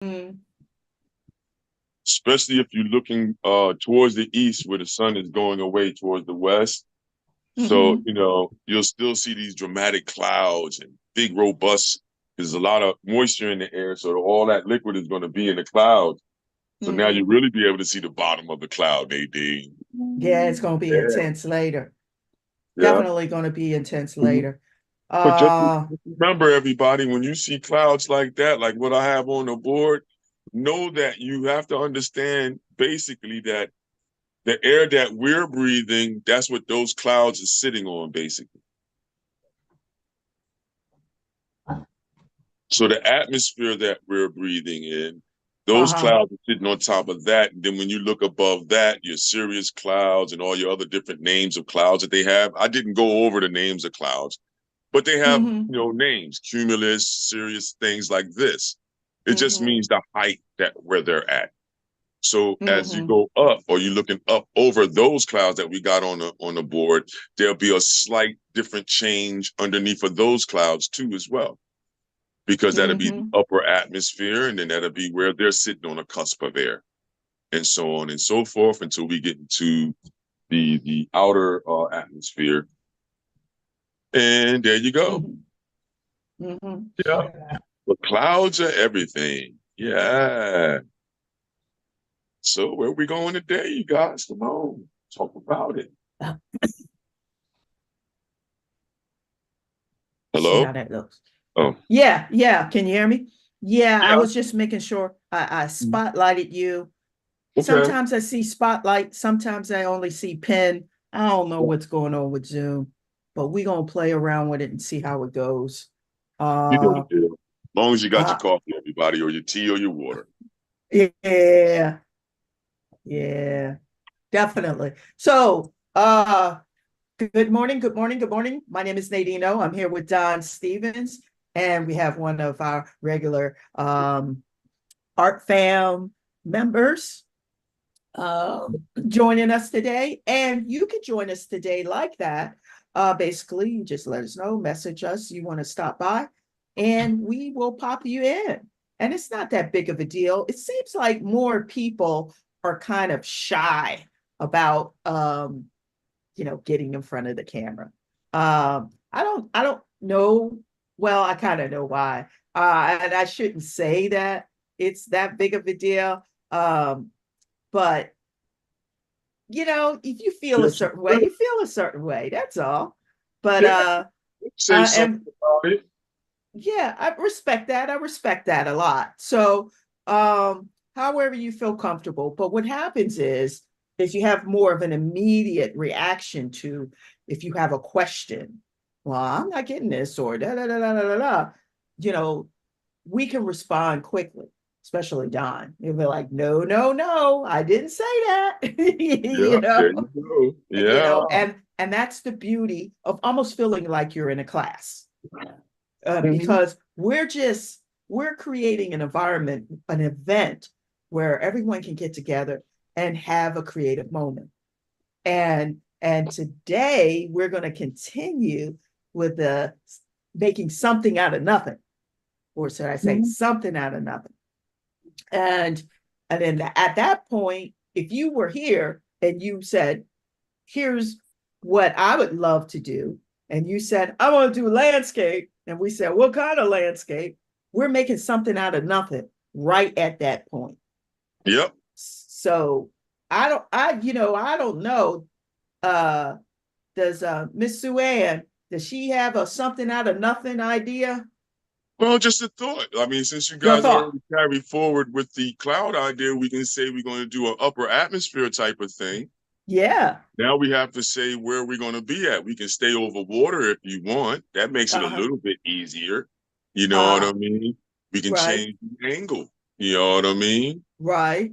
Mm. Especially if you're looking towards the east where the sun is going away towards the west. So, Mm-hmm. you'll still see these dramatic clouds and big, robust. There's a lot of moisture in the air, so all that liquid is going to be in the clouds. So now you Mm-hmm. really be able to see the bottom of the cloud, Nadine. Yeah, it's gonna be Yeah, intense later. yeah. Definitely gonna be intense later. But just Uh remember, everybody, when you see clouds like that, like what I have on the board, know that you have to understand basically that the air that we're breathing, that's what those clouds are sitting on, basically. So the atmosphere that we're breathing in, those uh-huh. clouds are sitting on top of that. And then when you look above that, your cirrus clouds and all your other different names of clouds that they have. I didn't go over the names of clouds, but they have, Mm-hmm. names, cumulus, Sirius, things like this. It just Mm-hmm. means the height that where they're at. So as you Mm-hmm. go up or you're looking up over those clouds that we got on the board, there'll be a slight different change underneath of those clouds too as well. Because that'll be the Mm-hmm. upper atmosphere, and then that'll be where they're sitting on a cusp of air, and so on and so forth until we get into the outer atmosphere. And there you go. Mm-hmm. Mm-hmm. Yeah. The clouds are everything. Yeah. So where we going today, you guys? Come on, talk about it. See how Hello? that looks. Oh, Yeah, yeah. Can you hear me? Yeah, I yeah. was just making sure I spotlighted you. Okay. Sometimes I see spotlight, sometimes I only see pin. I don't know what's going on with Zoom, but we're gonna play around with it and see how it goes. You know the Uh deal. As long as you got your uh coffee, everybody, or your tea or your water. yeah, yeah, definitely. So good morning, good morning, good morning. My name is Nadine. I'm here with Don Stephens, and we have one of our regular Art Fam members joining us today. And you can join us today like that. Basically, you just let us know, message us, you want to stop by, and we will pop you in. And it's not that big of a deal. It seems like more people are kind of shy about getting in front of the camera. I don't know. Well, I kind of know why. And I shouldn't say that it's that big of a deal. But if you feel a Yes, certain way, you feel a certain way. That's all. But yeah. Say something and about it. yeah, I respect that. I respect that a lot. So, however you feel comfortable. But what happens is you have more of an immediate reaction to if you have a question. Well, I'm not getting this, or da da da da da da da. You know, we can respond quickly, especially Don. He'll be like, no, no, no, I didn't say that. Yeah, there you go. Yeah. And that's the beauty of almost feeling like you're in a class, Mhm. because we're creating an environment, an event where everyone can get together and have a creative moment. And today we're going to continue with the making something out of nothing, or should I say Mhm. something out of nothing. And and then at that point, if you were here and you said, here's what I would love to do, and you said, I want to do landscape, and we said, what kind of landscape? We're making something out of nothing right at that point. Yep. So I don't know. uh does Miss Sue Ann, does she have a something out of nothing idea? Well, just a thought. I mean, since you Your guys thought. already carried forward with the cloud idea, we can say we're going to do an upper atmosphere type of thing. Yeah. Now we have to say where we're going to be at. We can stay over water if you want. That makes it a Uh-huh. little bit easier. You know what I uh mean? We can right. change the angle. You know what I mean? Right.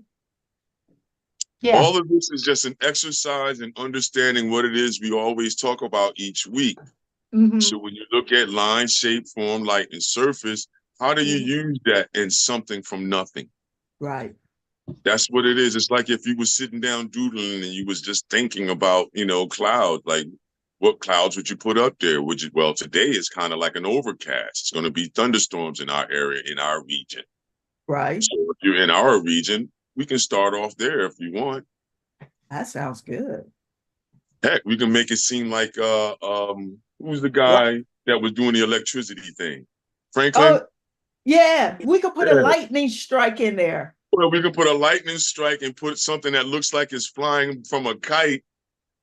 Yeah. All of this is just an exercise in understanding what it is we always talk about each week. So Mm-hmm. when you look at line, shape, form, light, and surface, how do you Mm-hmm. use that in something from nothing? Right. That's what it is. It's like if you were sitting down doodling and you was just thinking about, clouds, like what clouds would you put up there? Well, today is kind of like an overcast. It's going to be thunderstorms in our area, in our region. Right. So if you're in our region, we can start off there if you want. That sounds good. Heck, we can make it seem like who's the Like, guy that was doing the electricity thing? Franklin? oh, yeah, we could put a Yeah. lightning strike in there. Well, we can put a lightning strike and put something that looks like it's flying from a kite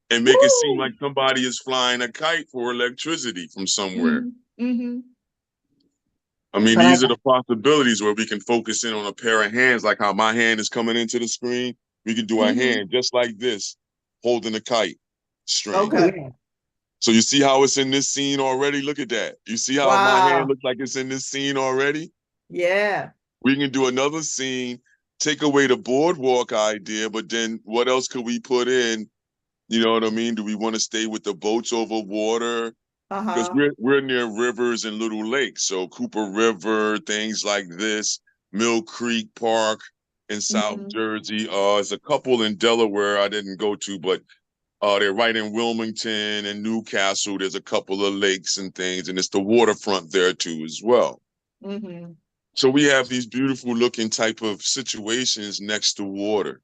and make it seem like Woo! somebody is flying a kite for electricity from somewhere. Mm-hmm. I mean, But I these are the possibilities where we can focus in on a pair of hands, like how my hand is coming into the screen. We can do our Mm-hmm. hand just like this, holding a kite string. oh Okay. yeah, So you see how it's in this scene already? Look at that. You see how my hand Wow. looks like it's in this scene already? Yeah. We can do another scene, take away the boardwalk idea, but then what else could we put in? You know what I mean? Do we want to stay with the boats over water? Because Uh-huh. we're near rivers and little lakes. So Cooper River, things like this, Mill Creek Park in South Mm-hmm. Jersey. There's a couple in Delaware I didn't go to, but they're right in Wilmington and Newcastle. There's a couple of lakes and things, and it's the waterfront there too as well. Mm-hmm. So we have these beautiful looking type of situations next to water.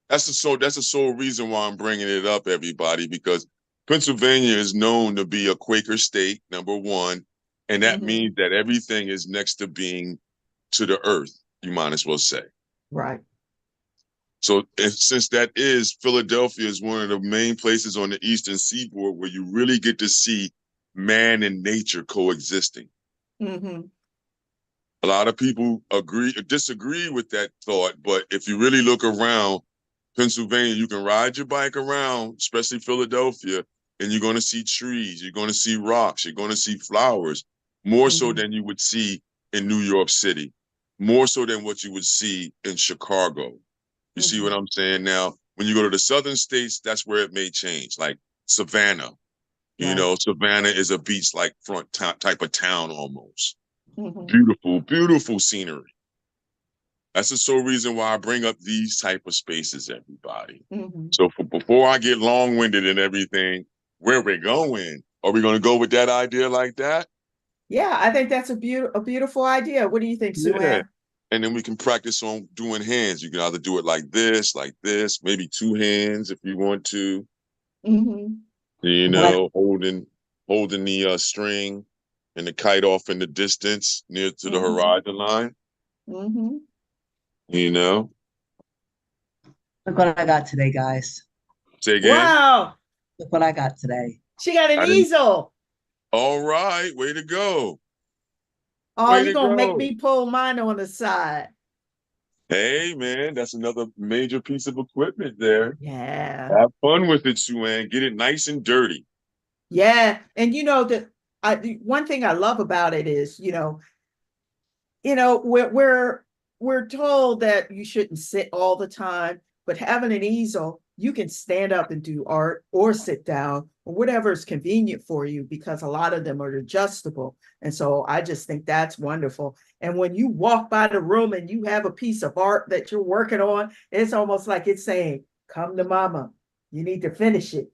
That's the sole reason why I'm bringing it up, everybody, because Pennsylvania is known to be a Quaker state, number one, and that Mm-hmm. means that everything is next to being to the earth, you might as well say. Right. So since that is, Philadelphia is one of the main places on the Eastern Seaboard where you really get to see man and nature coexisting. Mm-hmm. A lot of people disagree with that thought, but if you really look around Pennsylvania, you can ride your bike around, especially Philadelphia, and you're going to see trees, you're going to see rocks, you're going to see flowers, more so Mm-hmm. than you would see in New York City, more so than what you would see in Chicago. You see Mm-hmm. what I'm saying? Now, when you go to the southern states, that's where it may change, like Savannah. You Right. know, Savannah is a beach-like front type of town almost. Mm-hmm. Beautiful, beautiful scenery. That's the sole reason why I bring up these type of spaces, everybody. Mm-hmm. So before I get long-winded and everything, where we going? Are we going to go with that idea like that? Yeah, I think that's a beautiful idea. What do you think, Sue Yeah. Ann? And then we can practice on doing hands. You can either do it like this, maybe two hands if you want to, Mm-hmm. you but I know, holding the string and the kite off in the distance near to the Mm-hmm. horizon line, Mm-hmm. you know. look what I got today, guys. Say again. Wow. Look what I got today. She got an I didn't. easel. All right, way to go. Oh, Way you're to gonna make go. me pull mine on the side. Hey, man, that's another major piece of equipment there. Yeah. Have fun with it, Sue-Ann. Get it nice and dirty. Yeah. And you know that the one thing I love about it is, we're told that you shouldn't sit all the time, but having an easel, you can stand up and do art or sit down or whatever is convenient for you because a lot of them are adjustable. And so I just think that's wonderful. And when you walk by the room and you have a piece of art that you're working on, it's almost like it's saying, "Come to mama. You need to finish it,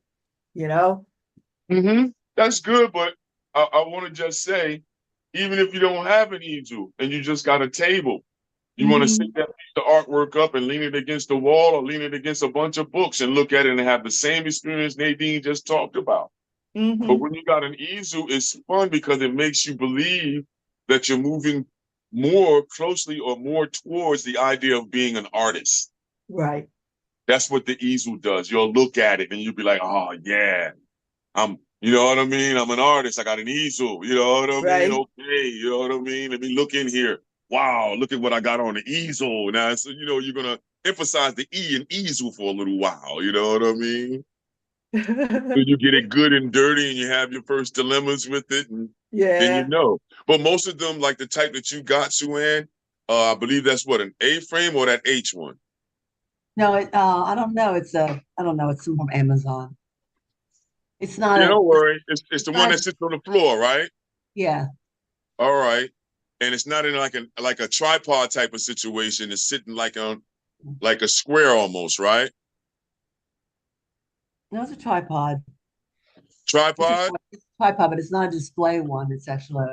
you know?" Mm-hmm. That's good, but I want to just say, even if you don't have an easel and you just got a table, you want to sit Mm-hmm. that piece of artwork up and lean it against the wall or lean it against a bunch of books and look at it and have the same experience Nadine just talked about. But Mm-hmm. when you got an easel, it's fun because it makes you believe that you're moving more closely or more towards the idea of being an artist. Right. That's what the easel does. You'll look at it and you'll be like, oh, yeah, you know what I mean? I'm an artist. I got an easel. You know what I mean? Right. Okay. You know what I mean? Let me look in here. Wow, look at what I got on the easel. Now, so, you're going to emphasize the E in easel for a little while. You know what I mean? So you get it good and dirty and you have your first dilemmas with it. And then you Yeah. know. But most of them, like the type that you got, Sue-Ann, I believe that's what, an A frame or that H one? No, I don't know. I don't know. It's from Amazon. It's not Yeah, a, don't worry. It's it's the one not, that sits on the floor, right? yeah. All right. And it's not in like a tripod type of situation. It's sitting like a square almost, right? No, it's a tripod. Tripod? It's a tripod, but it's not a display one. It's actually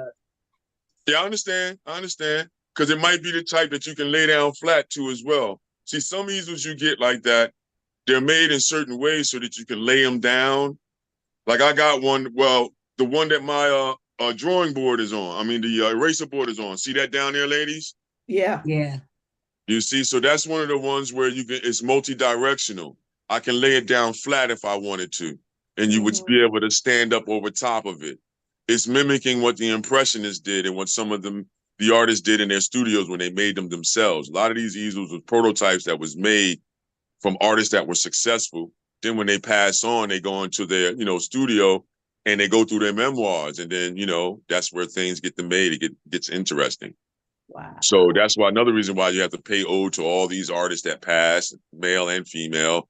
Yeah, I understand. I understand. because it might be the type that you can lay down flat to as well. See, some easels you get like that, they're made in certain ways so that you can lay them down. Like I got one, well, the one that my drawing board is on. I mean, the eraser board is on. See that down there, ladies? Yeah. Yeah. You see, so that's one of the ones where you can, it's multi-directional. I can lay it down flat if I wanted to, and you would be able to stand up over top of it. It's mimicking what the Impressionists did and what some of them, the artists did in their studios when they made them themselves. A lot of these easels were prototypes that was made from artists that were successful. Then when they pass on, they go into their, studio and they go through their memoirs. And then, that's where things get made. It gets interesting. Wow. So that's why another reason why you have to pay ode to all these artists that passed, male and female,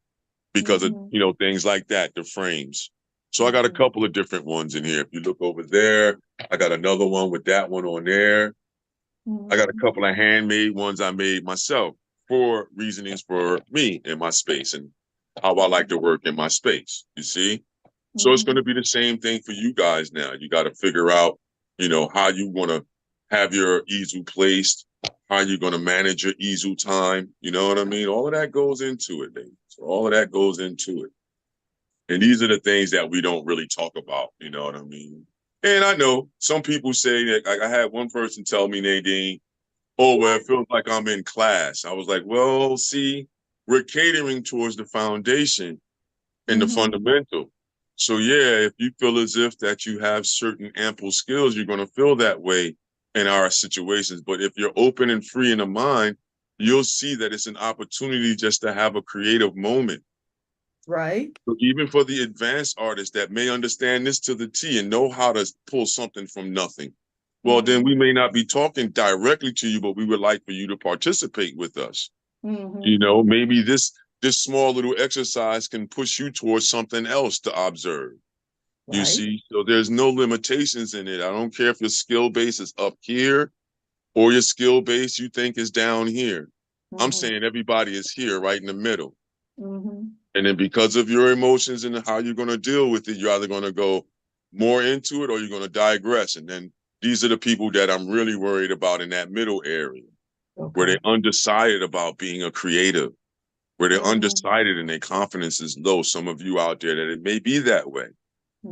because of, things like that, the frames. So I got a couple of different ones in here. If you look over there, I got another one with that one on there. I got a couple of handmade ones I made myself for reasonings for me in my space and how I like to work in my space, you see? So it's going to be the same thing for you guys now. You got to figure out, how you want to have your easel placed, how you're going to manage your easel time. You know what I mean? All of that goes into it, baby. So all of that goes into it. And these are the things that we don't really talk about. You know what I mean? And I know some people say that, like I had one person tell me, Nadine, oh, well, it feels like I'm in class. I was like, well, see, we're catering towards the foundation and the fundamental. So yeah, if you feel as if that you have certain ample skills, you're going to feel that way in our situations. But if you're open and free in the mind, you'll see that it's an opportunity just to have a creative moment. Right. So even for the advanced artists that may understand this to the T and know how to pull something from nothing, well, then we may not be talking directly to you, but we would like for you to participate with us. Maybe this small little exercise can push you towards something else to observe. You see, so there's no limitations in it. I don't care if your skill base is up here or your skill base you think is down here. I'm saying everybody is here right in the middle. And then because of your emotions and how you're going to deal with it, you're either going to go more into it or you're going to digress. And then these are the people that I'm really worried about in that middle area, where they're undecided about being a creative, where they're undecided and their confidence is low. Some of you out there that it may be that way.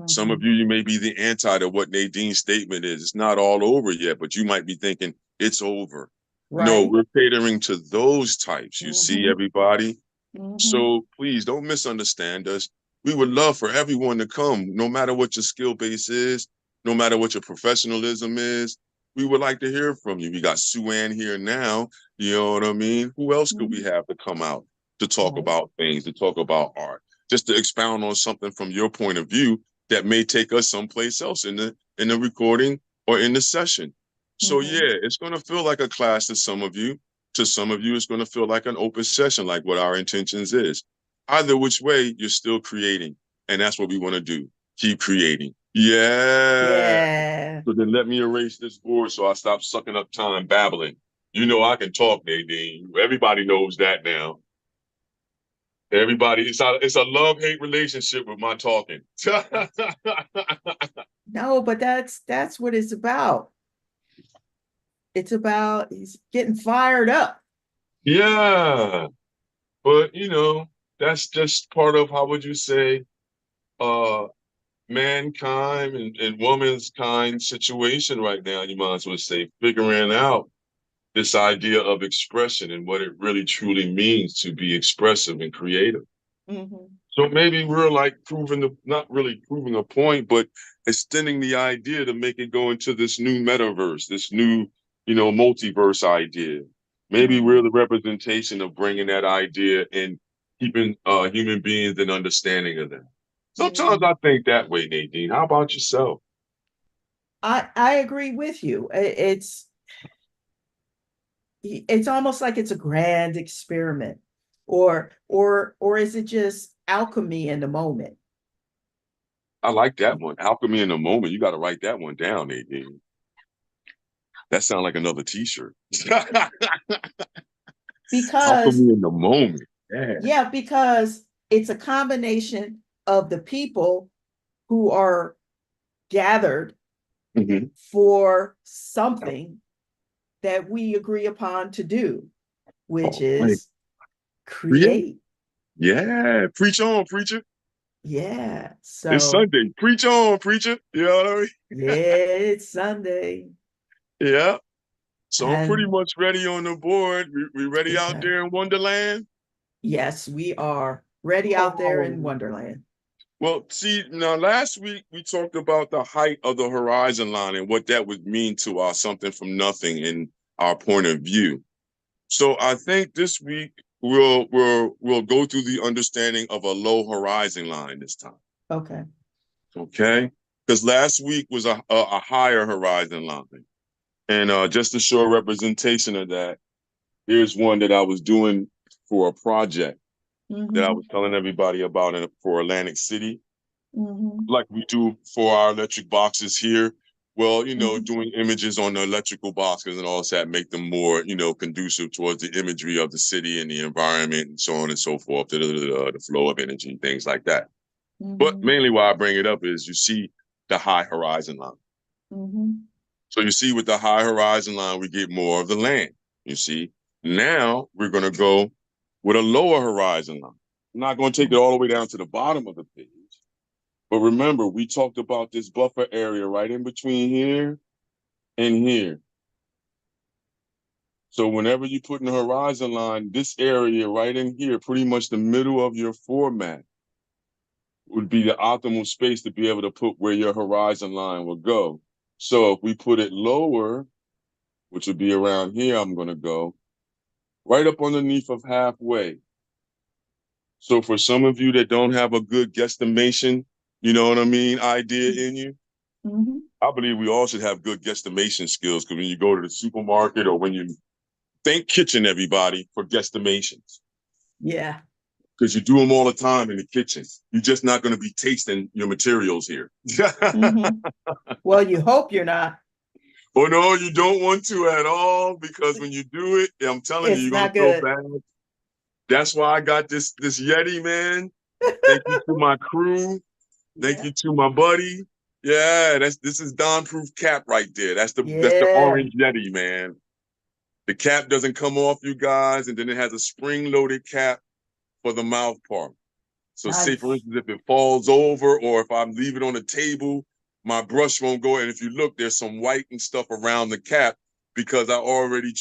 Some of you may be the anti to what Nadine's statement is. It's not all over yet, but you might be thinking it's over. No, we're catering to those types. You see, everybody? So please don't misunderstand us. We would love for everyone to come, no matter what your skill base is, no matter what your professionalism is. We would like to hear from you. We got Sue Ann here now. You know what I mean? Who else could we have to come out to talk about things, to talk about art, just to expound on something from your point of view that may take us someplace else in the recording or in the session. So yeah, it's going to feel like a class to some of you. To some of you, it's going to feel like an open session, like what our intentions is. Either which way, you're still creating. And that's what we want to do. Keep creating. Yeah. So then let me erase this board so I stop sucking up time babbling. You know I can talk, Nadine. Everybody knows that now. Everybody, it's a love-hate relationship with my talking. No, but that's what it's about. It's about he's getting fired up. Yeah. But that's just part of, how would you say, mankind and woman's kind situation right now. You might as well say figuring out this idea of expression and what it really truly means to be expressive and creative. So maybe we're like not really proving a point, but extending the idea to make it go into this new metaverse, this new, multiverse idea. Maybe we're the representation of bringing that idea and keeping human beings in understanding of that. Sometimes I think that way, Nadine. How about yourself? I agree with you. It's almost like it's a grand experiment, or is it just alchemy in the moment? I like that one. Alchemy in the moment. You got to write that one down, Nadine. That sounds like another T-shirt. Because alchemy in the moment. Yeah, because it's a combination of the people who are gathered for something that we agree upon to do, which All right. is Create. create. Yeah. Preach on, preacher. Yeah. It's So, Sunday. Preach on, preacher. You know what I mean? yeah, it's Sunday. Yeah. So I'm pretty And much ready on the board. We ready out okay. there in Wonderland? Yes, we are ready out there in Oh. Wonderland. Well, see, now last week we talked about the height of the horizon line and what that would mean to us, something from nothing in our point of view. So I think this week we'll go through the understanding of a low horizon line this time. Okay. Okay? Because last week was a higher horizon line. And just to show a representation of that, here's one that I was doing for a project that I was telling everybody about for Atlantic City, like we do for our electric boxes here. Well, doing images on the electrical boxes and all that, make them more, conducive towards the imagery of the city and the environment and so on and so forth, the flow of energy, things like that. But mainly why I bring it up is you see the high horizon line. So you see with the high horizon line, we get more of the land. You see, now we're going to go with a lower horizon line. I'm not going to take it all the way down to the bottom of the page. But remember, we talked about this buffer area right in between here and here. So whenever you put in the horizon line, this area right in here, pretty much the middle of your format, would be the optimal space to be able to put where your horizon line will go. So if we put it lower, which would be around here, I'm going to go right up underneath of halfway. So for some of you that don't have a good guesstimation, you know what I mean, idea in you, I believe we all should have good guesstimation skills, because when you go to the supermarket or when you think kitchen, everybody, for guesstimations. Yeah. Because you do them all the time in the kitchen. You're just not going to be tasting your materials here. Well, you hope you're not. Oh, no, you don't want to at all, because when you do it, I'm telling you, It's you're going to not feel good. bad. That's why I got this Yeti, man. Thank you to my crew. Thank you to my buddy. Yeah, this is Don Proof cap right there. That's the orange Yeti, man. The cap doesn't come off, you guys, and then it has a spring-loaded cap for the mouth part. So say, for instance, if it falls over or if I leave it on the table, my brush won't go. And if you look, there's some white and stuff around the cap because I already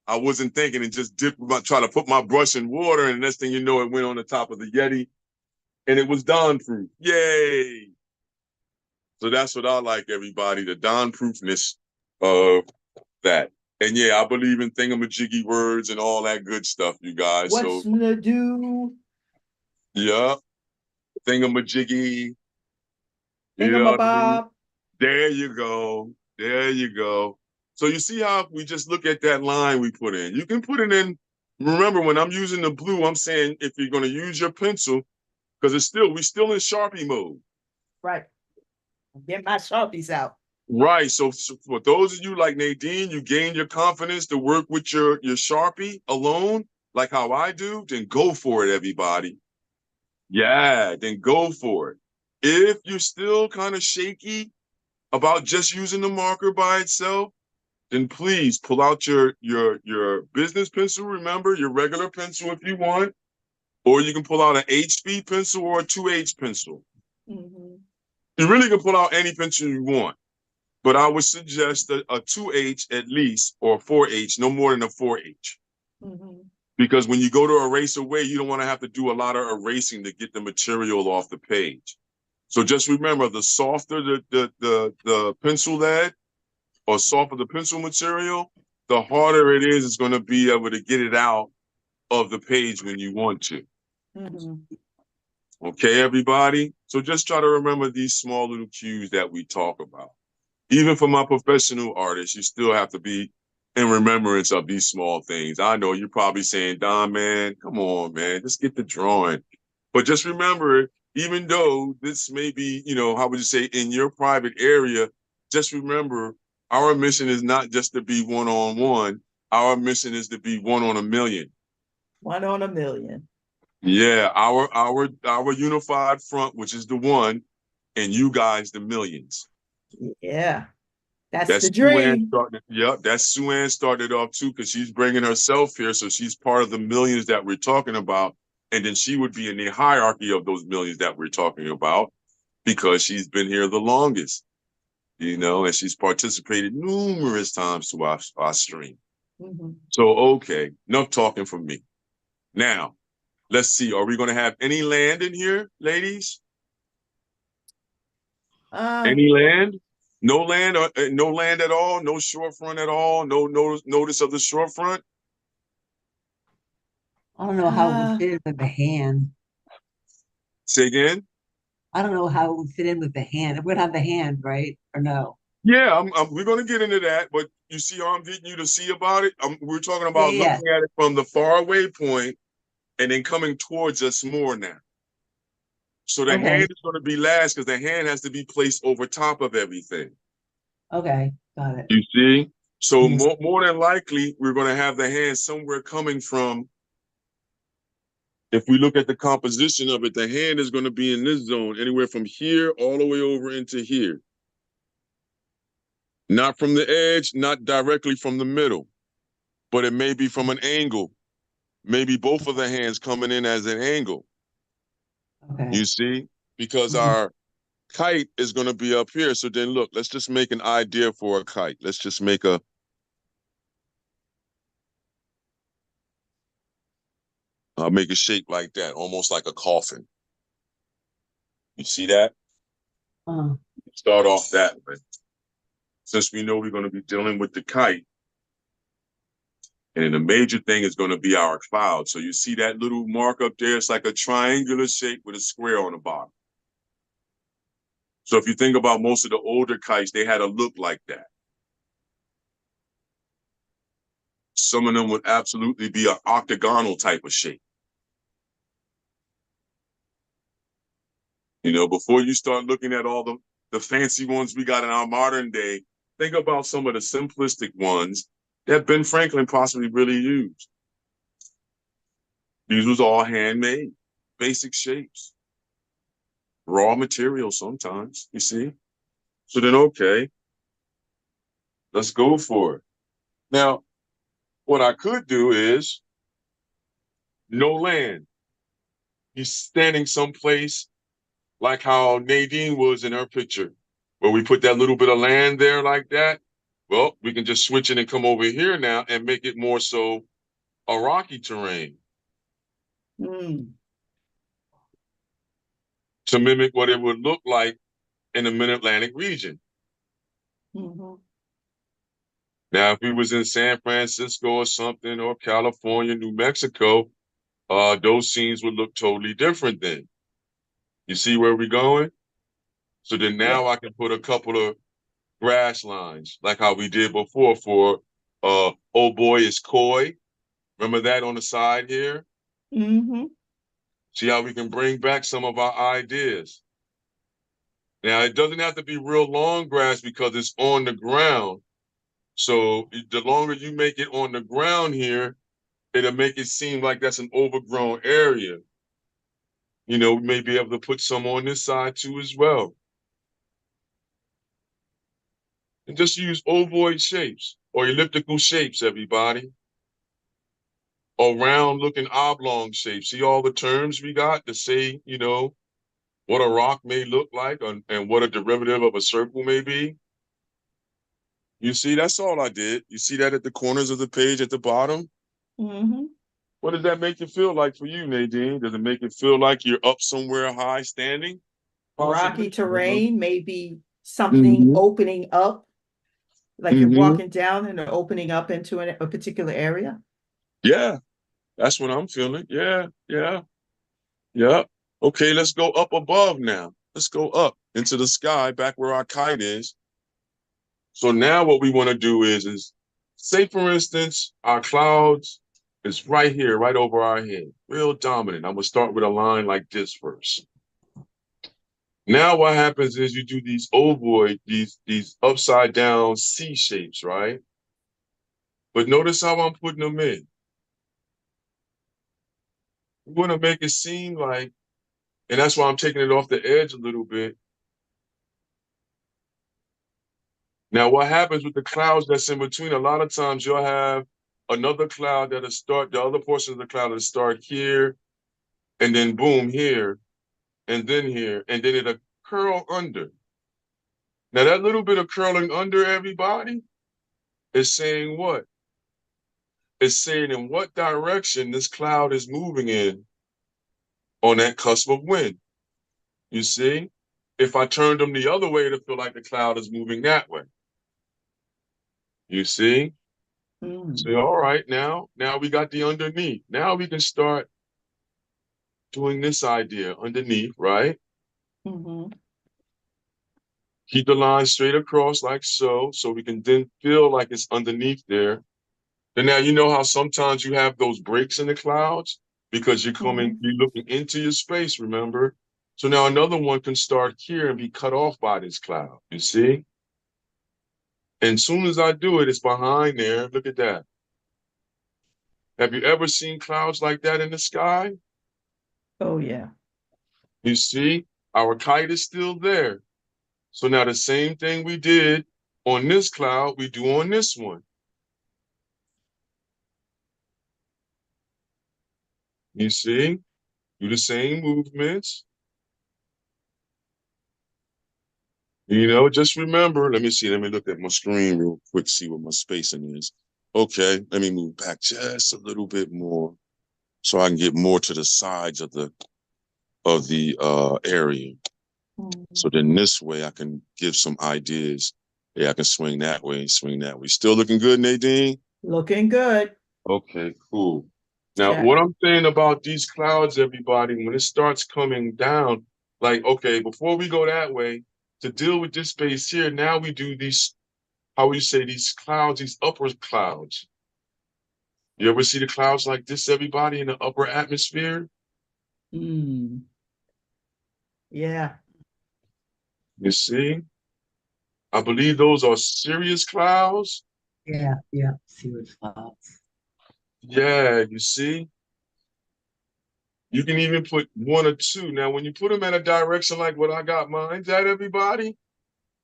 I wasn't thinking and just try to put my brush in water, and the next thing you know, it went on the top of the Yeti, and it was Don Proof. Yay! So that's what I like, everybody, the Don Proofness of that. And yeah, I believe in thingamajiggy words and all that good stuff, you guys. What's So gonna do? yeah, thingamajiggy. You know what I mean? Thingamabob. There you go. There you go. So you see how we just look at that line we put in. You can put it in. Remember, when I'm using the blue, I'm saying if you're going to use your pencil, because we're still in Sharpie mode. Right. Get my Sharpies out. Right. So for those of you like Nadine, you gain your confidence to work with your Sharpie alone, like how I do, then go for it, everybody. Yeah, then go for it. If you're still kind of shaky about just using the marker by itself, then please pull out your business pencil. Remember, your regular pencil if you want, or you can pull out an HB pencil or a 2H pencil. You really can pull out any pencil you want, but I would suggest a 2H at least, or a 4H, no more than a 4H. Because when you go to erase away, you don't want to have to do a lot of erasing to get the material off the page. So just remember, the softer the pencil lead or softer the pencil material, the harder it is going to be able to get it out of the page when you want to. Okay, everybody? So just try to remember these small little cues that we talk about. Even for my professional artists, you still have to be in remembrance of these small things. I know you're probably saying, Don, man, come on, man, just get the drawing. But just remember, even though this may be, how would you say, in your private area, just remember, our mission is not just to be one-on-one. Our mission is to be one on a million. One on a million. Yeah, our unified front, which is the one, and you guys, the millions. Yeah. That's That's the Sue Ann dream. started. Yep, that's Sue Ann started off too, because she's bringing herself here, so she's part of the millions that we're talking about, and then she would be in the hierarchy of those millions that we're talking about because she's been here the longest, and she's participated numerous times to our stream. Mhm. So okay, enough talking from me. Now, let's see. Are we going to have any land in here, ladies? Any land? No land, no land at all. No shorefront at all. No notice of the shorefront. I don't know how it would fit in with the hand. Say again. I don't know how it would fit in with the hand. It would have the hand, right? Or no? Yeah, we're going to get into that, but you see how I'm getting you to see about it? We're talking Yeah, about yeah. looking at it from the far away point and then coming towards us more now. So the Okay. hand is going to be last because the hand has to be placed over top of everything. Okay. Got it. You see? So Mhm. more than likely, we're going to have the hand somewhere coming from. If we look at the composition of it, the hand is going to be in this zone, anywhere from here all the way over into here. Not from the edge, not directly from the middle, but it may be from an angle. Maybe both of the hands coming in as an angle. Okay. You see? Because Mhm. our kite is going to be up here. So then look, let's just make an idea for a kite. Let's just make a shape like that, almost like a coffin. You see that? Uh, Start off that way. Since we know we're going to be dealing with the kite, and the major thing is going to be our cloud. So you see that little mark up there? It's like a triangular shape with a square on the bottom. So if you think about most of the older kites, they had a look like that. Some of them would absolutely be an octagonal type of shape. Before you start looking at all the fancy ones we got in our modern day, think about some of the simplistic ones that Ben Franklin possibly really used. These was all handmade, basic shapes, raw materials sometimes, you see? So then, okay, let's go for it. Now, what I could do is no land. He's standing someplace like how Nadine was in her picture, where we put that little bit of land there like that. Well, we can just switch it and come over here now and make it more so a rocky terrain Mm. to mimic what it would look like in the Mid-Atlantic region. Mhm. Now, if we was in San Francisco or something, or California, New Mexico, those scenes would look totally different then. You see where we're going? So then Yeah. now I can put a couple of grass lines, like how we did before for Oh Boy Is Coy. Remember that on the side here? Mhm. See how we can bring back some of our ideas. Now, it doesn't have to be real long grass because it's on the ground. So the longer you make it on the ground here, it'll make it seem like that's an overgrown area. We may be able to put some on this side too as well. And just use ovoid shapes or elliptical shapes, everybody. Or round looking oblong shapes. See all the terms we got to say, what a rock may look like and what a derivative of a circle may be. You see, that's all I did. You see that at the corners of the page at the bottom? Mhm. What does that make it feel like for you, Nadine? Does it make it feel like you're up somewhere high standing? Rocky Possibly. terrain, maybe something Mm-hmm. opening up, like you're Mm-hmm. walking down and opening up into a particular area. Yeah, that's what I'm feeling. Yeah, yeah, yeah. Okay, let's go up above now. Let's go up into the sky, back where our kite is. So now what we want to do is say, for instance, our clouds is right here, right over our head, real dominant. I'm going to start with a line like this first. Now what happens is you do these ovoid, these upside down C shapes, right? But notice how I'm putting them in. We want to make it seem like, and that's why I'm taking it off the edge a little bit. Now, what happens with the clouds that's in between? A lot of times you'll have another cloud that'll start, the other portion of the cloud will start here, and then boom, here, and then here, and then it'll curl under. Now, that little bit of curling under, everybody, is saying what? It's saying in what direction this cloud is moving in on that cusp of wind. You see? If I turned them the other way, it'll feel like the cloud is moving that way. You see? So, all right, now we got the underneath. Now we can start doing this idea underneath, right? Keep the line straight across like so we can then feel like it's underneath there. And now you know how sometimes you have those breaks in the clouds because you're looking into your space, remember? So now another one can start here and be cut off by this cloud, you see? And as soon as I do it, it's behind there. Look at that. Have you ever seen clouds like that in the sky? Oh, yeah. You see, our kite is still there. So now the same thing we did on this cloud, we do on this one. You see, do the same movements. You know, just remember, let me look at my screen real quick, see what my spacing is. Okay, let me move back just a little bit more so I can get more to the sides of the area. So then this way I can give some ideas. Yeah, I can swing that way and swing that way. Still looking good, Nadine? Looking good. Okay, cool. Now, what I'm saying about these clouds, everybody, when it starts coming down, like, okay, before we go that way, to deal with this space here, now we do these, how we say, these clouds, these upper clouds. You ever see the clouds like this, everybody, in the upper atmosphere? Yeah. You see? I believe those are cirrus clouds. Yeah, cirrus clouds. Yeah, you see? You can even put one or two. Now, when you put them at a direction like what I got mine at, everybody,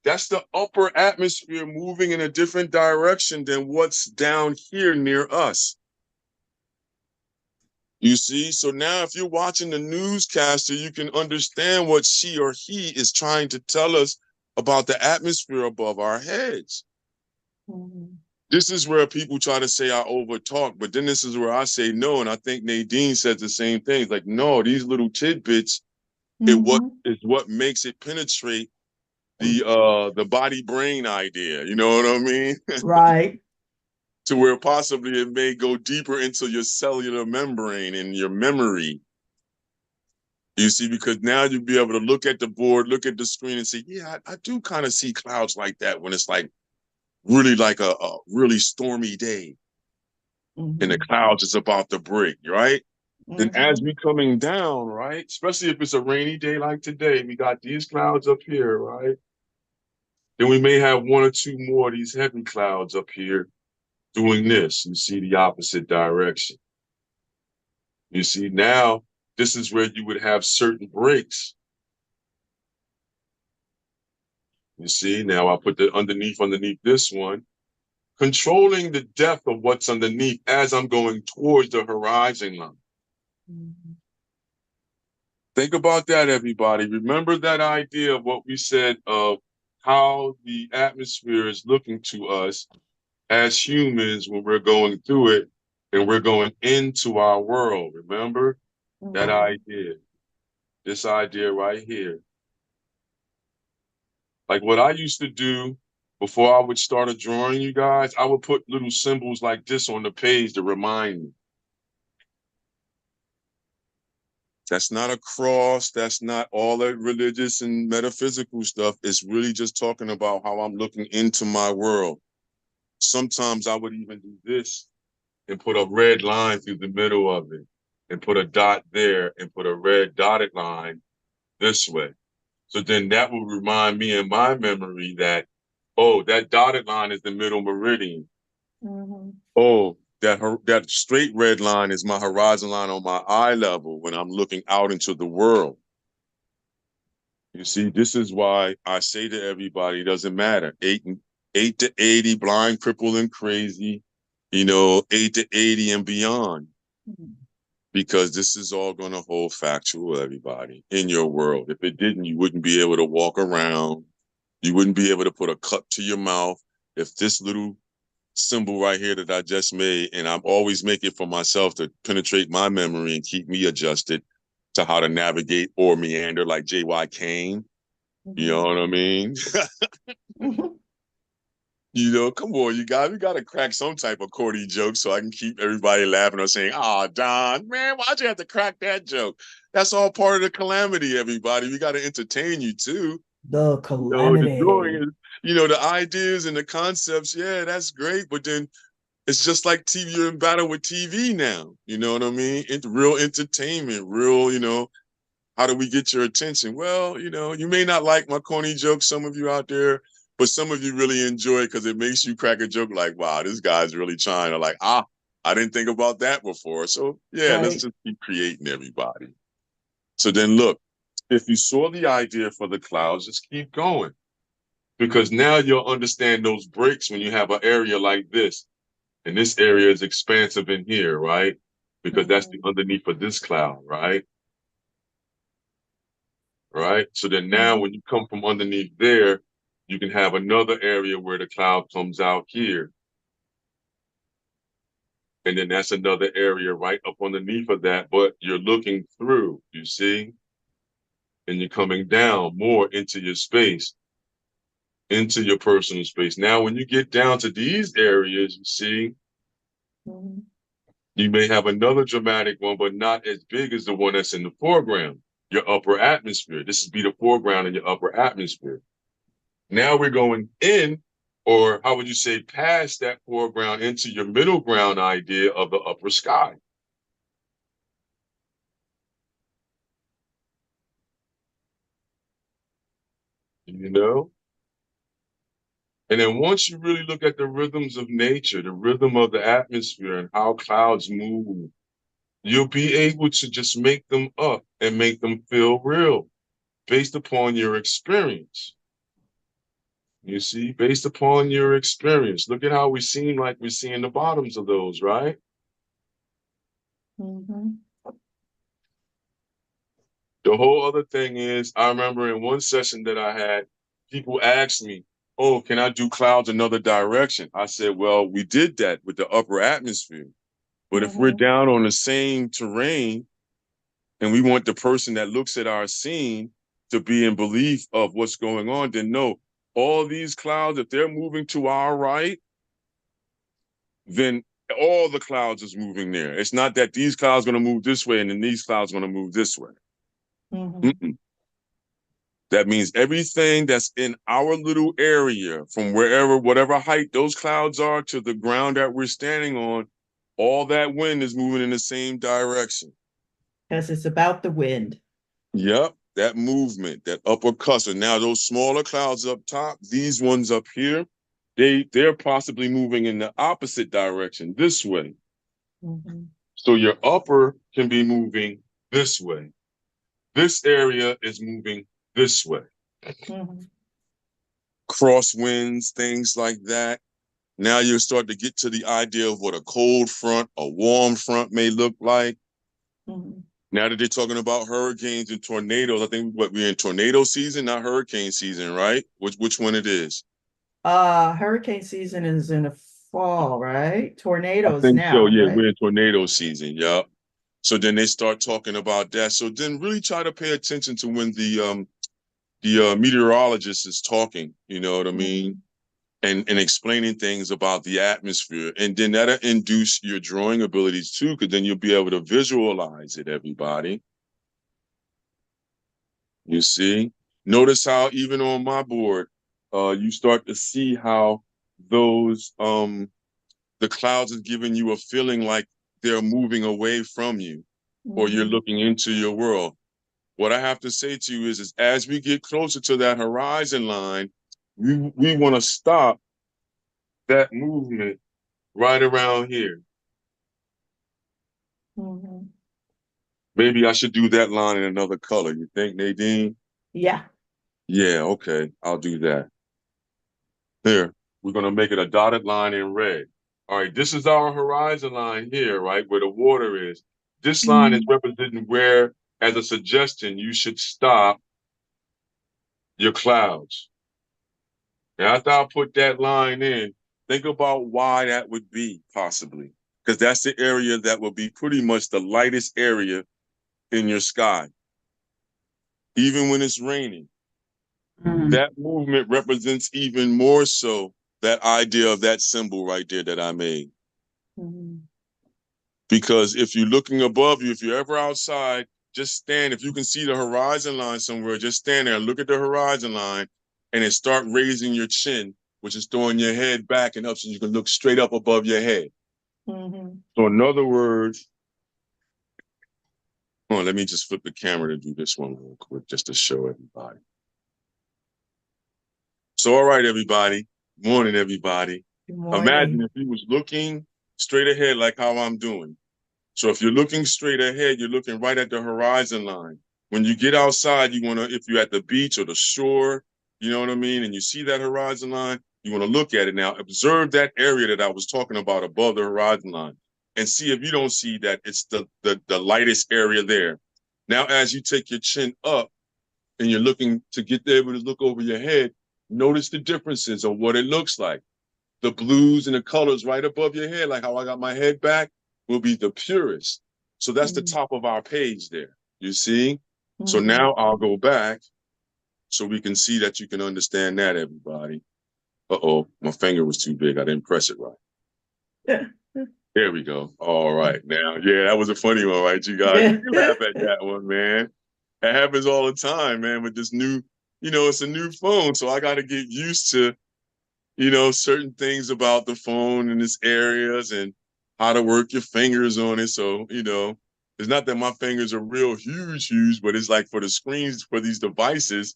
that's the upper atmosphere moving in a different direction than what's down here near us. You see? So now if you're watching the newscaster, you can understand what she or he is trying to tell us about the atmosphere above our heads. This is where people try to say I overtalk, but then this is where I say no, and I think Nadine says the same thing. Like, no, these little tidbits is what makes it penetrate the body brain idea. You know what I mean? Right. To where possibly it may go deeper into your cellular membrane and your memory. You see, because now you'll be able to look at the board, look at the screen, and say, yeah, I do kind of see clouds like that when it's like really like a really stormy day. And the clouds is about to break, right? Then as we coming down, right? Especially if it's a rainy day like today, we got these clouds up here, right? Then we may have one or two more of these heavy clouds up here doing this. You see the opposite direction. You see, now this is where you would have certain breaks. You see, now I put the underneath this one, controlling the depth of what's underneath as I'm going towards the horizon line. Think about that, everybody. Remember that idea of what we said of how the atmosphere is looking to us as humans when we're going through it and we're going into our world. Remember that idea, this idea right here. Like what I used to do before I would start a drawing, you guys, I would put little symbols like this on the page to remind me. That's not a cross. That's not all that religious and metaphysical stuff. It's really just talking about how I'm looking into my world. Sometimes I would even do this and put a red line through the middle of it and put a dot there and put a red dotted line this way. So then that will remind me in my memory that, oh, that dotted line is the middle meridian. Oh, that straight red line is my horizon line on my eye level when I'm looking out into the world. You see, this is why I say to everybody, it doesn't matter. 8 to 80, blind, crippled, and crazy, 8 to 80 and beyond. Because this is all going to hold factual, everybody, in your world. If it didn't, you wouldn't be able to walk around. You wouldn't be able to put a cup to your mouth. If this little symbol right here that I just made, and I'm always making for myself to penetrate my memory and keep me adjusted to how to navigate or meander like J.Y. Kane. You know what I mean? Come on, you guys, we got to crack some type of corny joke so I can keep everybody laughing or saying, "Oh, Don, man, why'd you have to crack that joke?" That's all part of the calamity, everybody. We got to entertain you too. The calamity. The drawing is, the ideas and the concepts, yeah, that's great. But then it's just like TV, you're in battle with TV now. You know what I mean? It's real entertainment, real, how do we get your attention? Well, you may not like my corny jokes, some of you out there, but some of you really enjoy it because it makes you crack a joke like, wow, this guy's really trying to I didn't think about that before. So yeah, let's just keep creating, everybody. So then look, if you saw the idea for the clouds, just keep going. Because now you'll understand those breaks when you have an area like this. And this area is expansive in here, right? Because that's the underneath of this cloud, right? Right? So then now when you come from underneath there, you can have another area where the cloud comes out here. And then that's another area right up underneath of that, but you're looking through, you see? And you're coming down more into your space, into your personal space. Now, when you get down to these areas, you see, you may have another dramatic one, but not as big as the one that's in the foreground, your upper atmosphere. This would be the foreground in your upper atmosphere. Now we're going in, or how would you say, past that foreground into your middle ground idea of the upper sky. And then once you really look at the rhythms of nature, the rhythm of the atmosphere and how clouds move, you'll be able to just make them up and make them feel real based upon your experience. You see, based upon your experience. Look at how we seem like we're seeing the bottoms of those, right? The whole other thing is, I remember in one session that I had, people asked me, "Oh, can I do clouds another direction?" I said, well, we did that with the upper atmosphere. But if we're down on the same terrain and we want the person that looks at our scene to be in belief of what's going on, then no, all these clouds, if they're moving to our right, then all the clouds is moving there. It's not that these clouds are going to move this way and then these clouds are going to move this way. That means everything that's in our little area, from whatever height those clouds are to the ground that we're standing on, all that wind is moving in the same direction. Because it's about the wind. Yep, that movement, that upward cluster. Now those smaller clouds up top, these ones up here, they're possibly moving in the opposite direction, this way. So your upper can be moving this way. This area is moving this way. Crosswinds, things like that. Now you start to get to the idea of what a cold front, a warm front may look like. Now that they're talking about hurricanes and tornadoes, I think we're in tornado season, not hurricane season, right? Which one it is? Hurricane season is in the fall, right? Tornadoes I think now, so. Yeah, right? we're in tornado season. Yeah. So then they start talking about that. So then really try to pay attention to when the meteorologist is talking. You know what I mean? And explaining things about the atmosphere. And then that'll induce your drawing abilities too, because then you'll be able to visualize it, everybody. You see? Notice how even on my board, you start to see how those the clouds is giving you a feeling like they're moving away from you or you're looking into your world. What I have to say to you is as we get closer to that horizon line, we want to stop that movement right around here. Maybe I should do that line in another color. You think, Nadine? Yeah. Yeah, okay. I'll do that. There. we're going to make it a dotted line in red. All right, this is our horizon line here, right, where the water is. This line is representing where, as a suggestion, you should stop your clouds. Now, after I put that line in, think about why that would be, possibly. Because that's the area that will be pretty much the lightest area in your sky. Even when it's raining, that movement represents even more so that idea of that symbol right there that I made. Because if you're looking above you, if you're ever outside, just stand. If you can see the horizon line somewhere, just stand there and look at the horizon line and then start raising your chin, which is throwing your head back and up so you can look straight up above your head. So in other words, let me just flip the camera to do this one real quick just to show everybody. So, all right, everybody. Morning, everybody. Good morning. Imagine if you was looking straight ahead like how I'm doing. So if you're looking straight ahead, you're looking right at the horizon line. When you get outside, you want to, if you're at the beach or the shore, you know what I mean, and you see that horizon line, you want to look at it now. Observe that area that I was talking about above the horizon line and see if you don't see that it's the lightest area there. Now, as you take your chin up and you're looking to get able to look over your head, notice the differences of what it looks like. The blues and the colors right above your head, like how I got my head back, will be the purest. So that's the top of our page there, you see? So now I'll go back so we can see that you can understand that, everybody. Uh-oh, my finger was too big. I didn't press it right. There we go. All right, now, yeah, that was a funny one, right, you guys? You can laugh at that one, man. That happens all the time, man, with this new, it's a new phone, so I got to get used to certain things about the phone and its areas and how to work your fingers on it. So, it's not that my fingers are real huge, but it's like for the screens for these devices,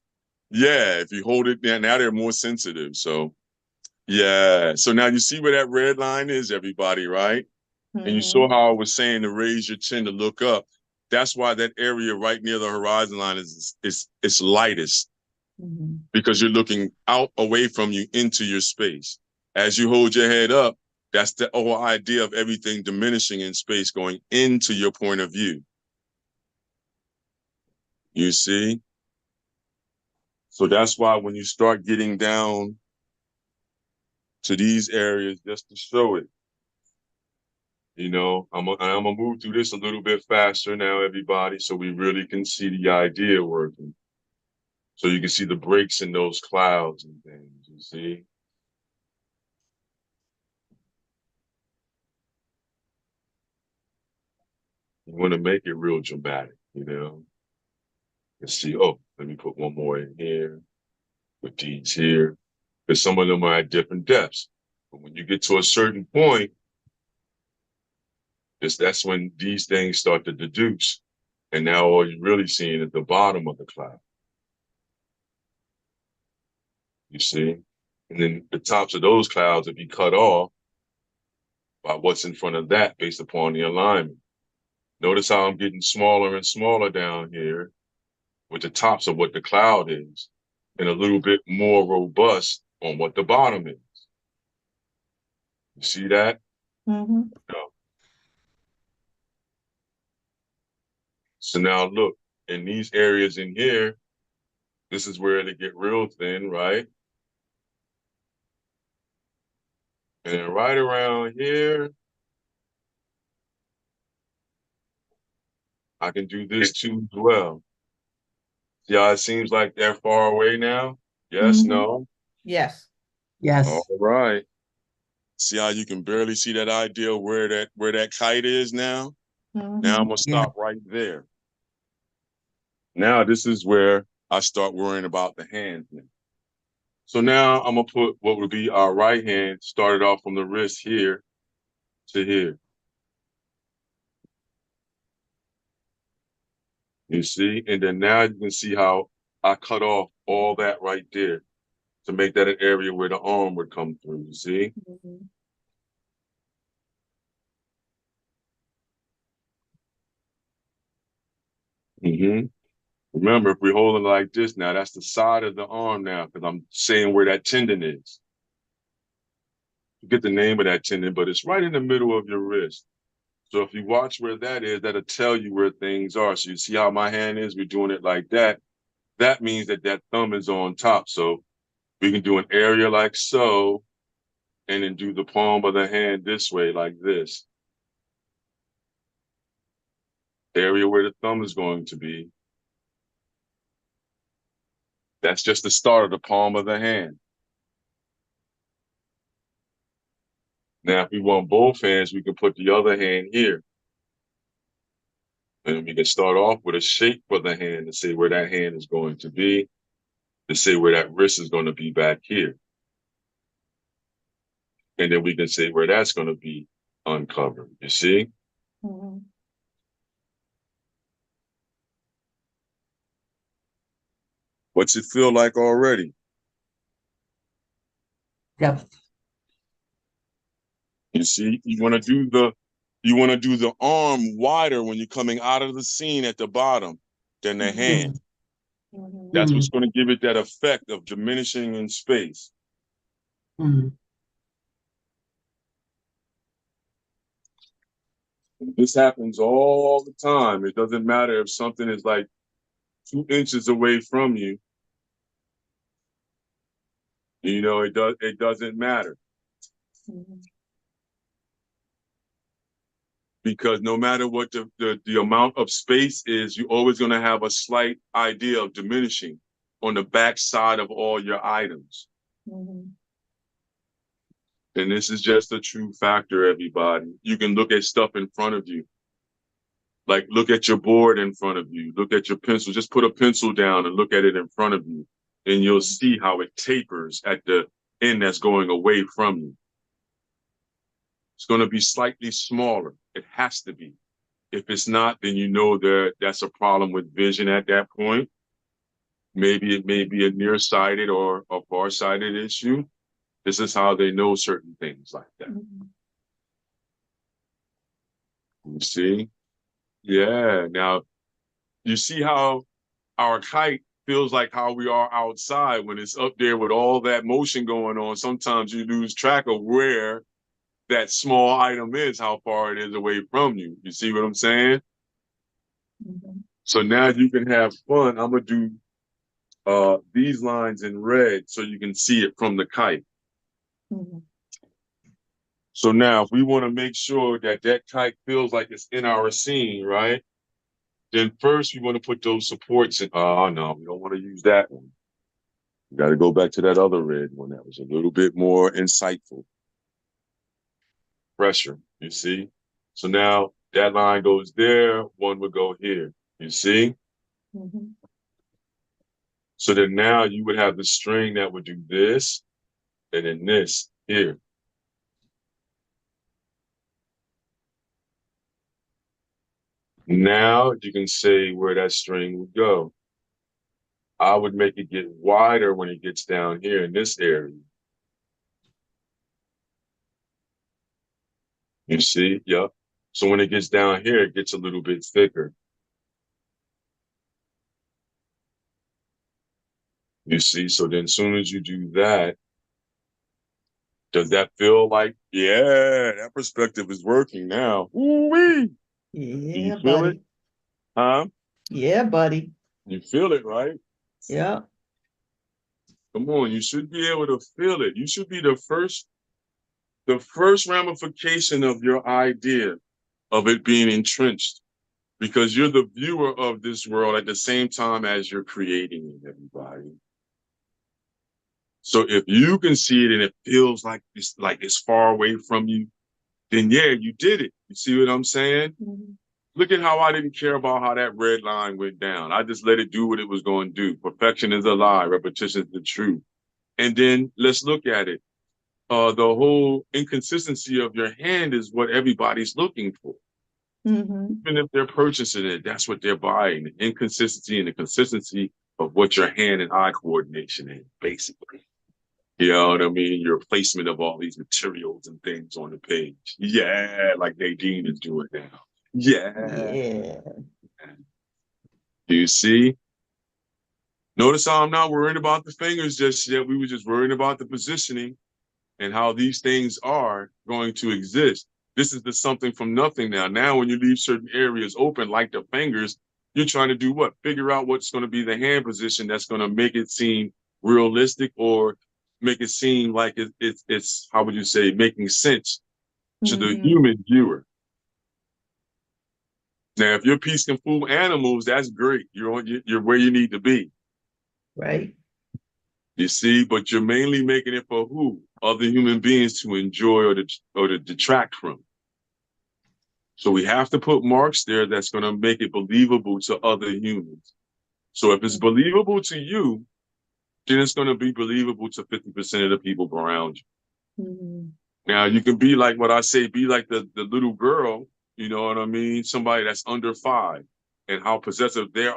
yeah, if you hold it down, now they're more sensitive. So, yeah. So now you see where that red line is, everybody, right? And you saw how I was saying to raise your chin to look up. That's why that area right near the horizon line is lightest. Because you're looking out away from you into your space. As you hold your head up, that's the whole idea of everything diminishing in space, going into your point of view. You see? So that's why when you start getting down to these areas, just to show it, I'm gonna move through this a little bit faster now, everybody, so we really can see the idea working. So you can see the breaks in those clouds and things, you see? You want to make it real dramatic, Let's see, let me put one more in here, put these here, because some of them are at different depths. But when you get to a certain point, that's when these things start to deduce. And now all you're really seeing is the bottom of the cloud. You see? And then the tops of those clouds will be cut off by what's in front of that based upon the alignment. Notice how I'm getting smaller and smaller down here with the tops of what the cloud is, and a little bit more robust on what the bottom is. You see that? No. So now look, in these areas in here, this is where they get real thin, right? And then right around here, I can do this too as well. See how it seems like they're far away now? Yes, no? Yes. Yes. All right. See how you can barely see that idea where that kite is now? Now I'm gonna stop right there. Now this is where I start worrying about the hands now. So now I'm gonna put what would be our right hand, started off from the wrist here to here. You see? And then now you can see how I cut off all that right there to make that an area where the arm would come through, you see? Remember, if we're holding like this now, that's the side of the arm now, because I'm saying where that tendon is. forget the name of that tendon, but it's right in the middle of your wrist. So if you watch where that is, that'll tell you where things are. So you see how my hand is, we're doing it like that. That means that that thumb is on top. So we can do an area like so, and then do the palm of the hand this way, like this. Area where the thumb is going to be. That's just the start of the palm of the hand. Now, if we want both hands, we can put the other hand here. And we can start off with a shape for the hand to say where that hand is going to be, to say where that wrist is going to be back here. And then we can say where that's going to be uncovered, you see? Mm-hmm. What's it feel like already? Yep. You see, you want to do the arm wider when you're coming out of the scene at the bottom than the hand. Mm-hmm. That's what's going to give it that effect of diminishing in space. This happens all the time. It doesn't matter if something is like 2 inches away from you. You know, it doesn't matter. Mm-hmm. Because no matter what the amount of space is, you're always going to have a slight idea of diminishing on the back side of all your items. Mm-hmm. And this is just a true factor, everybody. You can look at stuff in front of you. Like look at your board in front of you. Look at your pencil. Just put a pencil down and look at it in front of you. And you'll see how it tapers at the end that's going away from you. It's going to be slightly smaller. It has to be. If it's not, then you know that's a problem with vision at that point. Maybe it may be a nearsighted or a farsighted issue. This is how they know certain things like that. Mm-hmm. You see? Yeah. Now, you see how our kite feels like how we are outside when it's up there with all that motion going on. Sometimes you lose track of where that small item is, how far it is away from you. You see what I'm saying? Mm-hmm. So now you can have fun. I'm going to do these lines in red so you can see it from the kite. Mm-hmm. So now if we want to make sure that that kite feels like it's in our scene, right? Then first we want to put those supports in. Oh, no, we don't want to use that one. We got to go back to that other red one that was a little bit more insightful. Pressure, you see? So now that line goes there, one would go here, you see? Mm-hmm. So then now you would have the string that would do this, and then this here. Now you can say where that string would go. I would make it get wider when it gets down here in this area. You see? Yep. So when it gets down here, it gets a little bit thicker. You see? So then as soon as you do that, does that feel like, yeah, that perspective is working now? Ooh-wee. Do you Yeah, feel it? buddy. Huh? Yeah, buddy. You feel it, right? Yeah. Come on, you should be able to feel it. You should be the first ramification of your idea of it being entrenched, because you're the viewer of this world at the same time as you're creating it, everybody. So if you can see it and it feels like it's far away from you, then yeah, you did it. You see what I'm saying? Mm-hmm. Look at how I didn't care about how that red line went down. I just let it do what it was going to do. Perfection is a lie. Repetition is the truth. And then let's look at it. The whole inconsistency of your hand is what everybody's looking for. Mm-hmm. Even if they're purchasing it, that's what they're buying. The inconsistency and the consistency of what your hand and eye coordination is, basically. You know what I mean? Your placement of all these materials and things on the page. Yeah, like Nadine is doing now. Yeah. Yeah. Do you see? Notice how I'm not worrying about the fingers just yet. We were just worrying about the positioning. and how these things are going to exist. This is the something from nothing now. Now, when you leave certain areas open, like the fingers, you're trying to do what? Figure out what's going to be the hand position that's going to make it seem realistic or make it seem like it's how would you say, making sense to the human viewer. Now, if your piece can fool animals, that's great. You're where you need to be. Right. You see, but you're mainly making it for who? Other human beings to enjoy or to detract from. So we have to put marks there that's going to make it believable to other humans. So if it's believable to you, then it's going to be believable to 50% of the people around you. Now, you can be like what I say, be like the little girl, you know what I mean? Somebody that's under 5 and how possessive they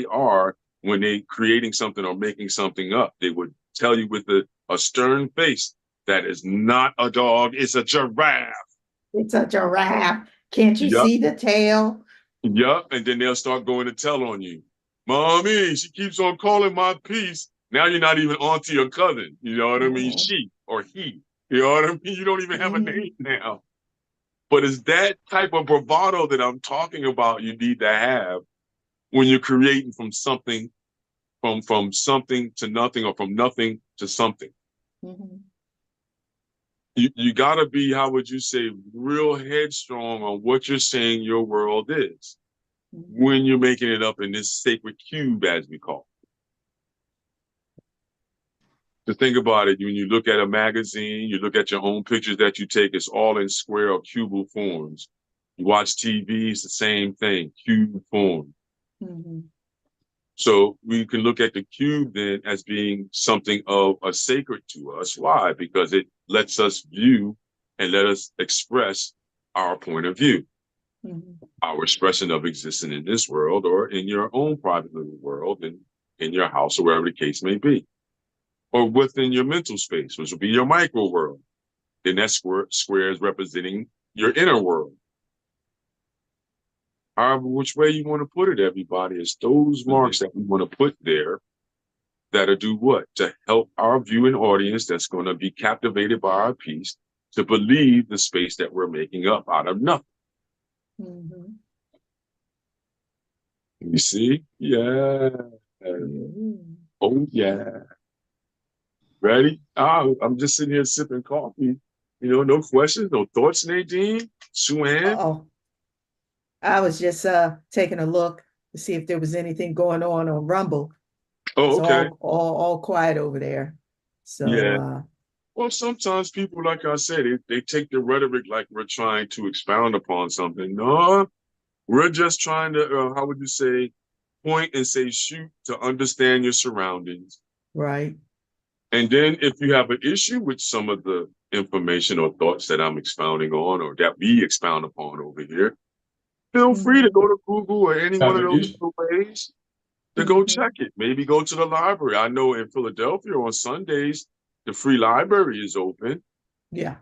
are when they creating something or making something up. They would tell you with a stern face, that is not a dog, it's a giraffe. It's a giraffe. Can't you see the tail? Yup, and then they'll start going to tell on you. Mommy, she keeps on calling my piece. Now you're not even auntie your cousin. You know what I mean? She or he. You know what I mean? You don't even have a name now. But it's that type of bravado that I'm talking about you need to have when you're creating from something, from something to nothing or from nothing to something. You got to be, how would you say, real headstrong on what you're saying your world is when you're making it up in this sacred cube, as we call it. To think about it, when you look at a magazine, you look at your own pictures that you take, it's all in square or cubal forms. You watch TV, it's the same thing, cube form. So we can look at the cube then as being something of a sacred to us. Why? Because it lets us view and let us express our point of view, our expression of existing in this world or in your own private little world and in your house or wherever the case may be, or within your mental space, which will be your micro world. Then that square is representing your inner world. However, which way you want to put it, everybody, is those marks that we want to put there that'll do what? To help our viewing audience that's going to be captivated by our piece to believe the space that we're making up out of nothing. You see? Yeah. Oh, yeah. Ready? I'm just sitting here sipping coffee. You know, no questions, no thoughts, Nadine? Sue-Ann? Oh, I was just taking a look to see if there was anything going on Rumble. Oh, It's okay. all quiet over there. So yeah. Well, sometimes people, like I said, they take the rhetoric like we're trying to expound upon something. No, we're just trying to, how would you say, point and say shoot to understand your surroundings. Right. And then if you have an issue with some of the information or thoughts that I'm expounding on or that we expound upon over here, feel free to go to Google or any one of those ways to go check it. Maybe go to the library. I know in Philadelphia on Sundays, the free library is open. Yeah.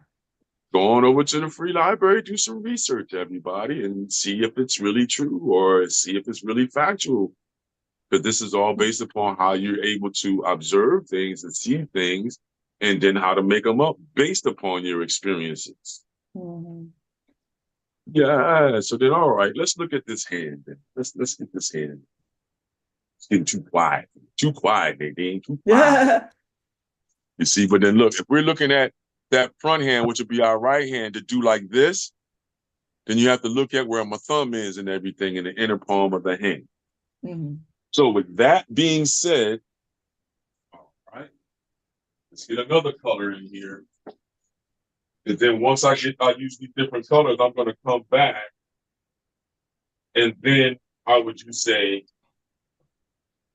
Go on over to the free library, do some research, everybody, and see if it's really true or see if it's really factual. Because this is all based upon how you're able to observe things and see things and then how to make them up based upon your experiences. Yeah, so then, all right, let's look at this hand. Then. Let's get this hand. It's getting too quiet. Too quiet, Nadine. Too quiet. You see, but then look, if we're looking at that front hand, which would be our right hand, to do like this, then you have to look at where my thumb is and everything in the inner palm of the hand. So with that being said, all right, let's get another color in here. And then once I use these different colors, I'm going to come back. And then, how would you say,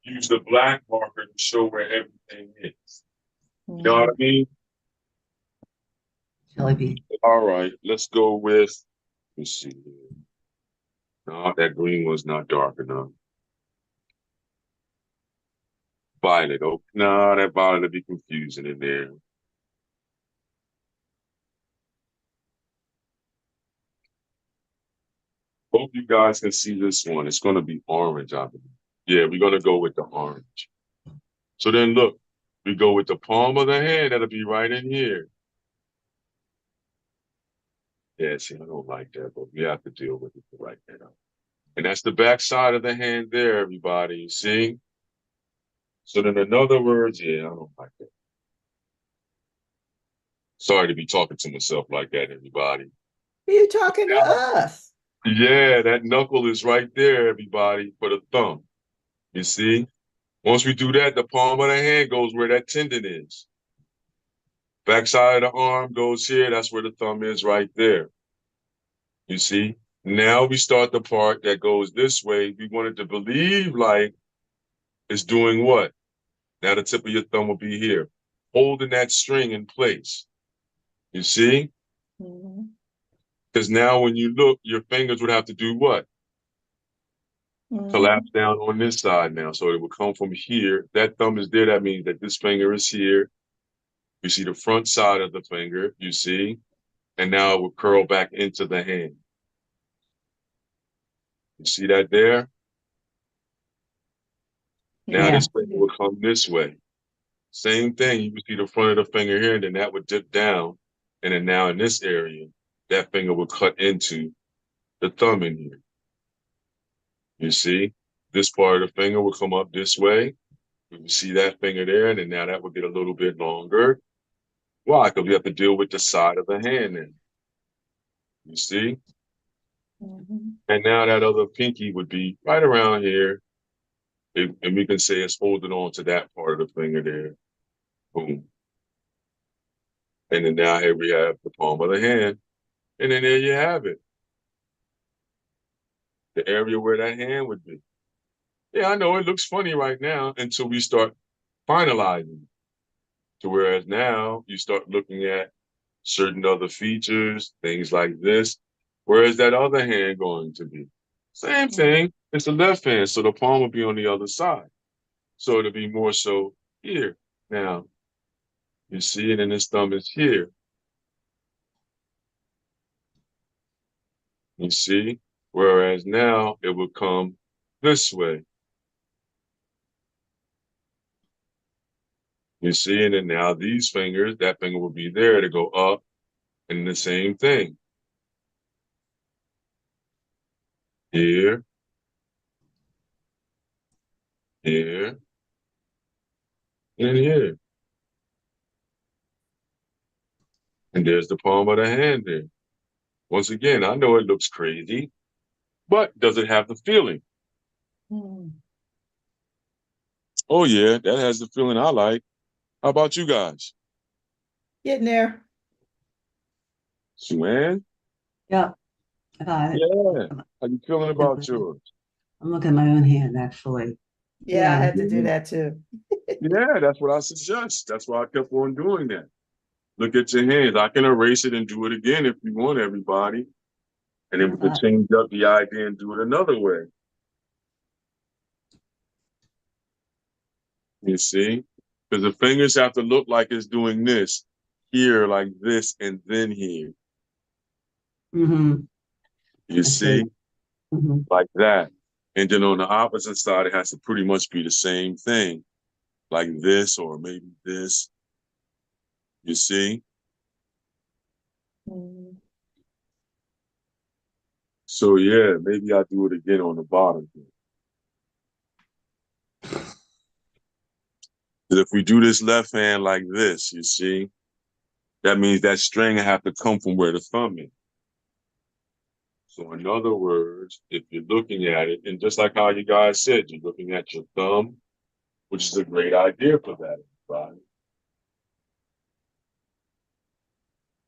use the black marker to show where everything is. You know what I mean? Jelly bean. All right, let's go with, let's see here. No, that green was not dark enough. Violet, oh, no, that violet would be confusing in there. Hope you guys can see this one. It's going to be orange, I believe. Yeah, we're going to go with the orange. So then look, we go with the palm of the hand. That'll be right in here. Yeah, see, I don't like that, but we have to deal with it right now. And that's the back side of the hand there, everybody. You see? So then in other words, yeah, I don't like that. Sorry to be talking to myself like that, everybody. You talking to us? Yeah, that knuckle is right there, everybody, for the thumb. You see? Once we do that, the palm of the hand goes where that tendon is. Back side of the arm goes here. That's where the thumb is right there. You see? Now we start the part that goes this way. We wanted to believe like it's doing what? Now the tip of your thumb will be here, holding that string in place. You see? Because now when you look, your fingers would have to do what? Collapse down on this side now. So it would come from here. That thumb is there. That means that this finger is here. You see the front side of the finger, you see? And now it will curl back into the hand. You see that there? Now this finger will come this way. Same thing, you can see the front of the finger here, and then that would dip down. And then now in this area, that finger will cut into the thumb in here. You see? This part of the finger will come up this way. You can see that finger there, and then now that will get a little bit longer. Why? Because we have to deal with the side of the hand then. You see? And now that other pinky would be right around here. And we can say it's holding on to that part of the finger there. Boom. And then now here we have the palm of the hand. And then there you have it. The area where that hand would be. Yeah, I know it looks funny right now until we start finalizing. To whereas now you start looking at certain other features, things like this. Whereas that other hand going to be? Same thing. It's the left hand, so the palm will be on the other side. So it'll be more so here. Now, you see it, and this thumb is here. You see? Whereas now it will come this way. You see? And then now these fingers, that finger will be there to go up, and the same thing. Here. Here. And here. And there's the palm of the hand there. Once again, I know it looks crazy, but does it have the feeling? Oh, yeah, that has the feeling I like. How about you guys? Getting there. Suan? Yeah. I got it. Yeah. How you feeling about yours? I'm looking at my own hand, actually. Yeah, I had to do that too. Yeah, that's what I suggest. That's why I kept on doing that. Look at your hands. I can erase it and do it again if you want, everybody. And then we could change up the idea and do it another way. You see? Because the fingers have to look like it's doing this, here, like this, and then here. You see? Like that. And then on the opposite side, it has to pretty much be the same thing. Like this, or maybe this. You see? So yeah, maybe I'll do it again on the bottom here. Because if we do this left hand like this, you see, that means that string have to come from where the thumb is. So in other words, if you're looking at it, and just like how you guys said, you're looking at your thumb, which is a great idea for that, right?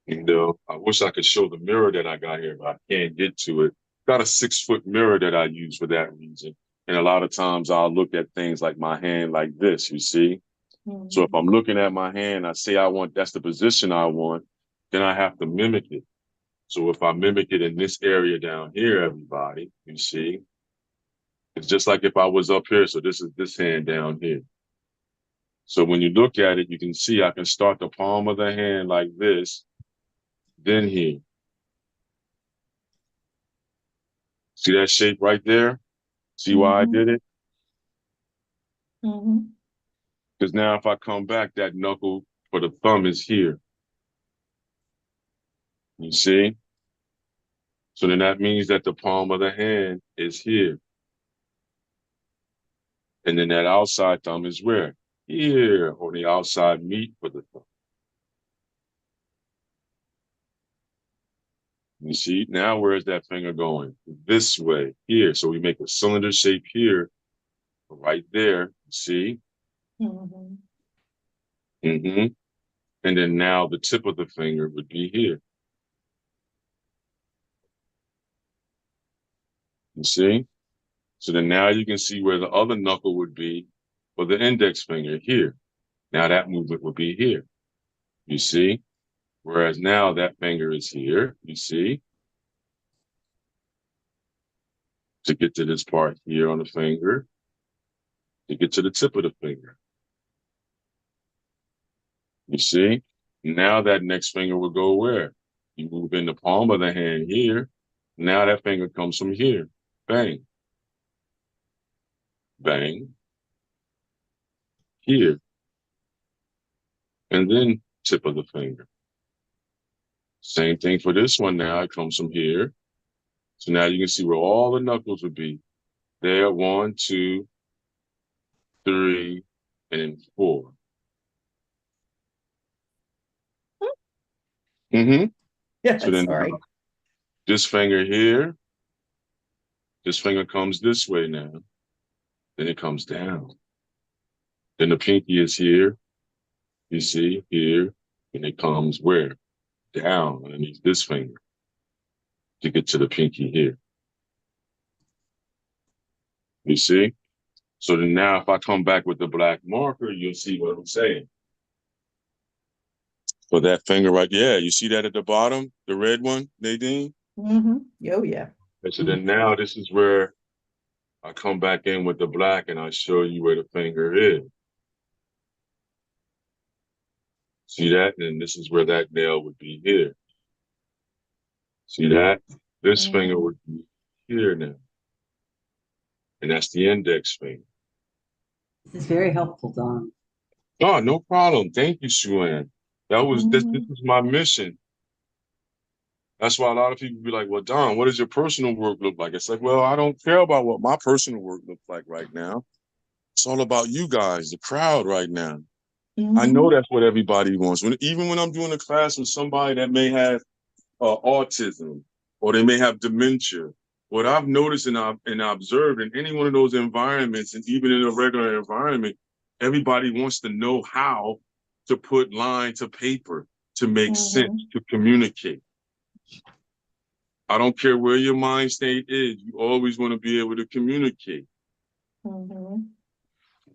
You know, I wish I could show the mirror that I got here, but I can't get to it. Got a 6-foot mirror that I use for that reason. And a lot of times I'll look at things like my hand like this, you see? So if I'm looking at my hand, I say I want, that's the position I want, then I have to mimic it. So if I mimic it in this area down here, everybody, you see, it's just like if I was up here. So this is this hand down here. So when you look at it, you can see I can start the palm of the hand like this, then here. See that shape right there? See why I did it? Because now if I come back, that knuckle for the thumb is here. You see? So then that means that the palm of the hand is here. And then that outside thumb is where? Here, on the outside meat for the thumb. You see, now where is that finger going? This way, here. So we make a cylinder shape here, right there, see? Mm-hmm. Mm-hmm. And then now the tip of the finger would be here. You see? So then now you can see where the other knuckle would be for the index finger here. Now that movement would be here. You see? Whereas now that finger is here, you see? To get to this part here on the finger, to get to the tip of the finger. You see? Now that next finger will go where? You move in the palm of the hand here. Now that finger comes from here. Bang. Bang. Here. And then tip of the finger. Same thing for this one now. It comes from here. So now you can see where all the knuckles would be. There, 1, 2, 3, and 4. Mm-hmm. Yeah, So then sorry. this finger here, this finger comes this way now. Then it comes down. Then the pinky is here. You see, here. And it comes where? Down underneath this finger to get to the pinky here. You see? So then now if I come back with the black marker, you'll see what I'm saying. For that finger right, yeah, you see that at the bottom, the red one, Nadine? Mm-hmm. Oh, yeah. And so then now this is where I come back in with the black and I show you where the finger is. See that? And this is where that nail would be here. See that? This finger would be here now. And that's the index finger. This is very helpful, Don. Oh, no problem. Thank you, Shuan. This was my mission. That's why a lot of people be like, well, Don, what does your personal work look like? It's like, well, I don't care about what my personal work looks like right now. It's all about you guys, the crowd right now. I know that's what everybody wants. Even when I'm doing a class with somebody that may have autism or they may have dementia, what I've noticed and observed in any one of those environments, and even in a regular environment, everybody wants to know how to put line to paper to make sense, to communicate. I don't care where your mind state is, you always want to be able to communicate.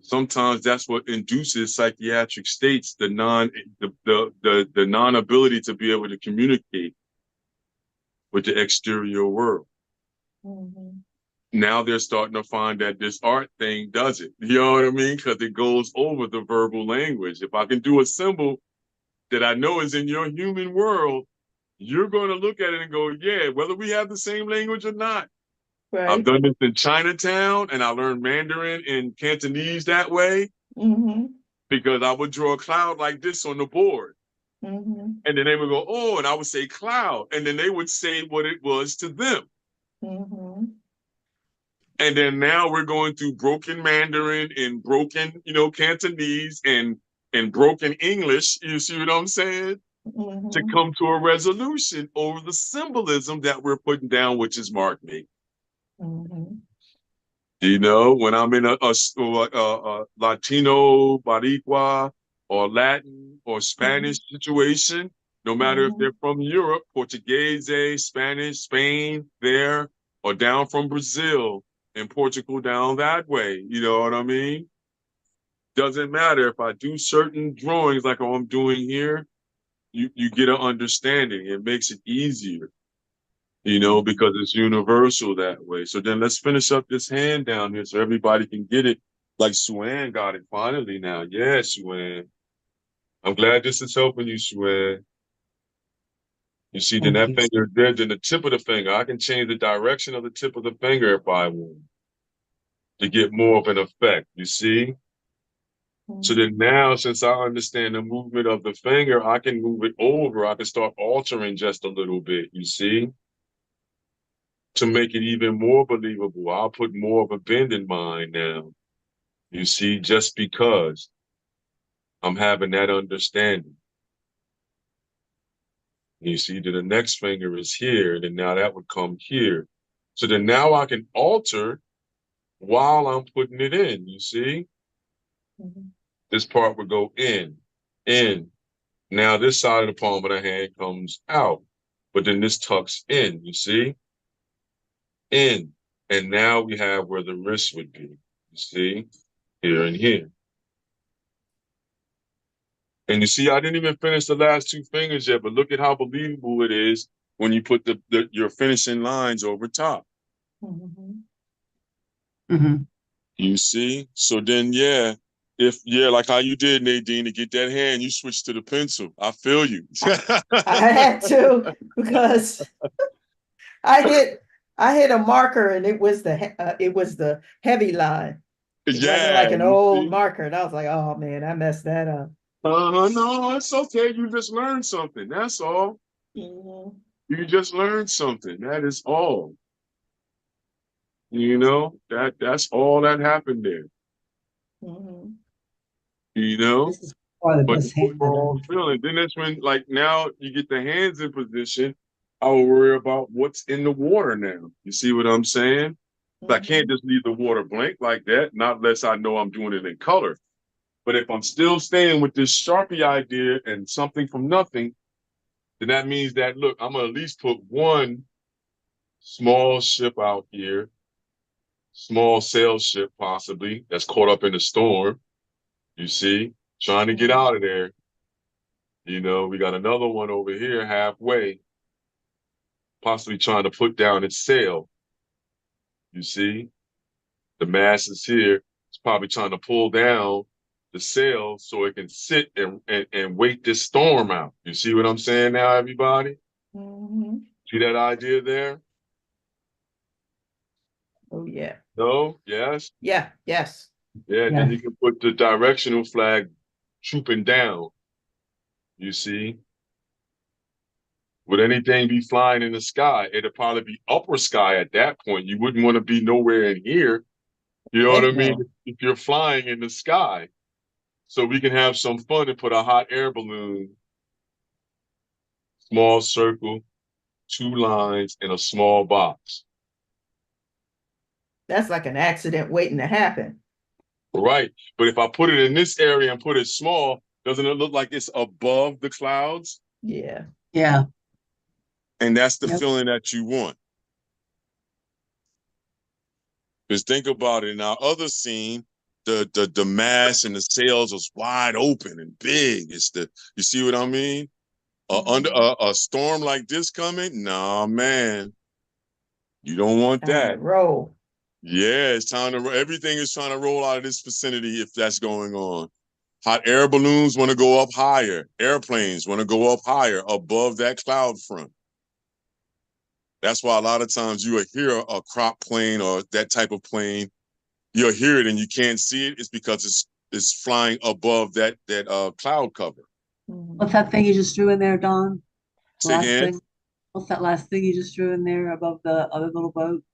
Sometimes that's what induces psychiatric states, the non-ability to be able to communicate with the exterior world. Now they're starting to find that this art thing does it. You know what I mean? Because it goes over the verbal language. If I can do a symbol that I know is in your human world, you're going to look at it and go, yeah, whether we have the same language or not. Right. I've done this in Chinatown, and I learned Mandarin and Cantonese that way because I would draw a cloud like this on the board. And then they would go, oh, and I would say cloud. And then they would say what it was to them. And then now we're going through broken Mandarin and broken, Cantonese and broken English. You see what I'm saying? To come to a resolution over the symbolism that we're putting down, which is mark me. When I'm in a Latino, Boricua, or Latin or Spanish situation, no matter if they're from Europe, Portuguese, Spanish, Spain, there, or down from Brazil and Portugal down that way, you know what I mean? Doesn't matter if I do certain drawings like I'm doing here, you get an understanding. It makes it easier, because it's universal that way. So then let's finish up this hand down here so everybody can get it like Suan got it finally now. Yeah, Suan. I'm glad this is helping you, Suan. You see, then that finger there, then the tip of the finger, I can change the direction of the tip of the finger if I want to get more of an effect, you see? So then now, since I understand the movement of the finger, I can move it over. I can start altering just a little bit, you see? To make it even more believable, I'll put more of a bend in mine now. You see, just because I'm having that understanding. You see, then the next finger is here, and then now that would come here. So then now I can alter while I'm putting it in, you see? Mhm. This part would go in, in. Now this side of the palm of the hand comes out, but then this tucks in, you see? In. And now we have where the wrist would be, you see? Here and here. And you see, I didn't even finish the last two fingers yet, but look at how believable it is when you put your finishing lines over top. Mhm. Mm-hmm. You see? So then, yeah, like how you did, Nadine, to get that hand, you switched to the pencil. I feel you. I had to because I hit a marker and it was the heavy line. It wasn't like Yeah, an you old see? marker. And I was like, oh man, I messed that up. No, it's okay. You just learned something. That's all. Mhm. You just learned something. That is all. You know, that's all that happened there. Mhm. You know? This is probably the But the best hand I've ever overall feeling, then that's when, like, now you get the hands in position. I will worry about what's in the water now. You see what I'm saying? I can't Mhm. just leave the water blank like that, not unless I know I'm doing it in color. But if I'm still staying with this Sharpie idea and something from nothing, then that means that, look, I'm going to at least put one small ship out here, small sail ship possibly, that's caught up in the storm, you see, trying to get Mhm. out of there. You know, we got another one over here halfway, possibly trying to put down its sail. You see, the mast is here. It's probably trying to pull down the sail so it can sit and wait this storm out. You see what I'm saying now, everybody? Mhm. See that idea there? Oh yeah. No? Yes? Yeah. Yes. Yeah, then Yes. you can put the directional flag trooping down. You see? Would anything be flying in the sky? It'd probably be upper sky at that point. You wouldn't want to be nowhere in here. You know what I Heck mean? no. If you're flying in the sky. So we can have some fun and put a hot air balloon, small circle, two lines, in a small box. That's like an accident waiting to happen. Right. But if I put it in this area and put it small, doesn't it look like it's above the clouds? Yeah. Yeah. And that's the Yep. feeling that you want. Because think about it, in our other scene, the mast and the sails was wide open and big. You see what I mean? Under Mhm. a storm like this coming, nah, man, you don't want Time to that. roll. Yeah, it's time to. Everything is trying to roll out of this vicinity if that's going on. Hot air balloons want to go up higher. Airplanes want to go up higher above that cloud front. That's why a lot of times you will hear a crop plane or that type of plane. You'll hear it and you can't see it. It's because it's flying above that cloud cover. What's Mhm. that thing you just drew in there, Don? The Say last again. thing? What's that last thing you just drew in there above the other little boat?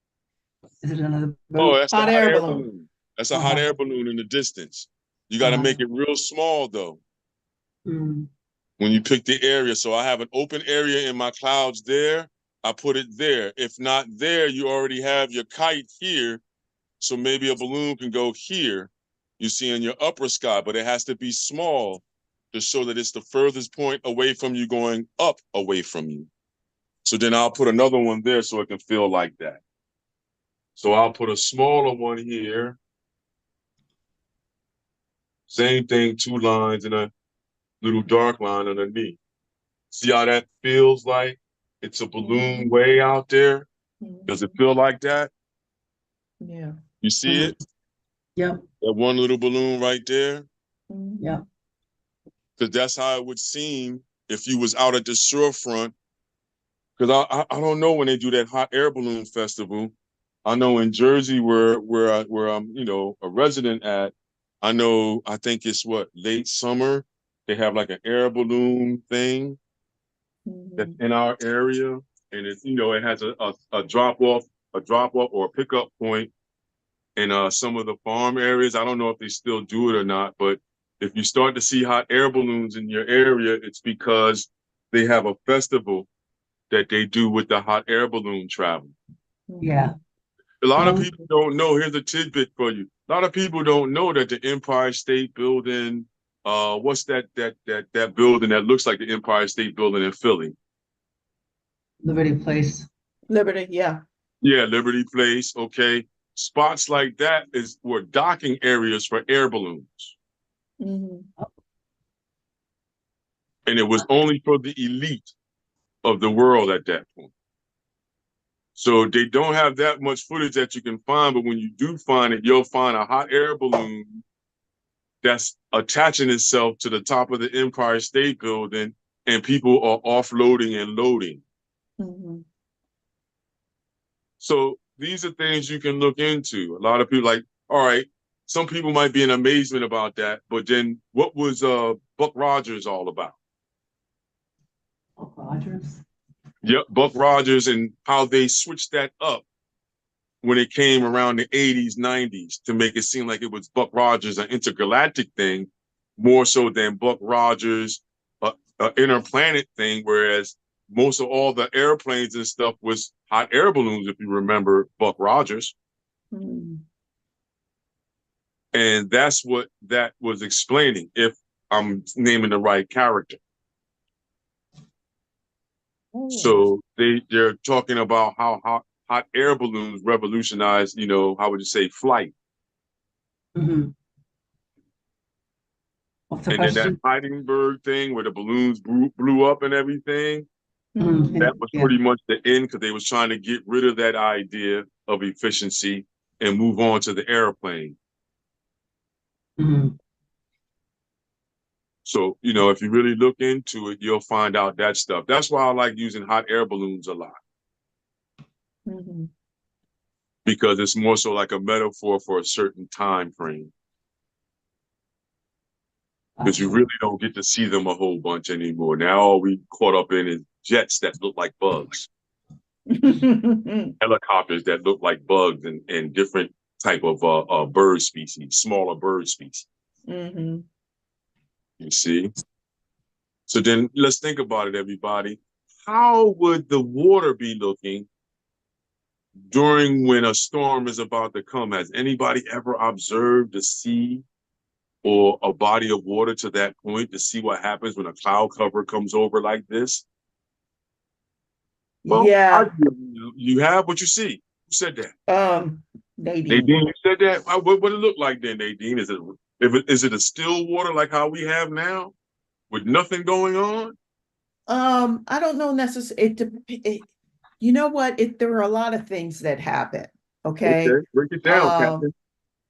Is it another Oh, boat? that's the Hot hot air air balloon. balloon. That's a hot Uh-huh. air balloon in the distance. You got to Uh-huh. make it real small though. Mm. When you pick the area. So I have an open area in my clouds there. I put it there. If not there, you already have your kite here. So maybe a balloon can go here, you see in your upper sky, but it has to be small to show that it's the furthest point away from you going up away from you. So then I'll put another one there so it can feel like that. So I'll put a smaller one here. Same thing, two lines and a little dark line underneath. See how that feels like? It's a balloon Mhm. way out there. Does it Mhm. feel like that? Yeah. You see Mm. it? Yep. That one little balloon right there? Mhm. Yep. Because that's how it would seem if you was out at the shore front. Because I don't know when they do that hot air balloon festival. I know in Jersey where I'm a resident at. I think it's what late summer. They have like an air balloon thing that's Mhm. in our area, and it has a drop off a drop off or a pickup point in some of the farm areas. I don't know if they still do it or not, but if you start to see hot air balloons in your area, it's because they have a festival that they do with the hot air balloon travel. Yeah. A lot of Um, people don't know. Here's a tidbit for you. A lot of people don't know that the Empire State Building, what's that building that looks like the Empire State Building in Philly? Liberty Place. Liberty, yeah. Yeah, Liberty Place. Okay, spots like that were docking areas for air balloons, Mhm. and it was only for the elite of the world at that point. So they don't have that much footage that you can find, but when you do find it, you'll find a hot air balloon that's attaching itself to the top of the Empire State Building, and people are offloading and loading. Mhm. So these are things you can look into. A lot of people like, all right, some people might be in amazement about that, but then what was Buck Rogers all about? Buck Rogers. Yep, Buck Rogers, and how they switched that up when it came around the 80s, 90s to make it seem like it was Buck Rogers, an intergalactic thing, more so than Buck Rogers, an interplanet thing, whereas most of all the airplanes and stuff was hot air balloons, if you remember Buck Rogers. Mhm. And that's what that was explaining, if I'm naming the right character. Oh. So they're talking about how hot air balloons revolutionized, how would you say, flight. Mm-hmm. What's the And then that question? Heidelberg thing where the balloons blew up and everything, Mhm. that was Yeah. pretty much the end, because they was trying to get rid of that idea of efficiency and move on to the airplane. Mm-hmm. So, if you really look into it, you'll find out that stuff. That's why I like using hot air balloons a lot, Mhm. because it's more so like a metaphor for a certain time frame. Because you really don't get to see them a whole bunch anymore. Now all we caught up in is jets that look like bugs, helicopters that look like bugs, and different type of bird species, smaller bird species. Mhm. You see? So then let's think about it, everybody. How would the water be looking during when a storm is about to come? Has anybody ever observed the sea or a body of water to that point to see what happens when a cloud cover comes over like this? Well, Yeah. you have what you see. Who said that? Nadine. Nadine, you said that? What it look like then, Nadine? Is it a still water like how we have now with nothing going on? I don't know necessarily. You know what? There are a lot of things that happen. Okay. Okay, break it down, Um, Captain.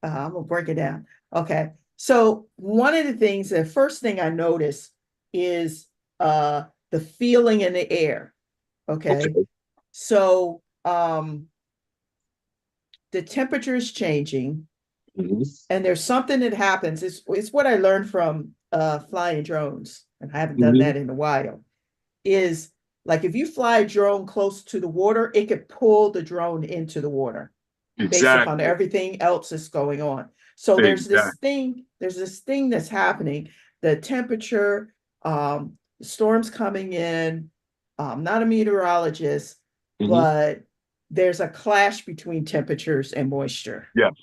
I'm gonna break it down. Okay. So one of the first thing I notice is the feeling in the air. Okay. Okay. So the temperature is changing, Mhm. and there's something that happens. It's what I learned from flying drones, and I haven't done Mhm. that in a while. Is like if you fly a drone close to the water, it could pull the drone into the water based upon Exactly. everything else that's going on. So Exactly. there's this thing that's happening, the temperature, storms coming in. I'm not a meteorologist, Mhm. but there's a clash between temperatures and moisture. Yes.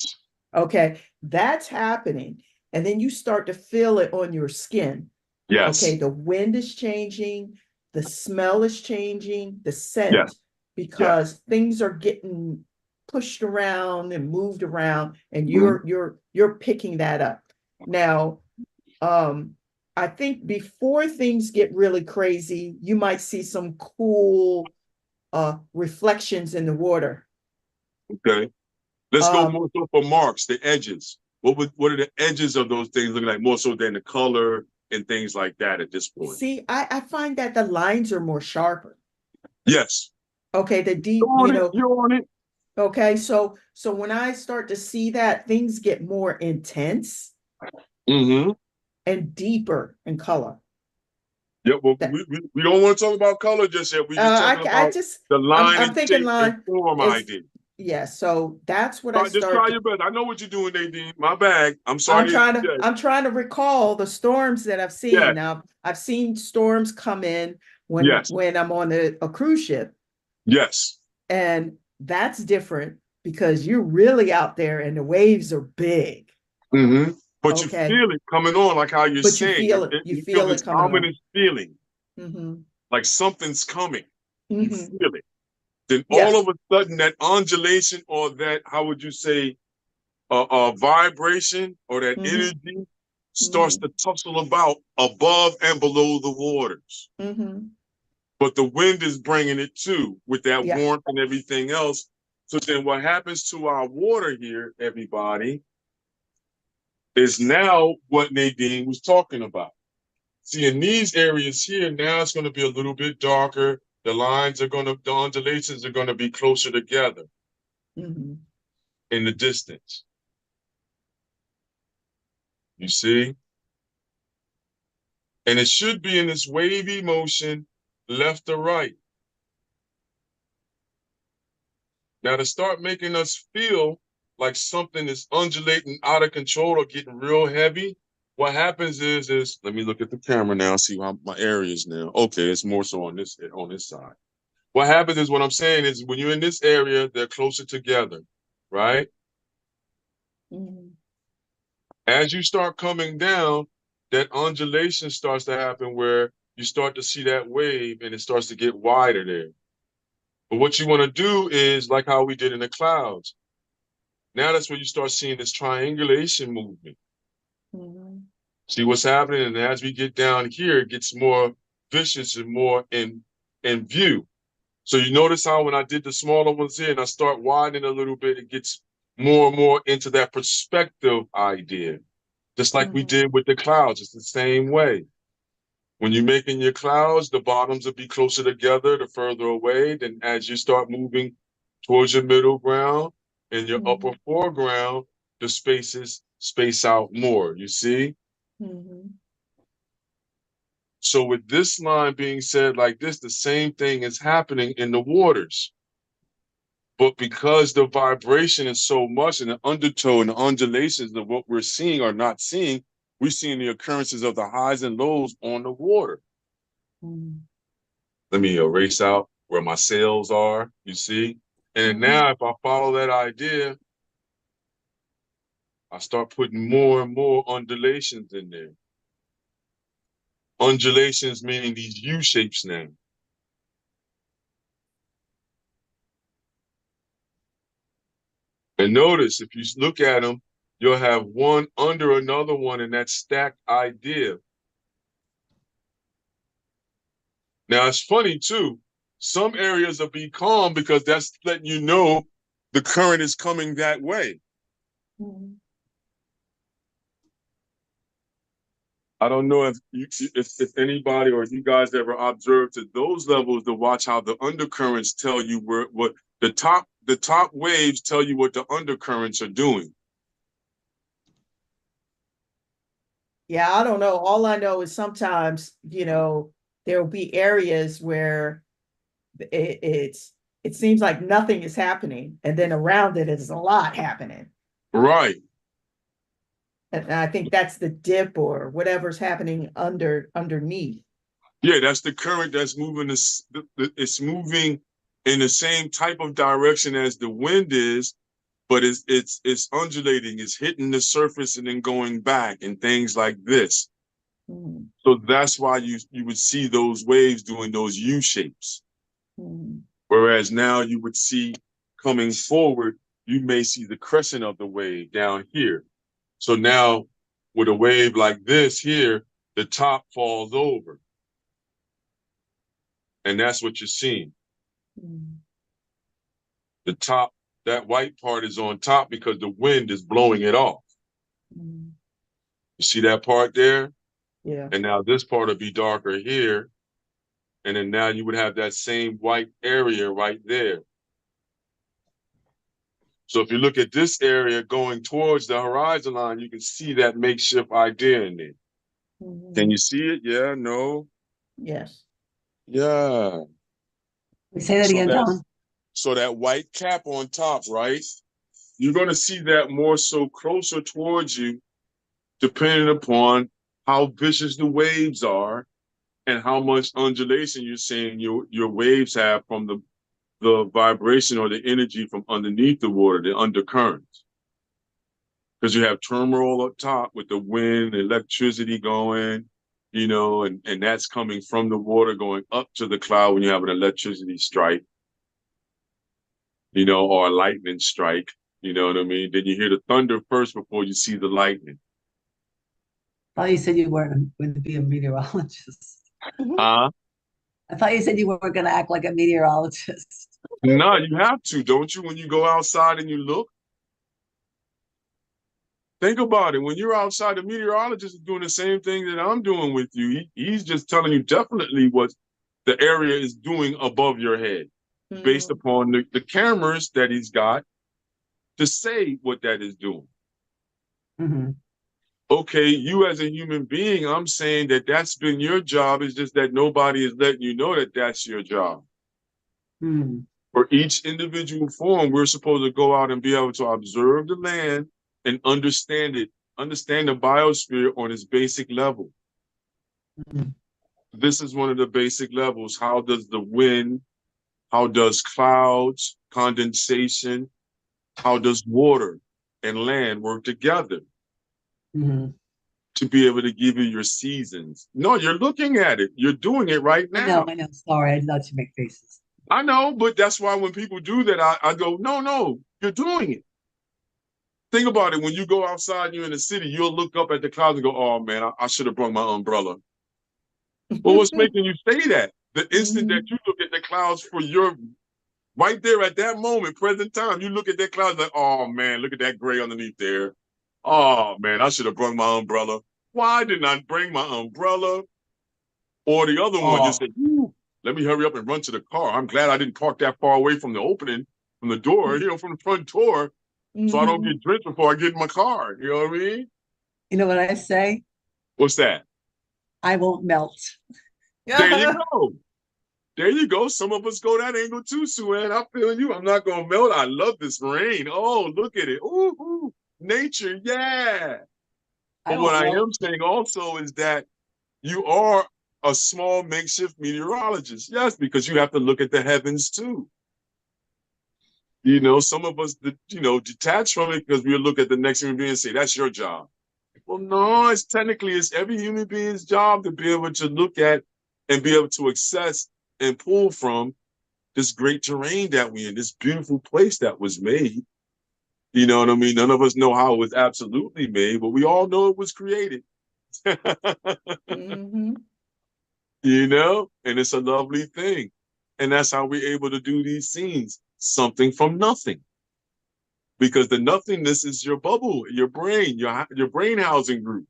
Okay, that's happening. And then you start to feel it on your skin. Okay, Yes. the wind is changing, the smell is changing, the Yes. scent, Yes. because things are getting pushed around and moved around, and Mhm. you're picking that up. Now, I think before things get really crazy, you might see some cool reflections in the water. Okay. Let's go Um, more so for marks, the edges. What are the edges of those things looking like more so than the color and things like that at this point? See, I find that the lines are more sharper. Yes. Okay, the You're deep, on it. You're on it. okay, so when I start to see that, things get more intense Mm-hmm. and deeper in color. Yeah, well, That we don't want to talk about color just yet. We're just talking I about just the line I'm and thinking shape and line form is idea. Yeah, so that's what I Just try start. your best. I know what you're doing, Nadine. My bag. I'm sorry to hear that. I'm trying to recall the storms that I've seen. Yes, Now, I've seen storms come in yes, when I'm on a cruise ship, yes. and that's different because you're really out there and the waves are big. Mm-hmm. But you Okay. feel it coming on, like how you're But saying. you You feel feel it this coming on. ominous feeling, Mm-hmm. like something's coming. You Mm-hmm. feel it. Then all Yeah. of a sudden, that undulation or that, how would you say, vibration or that Mm-hmm. energy starts Mm-hmm. to tussle about above and below the waters. Mm-hmm. But the wind is bringing it too with that Yeah. warmth and everything else. So then what happens to our water here, everybody, is now what Nadine was talking about. See, in these areas here, now it's going to be a little bit darker. The undulations are going to be closer together Mm-hmm. in the distance. You see? And it should be in this wavy motion, left to right. Now, to start making us feel like something is undulating out of control or getting real heavy, what happens is let me look at the camera now, see how my area is now. Okay, it's more so on this side. What happens is what I'm saying is when you're in this area, they're closer together, right? Mm-hmm. As you start coming down, that undulation starts to happen where you start to see that wave and it starts to get wider there. But what you want to do is like how we did in the clouds. Now that's where you start seeing this triangulation movement. Mm-hmm. See what's happening? And as we get down here, it gets more vicious and more in view. So you notice how when I did the smaller ones here and I start widening a little bit, it gets more and more into that perspective idea. Just like we Mm-hmm. did with the clouds, it's the same way. When you're making your clouds, the bottoms will be closer together the further away. Then as you start moving towards your middle ground and your Mm-hmm. upper foreground, the spaces space out more, you see? Mm-hmm. So with this line being said like this, the same thing is happening in the waters. But because the vibration is so much and the undertow and the undulations of what we're seeing or not seeing, we're seeing the occurrences of the highs and lows on the water. Mm-hmm. Let me erase out where my sails are, you see? And Mm-hmm. now if I follow that idea, I start putting more and more undulations in there. Undulations meaning these U shapes now. And notice if you look at them, you'll have one under another one in that stacked idea. Now it's funny too. Some areas will be calm because that's letting you know the current is coming that way. Mm-hmm. I don't know if anybody or you guys ever observed to those levels to watch how the undercurrents tell you what the top waves tell you what the undercurrents are doing. Yeah, I don't know. All I know is sometimes, there'll be areas where it seems like nothing is happening, and then around it is a lot happening. Right. And I think that's the dip or whatever's happening underneath. Yeah, that's the current that's moving. It's moving in the same type of direction as the wind is, but it's undulating. It's hitting the surface and then going back and things like this. Mm-hmm. So that's why you would see those waves doing those U shapes. Mm-hmm. Whereas now you would see coming forward, you may see the crescent of the wave down here. So now with a wave like this here, the top falls over. And that's what you're seeing. Mm-hmm. The top, that white part is on top because the wind is blowing it off. Mm-hmm. You see that part there? Yeah. And now this part will be darker here. And then now you would have that same white area right there. So if you look at this area going towards the horizon line, you can see that makeshift idea in there. Mm-hmm. Can you see it? Yeah, no? Yes. Yeah. Say that So again, that's Don. So that white cap on top, right? You're going to see that more so closer towards you, depending upon how vicious the waves are and how much undulation you're seeing your waves have from the vibration or the energy from underneath the water, the undercurrents. Because you have turmoil up top with the wind, electricity going, and that's coming from the water going up to the cloud when you have an electricity strike, or a lightning strike, you know what I mean? Then you hear the thunder first before you see the lightning. I thought you said you weren't going to be a meteorologist. Uh, I thought you said you weren't going to act like a meteorologist. no, you have to, don't you? When you go outside and you look, think about it. When you're outside, the meteorologist is doing the same thing that I'm doing with you. He's just telling you definitely what the area is doing above your head based upon the cameras that he's got to say what that is doing. Mm-hmm. Okay, you as a human being, I'm saying that that's been your job. It's just that nobody is letting you know that that's your job. Mm-hmm. For each individual form, we're supposed to go out and be able to observe the land and understand it, understand the biosphere on its basic level. Mm-hmm. This is one of the basic levels. How does the wind, how does clouds, condensation, how does water and land work together to be able to give you your seasons? No, you're looking at it. You're doing it right now. I know. Sorry, I did not make faces. I know, but that's why when people do that, I go, no, you're doing it. Think about it. When you go outside, you're in the city, you'll look up at the clouds and go, oh man, I should have brought my umbrella. Well, what's making you say that? The instant that you look at the clouds for your, right there at that moment, present time, you look at that cloud like, oh man, look at that gray underneath there. Oh man, I should have brought my umbrella. Why didn't I bring my umbrella? Or the other one just said, let me hurry up and run to the car. I'm glad I didn't park that far away from the opening, from the door, from the front door, so I don't get drenched before I get in my car. You know what I mean? You know what I say? What's that? I won't melt. There you go. There you go. Some of us go that angle too, Sue-Ann. I'm feeling you. I'm not going to melt. I love this rain. Oh, look at it. Ooh, nature. Yeah. But what I am saying also is that you are a small makeshift meteorologist. Yes, because you have to look at the heavens too. Some of us, detach from it because we look at the next human being and say, that's your job. Well, no, it's every human being's job to be able to look at and be able to access and pull from this great terrain that we're in, this beautiful place that was made. You know what I mean? None of us know how it was absolutely made, but we all know it was created. And it's a lovely thing. And that's how we're able to do these scenes, something from nothing. Because the nothingness is your bubble, your brain, your brain housing group.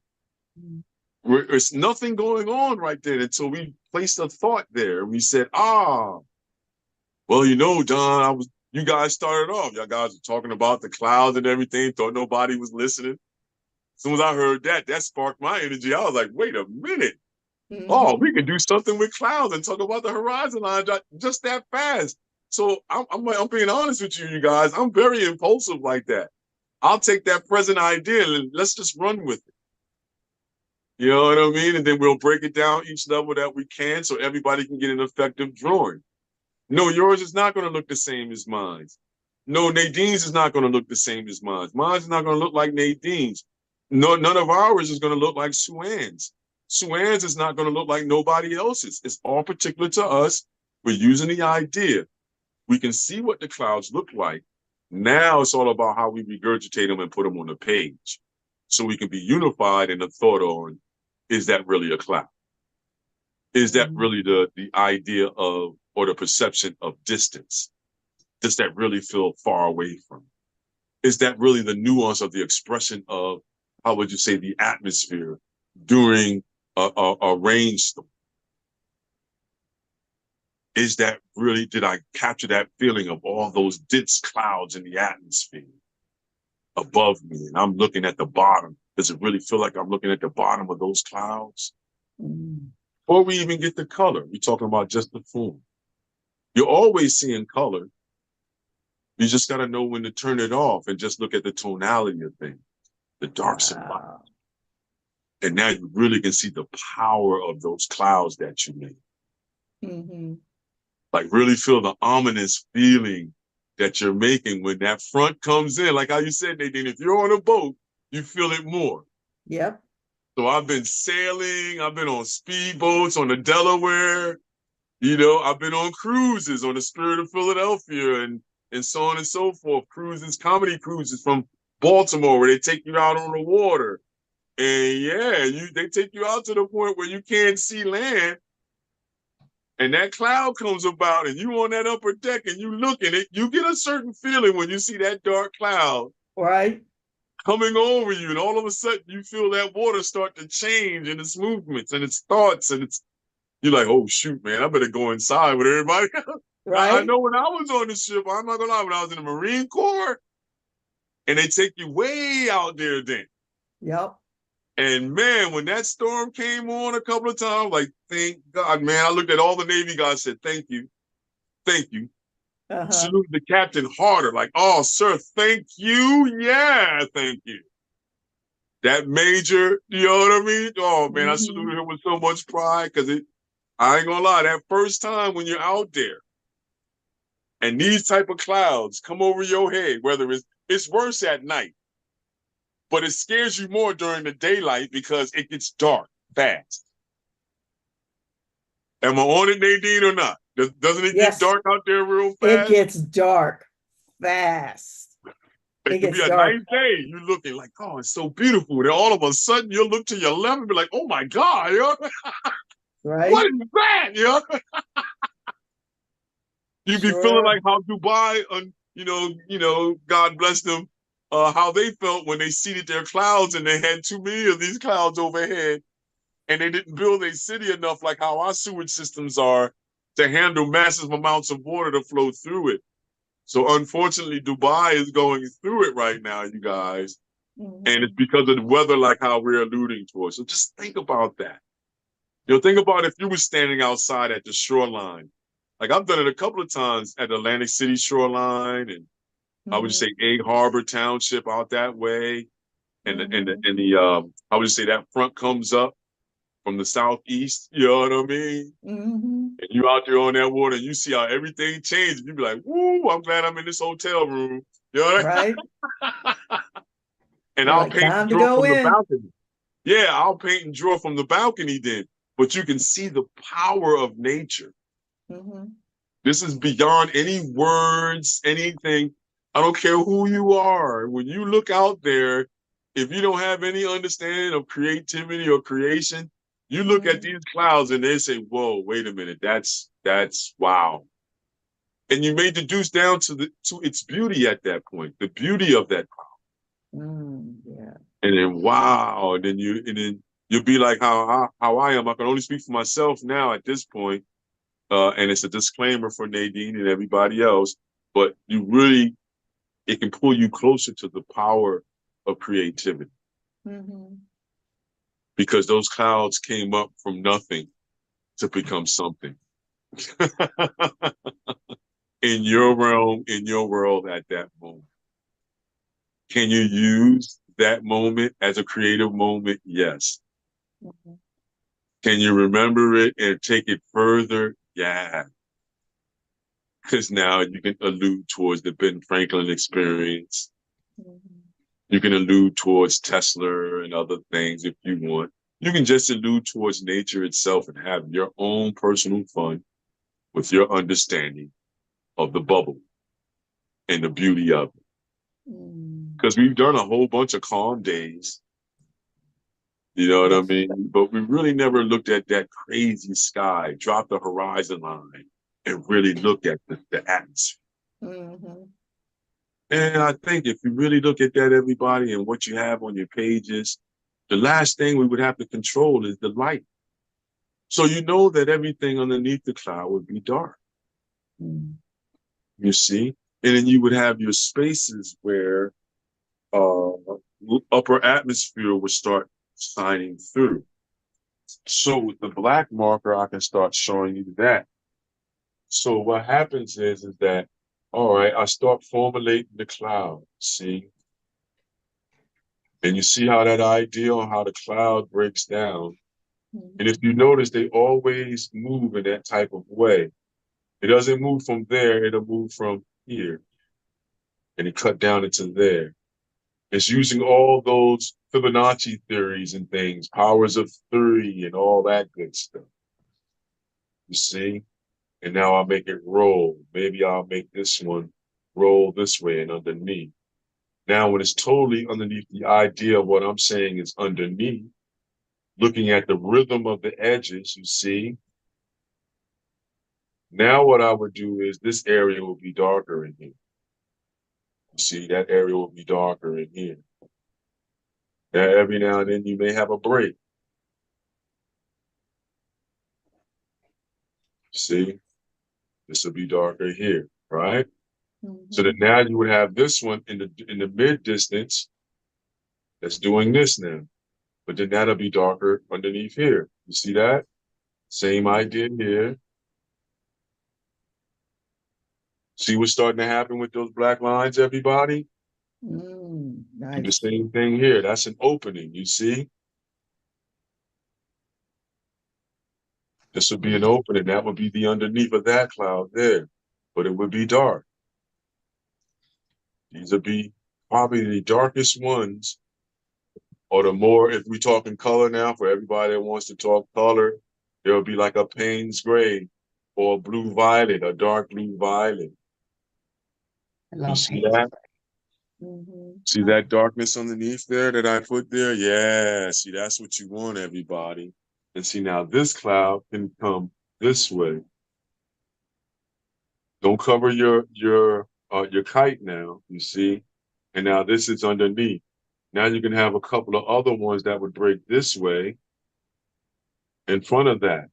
There's nothing going on right there until we placed a thought there. We said, well, Don, you guys started off. Y'all guys were talking about the clouds and everything, thought nobody was listening. As soon as I heard that sparked my energy. I was like, wait a minute. Oh, we can do something with clouds and talk about the horizon line just that fast. So I'm being honest with you guys. I'm very impulsive like that. I'll take that present idea and let's just run with it. You know what I mean? And then we'll break it down each level that we can so everybody can get an effective drawing. No, yours is not going to look the same as mine. No, Nadine's is not going to look the same as mine. Mine's not going to look like Nadine's. No, none of ours is going to look like Sue-Ann's. Sue-Ann's is not going to look like nobody else's. It's all particular to us. We're using the idea. We can see what the clouds look like. Now it's all about how we regurgitate them and put them on the page. So we can be unified in the thought on, is that really a cloud? Is that really the idea of, or the perception of distance? Does that really feel far away from? Is that really the nuance of the expression of, how would you say, the atmosphere during a rainstorm? Is that really, did I capture that feeling of all those dense clouds in the atmosphere above me? And I'm looking at the bottom. Does it really feel like I'm looking at the bottom of those clouds? Before we even get the color, we're talking about just the form. You're always seeing color You just got to know when to turn it off and just look at the tonality of things, the darks and light. Wow. And now you really can see the power of those clouds that you made. Mm-hmm. Like really feel the ominous feeling that you're making when that front comes in. Like how you said, Nadine, if you're on a boat, you feel it more. Yep. So I've been sailing, I've been on speedboats on the Delaware, you know, I've been on cruises on the Spirit of Philadelphia and so on and so forth. Cruises, comedy cruises from Baltimore where they take you out on the water. And yeah, they take you out to the point where you can't see land. And that cloud comes about and you on that upper deck and you look at it, you get a certain feeling when you see that dark cloud Right. coming over you. And all of a sudden you feel that water start to change in its movements and its thoughts. And you're like, oh shoot, man, I better go inside with everybody. I Right. know when I was on the ship, I'm not gonna lie, when I was in the Marine Corps and they take you way out there then. Yep. And man, when that storm came on a couple of times, like, thank God, man. I looked at all the Navy guys, said, thank you. Thank you. Uh-huh. Salute the captain harder, like, oh, sir, thank you. Yeah, thank you. That major, you know what I mean? Oh, man, I saluted him with so much pride because I ain't gonna lie, that first time when you're out there and these type of clouds come over your head, whether it's worse at night, but it scares you more during the daylight because it gets dark fast. Am I on it, Nadine, or not? Doesn't it get Yes. dark out there real It fast? gets dark fast. It could be a dark. nice day. You're looking like, oh, it's so beautiful. Then all of a sudden, you'll look to your left and be like, oh my God, you know? Right. What is that? You know? You'd be feeling like how Dubai, God bless them, how they felt when they seeded their clouds and they had too many of these clouds overhead. And they didn't build a city enough like how our sewage systems are to handle massive amounts of water to flow through it. So unfortunately, Dubai is going through it right now, you guys. And it's because of the weather like how we're alluding towards. So just think about that. Think about if you were standing outside at the shoreline. Like I've done it a couple of times at Atlantic City shoreline and I would just say Egg Harbor Township out that way. And I would just say that front comes up from the southeast, you know what I mean? And you out there on that water and you see how everything changes. You be like, woo, I'm glad I'm in this hotel room. You know what I mean? Right. And You're I'll like, paint time and to draw go from the in. balcony. Yeah, I'll paint and draw from the balcony then. But you can see the power of nature. This is beyond any words, anything. I don't care who you are. When you look out there, if you don't have any understanding of creativity or creation, you look at these clouds and they say, whoa, wait a minute, that's wow. And you may deduce down to its beauty at that point, the beauty of that cloud. Yeah. And then wow, and then you'll be like how I am. I can only speak for myself now at this point. And it's a disclaimer for Nadine and everybody else, but it can pull you closer to the power of creativity. Because those clouds came up from nothing to become something. In your realm, in your world at that moment. Can you use that moment as a creative moment? Yes. Can you remember it and take it further? Yeah. Because now you can allude towards the Ben Franklin experience. You can allude towards Tesla and other things if you want. You can just allude towards nature itself and have your own personal fun with your understanding of the bubble and the beauty of it. Because we've done a whole bunch of calm days. You know what I mean? But we really never looked at that crazy sky, drop the horizon line, and really look at the atmosphere. And I think if you really look at that, everybody, and what you have on your pages, the last thing we would have to control is the light. So you know that everything underneath the cloud would be dark. You see? And then you would have your spaces where upper atmosphere would start shining through. So with the black marker, I can start showing you that. So what happens is that All right, I start formulating the cloud, see? And you see how that idea on how the cloud breaks down. And if you notice, they always move in that type of way. It doesn't move from there, it'll move from here. And it cut down into there. It's using all those Fibonacci theories and things, powers of three and all that good stuff. You see? And now I'll make it roll. Maybe I'll make this one roll this way and underneath. Now, when it's totally underneath the idea of what I'm saying is underneath, looking at the rhythm of the edges, you see? Now what I would do is this area will be darker in here. You see, that area will be darker in here. Now, every now and then you may have a break. See, this will be darker here, right? So that now you would have this one in the mid distance that's doing this now. But then that'll be darker underneath here. You see that? Same idea here. See what's starting to happen with those black lines, everybody? Do the Nice. same thing here. That's an opening, you see? This would be an opening. That would be the underneath of that cloud there. But it would be dark. These would be probably the darkest ones, or the more, if we're talking color now, for everybody that wants to talk color, there'll be like a Payne's gray or a blue violet, a dark blue violet. I You love see Payne's that? gray. See that darkness underneath there that I put there? Yeah, see, that's what you want, everybody. And see, now this cloud can come this way. Don't cover your kite now, you see? And now this is underneath. Now you can have a couple of other ones that would break this way in front of that.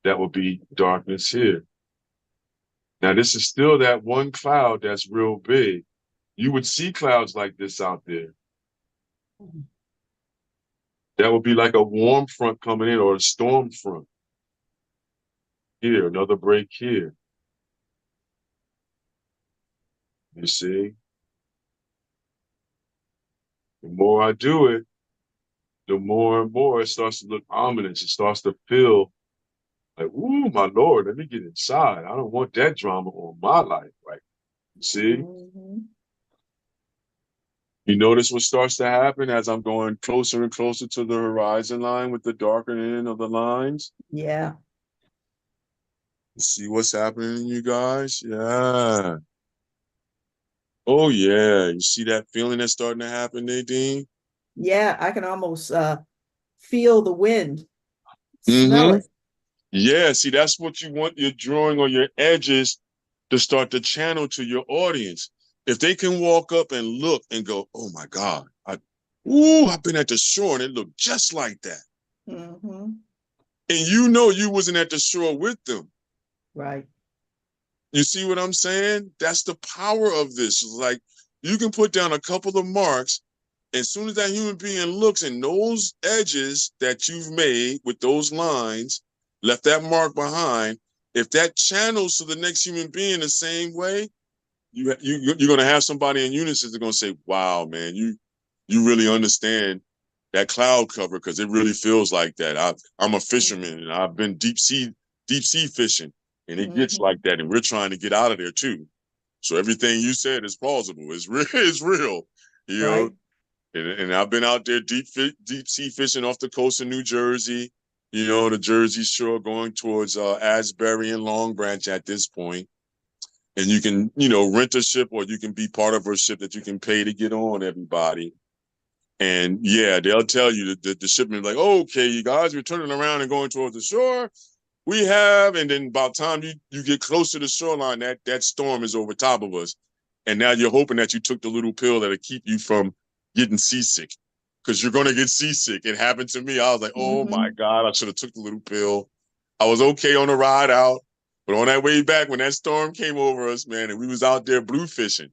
That would be darkness here. Now this is still that one cloud that's real big. You would see clouds like this out there. That would be like a warm front coming in or a storm front. Here, another break here. You see? The more I do it, the more and more it starts to look ominous. It starts to feel like, ooh, my Lord, let me get inside. I don't want that drama on my life, right? You see? You notice what starts to happen as I'm going closer and closer to the horizon line with the darkening of the lines? Yeah. You see what's happening, you guys? Yeah. Oh, yeah. You see that feeling that's starting to happen, Nadine? Yeah, I can almost feel the wind, smell it. Yeah, see, that's what you want your drawing on your edges to start to channel to your audience. If they can walk up and look and go, oh my God, I've been at the shore and it looked just like that. And you know you wasn't at the shore with them. Right. You see what I'm saying? That's the power of this. Like you can put down a couple of marks. As soon as that human being looks and those edges that you've made with those lines, left that mark behind, if that channels to the next human being the same way, you're going to have somebody in unison that's going to say, wow, man, you really understand that cloud cover because it really feels like that. I'm a fisherman and I've been deep sea fishing and it gets like that. And we're trying to get out of there too. So everything you said is plausible. It's real. It's real. You know, and I've been out there deep sea fishing off the coast of New Jersey, you know, the Jersey Shore going towards Asbury and Long Branch at this point. And you can, you know, rent a ship or you can be part of a ship that you can pay to get on, everybody. And yeah, they'll tell you that the shipman like, oh, okay, you guys, we're turning around and going towards the shore. We have, and then by the time you get close to the shoreline, that storm is over top of us. And now you're hoping that you took the little pill that'll keep you from getting seasick. Because you're gonna get seasick. It happened to me. I was like, oh my God, I should have took the little pill. I was okay on the ride out. But on that way back, when that storm came over us, man, and we was out there blue fishing.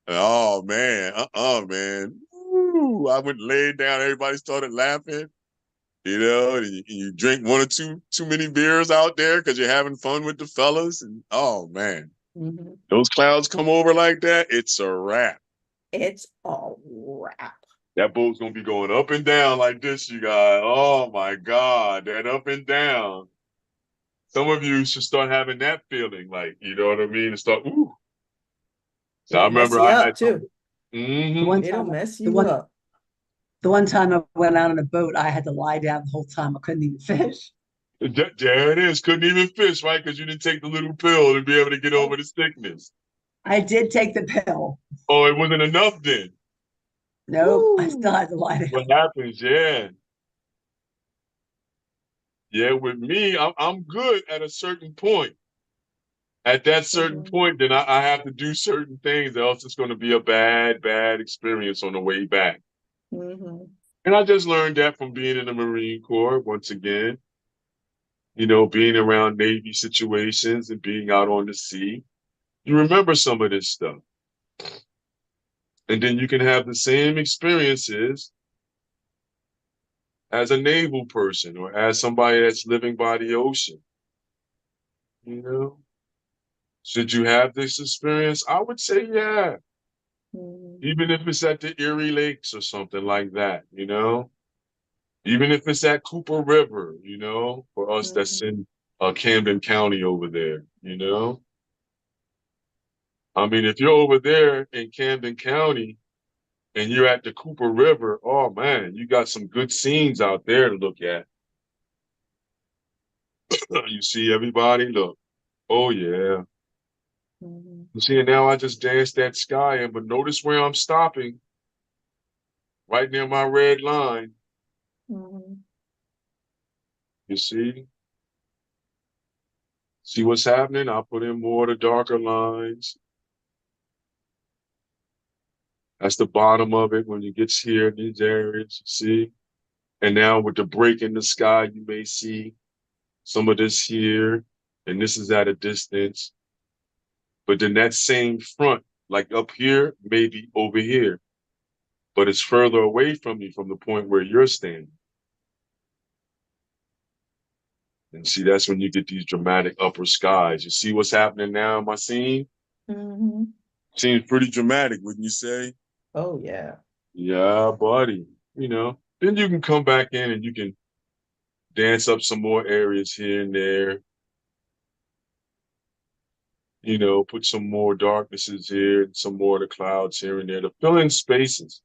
Oh man, man. Woo, I went laid down, everybody started laughing. You know, and you drink one or two too many beers out there because you're having fun with the fellas. And oh man, Mhm. Those clouds come over like that, it's a wrap. It's a wrap. That boat's gonna be going up and down like this, you guys. Oh my God, that up and down. Some of you should start having that feeling, like, you know what I mean? And start, ooh. So I It'll mess remember you I up had some. too. The one It'll time, mess the you one, up. the one time I went out on a boat, I had to lie down the whole time. I couldn't even fish. There it is. Couldn't even fish, right? Because you didn't take the little pill to be able to get over the sickness. I did take the pill. Oh, it wasn't enough then. Nope, I still Woo. had to lie down. What happens? Yeah. Yeah, with me, I'm good at a certain point. At that certain Mhm. point, then I have to do certain things, else it's going to be a bad, bad experience on the way back. Mhm. And I just learned that from being in the Marine Corps once again, you know, being around Navy situations and being out on the sea. You remember some of this stuff. And then you can have the same experiences as a naval person or as somebody that's living by the ocean. You know, should you have this experience? I would say, yeah. Mhm. Even if it's at the Erie Lakes or something like that, you know, even if it's at Cooper River, you know, for us that's Mhm. in Camden County over there, you know. I mean, if you're over there in Camden County and you're at the Cooper River, oh man, you got some good scenes out there to look at. You see everybody, look, oh yeah. Mhm. You see, and now I just danced that sky in, but notice where I'm stopping, right near my red line. Mhm. You see? See what's happening? I'll put in more of the darker lines. That's the bottom of it when it gets here in these areas, you see? And now with the break in the sky, you may see some of this here, and this is at a distance. But then that same front, like up here, may be over here, but it's further away from you from the point where you're standing. And see, that's when you get these dramatic upper skies. You see what's happening now in my scene? Mhm. Seems pretty dramatic, wouldn't you say? Oh yeah. Yeah, buddy. You know, then you can come back in and you can dance up some more areas here and there. You know, put some more darknesses here, some more of the clouds here and there to fill in spaces.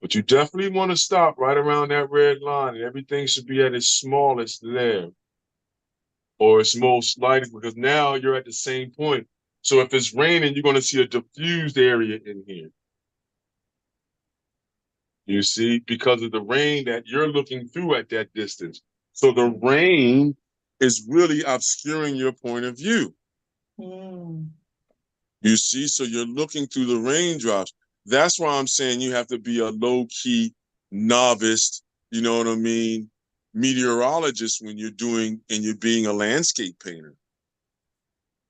But you definitely want to stop right around that red line, and everything should be at its smallest there, or its most lighted, because now you're at the same point. So if it's raining, you're going to see a diffused area in here. You see, because of the rain that you're looking through at that distance. So the rain is really obscuring your point of view. Mm. You see, so you're looking through the raindrops. That's why I'm saying you have to be a low key novice, you know what I mean, meteorologist when you're doing and you're being a landscape painter.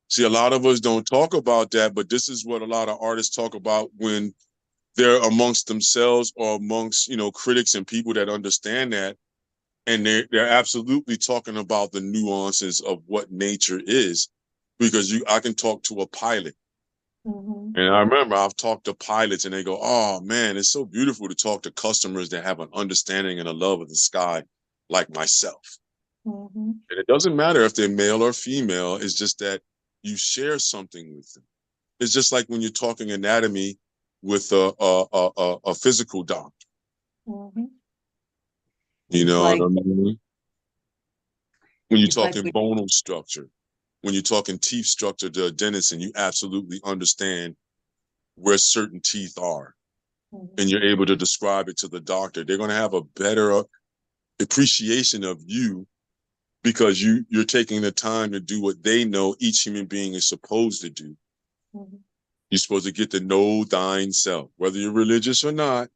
See, a lot of us don't talk about that, but this is what a lot of artists talk about when they're amongst themselves or amongst, you know, critics and people that understand that. And they're absolutely talking about the nuances of what nature is. Because I can talk to a pilot. Mhm. And I remember I've talked to pilots and they go, oh man, it's so beautiful to talk to customers that have an understanding and a love of the sky like myself. Mhm. And it doesn't matter if they're male or female, it's just that you share something with them. It's just like when you're talking anatomy with a physical doctor, Mhm. you It's know what like I mean? When you're it's like talking bonal structure, when you're talking teeth structure to a dentist and you absolutely understand where certain teeth are and Mhm. you're able to describe it to the doctor, they're going to have a better appreciation of you because you're taking the time to do what they know each human being is supposed to do. Mhm. You're supposed to get to know thine self, whether you're religious or not.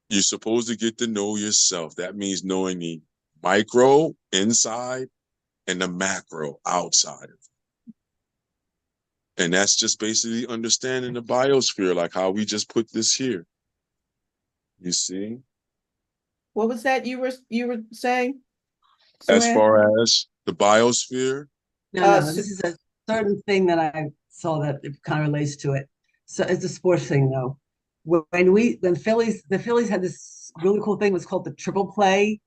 You're supposed to get to know yourself. That means knowing the micro inside and the macro outside of it. And that's just basically understanding the biosphere, like how we just put this here. You see? What was that you were saying, As Suan? far as the biosphere, no, no. Su This is a certain thing that I saw that it kind of relates to it. So it's a sports thing though. When the Phillies had this really cool thing, it was called the triple play.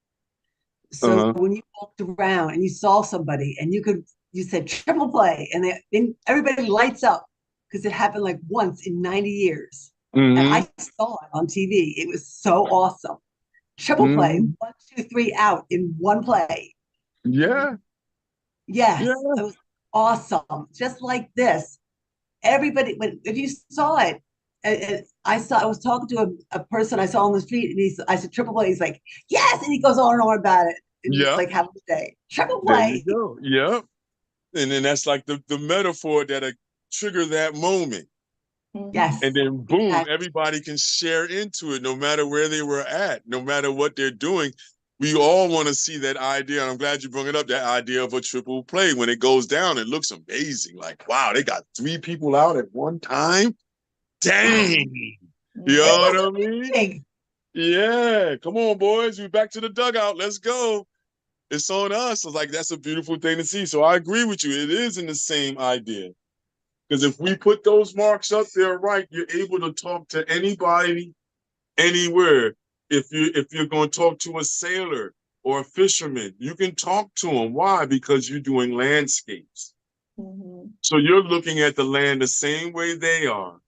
So Uh-huh. when you walked around and you saw somebody and you said triple play, and then everybody lights up because it happened like once in 90 years. And Mm-hmm. I saw it on TV. It was so awesome. Triple play, Mm-hmm. 1, 2, 3 out in one play. Yeah. Yes, Yeah. it was awesome. Just like this. Everybody, if you saw it, I was talking to a person I saw on the street, and I said triple play. He's like, yes, and he goes on and on about it, and just Yeah. like have a day triple There you play. go. Yeah. And then that's like the metaphor that'll trigger that moment. Mhm. And Yes, then boom, exactly. everybody can share into it no matter where they were at, no matter what they're doing. We all want to see that idea. And I'm glad you brought it up, that idea of a triple play. When it goes down, it looks amazing. Like, wow, they got 3 people out at one time. Yes, Dang. You it know Mhm. what was I mean? amazing. Yeah. Come on, boys. We back to the dugout. Let's go. It's on us. It's like, that's a beautiful thing to see. So I agree with you. It is in the same idea. Because if we put those marks up there right, you're able to talk to anybody, anywhere. If you're going to talk to a sailor or a fisherman, you can talk to them. Why? Because you're doing landscapes. Mhm. So you're looking at the land the same way they are.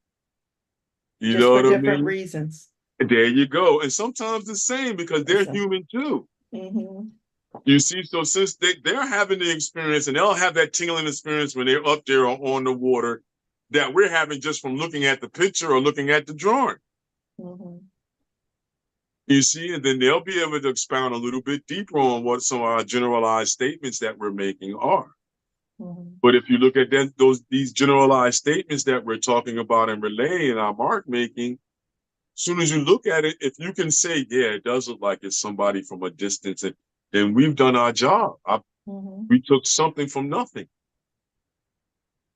You Just know for what I different mean? reasons. There you go. And sometimes the same because they're Listen. human too. Mhm. You see, so since they're having the experience and they'll have that tingling experience when they're up there on the water that we're having just from looking at the picture or looking at the drawing. Mhm. You see, and then they'll be able to expound a little bit deeper on what some of our generalized statements that we're making are. Mhm. But if you look at these generalized statements that we're talking about and relaying our mark making, as soon as you look at it, if you can say, yeah, it does look like it's somebody from a distance, and then we've done our job. Mhm. We took something from nothing.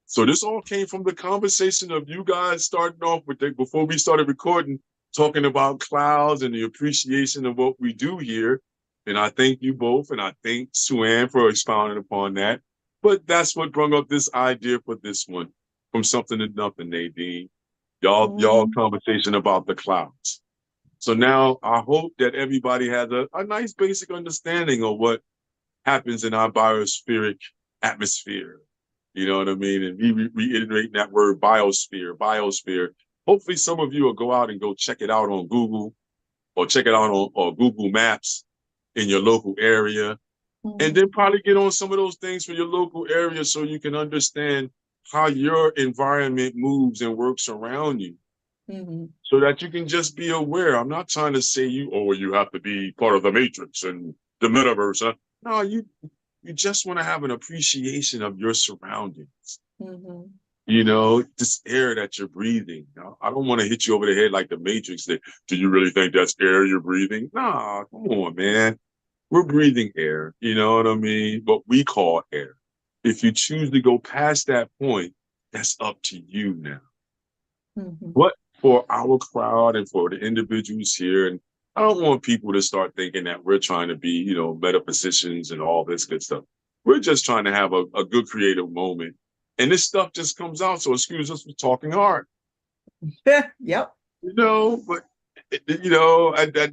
So this all came from the conversation of you guys starting off with before we started recording, talking about clouds and the appreciation of what we do here. And I thank you both, and I thank Sue-Ann for expounding upon that. But that's what brought up this idea for this one, from something to nothing, Nadine. Y'all Mhm. conversation about the clouds. So now I hope that everybody has a nice basic understanding of what happens in our biospheric atmosphere. You know what I mean? And we reiterating that word biosphere, biosphere. Hopefully some of you will go out and go check it out on Google or check it out on Google Maps in your local area. And Mhm. then probably get on some of those things for your local area so you can understand how your environment moves and works around you Mhm. so that you can just be aware. I'm not trying to say you have to be part of the matrix and the metaverse. Huh? No, you just want to have an appreciation of your surroundings. Mhm. You know, this air that you're breathing. I don't want to hit you over the head like the Matrix. That do you really think that's air you're breathing? Nah, come on, man. We're breathing air. You know what I mean? What we call air. If you choose to go past that point, that's up to you now. Mhm. But for our crowd and for the individuals here, and I don't want people to start thinking that we're trying to be, metaphysicians and all this good stuff. We're just trying to have a good creative moment. And this stuff just comes out. So excuse us for talking hard, Yep. but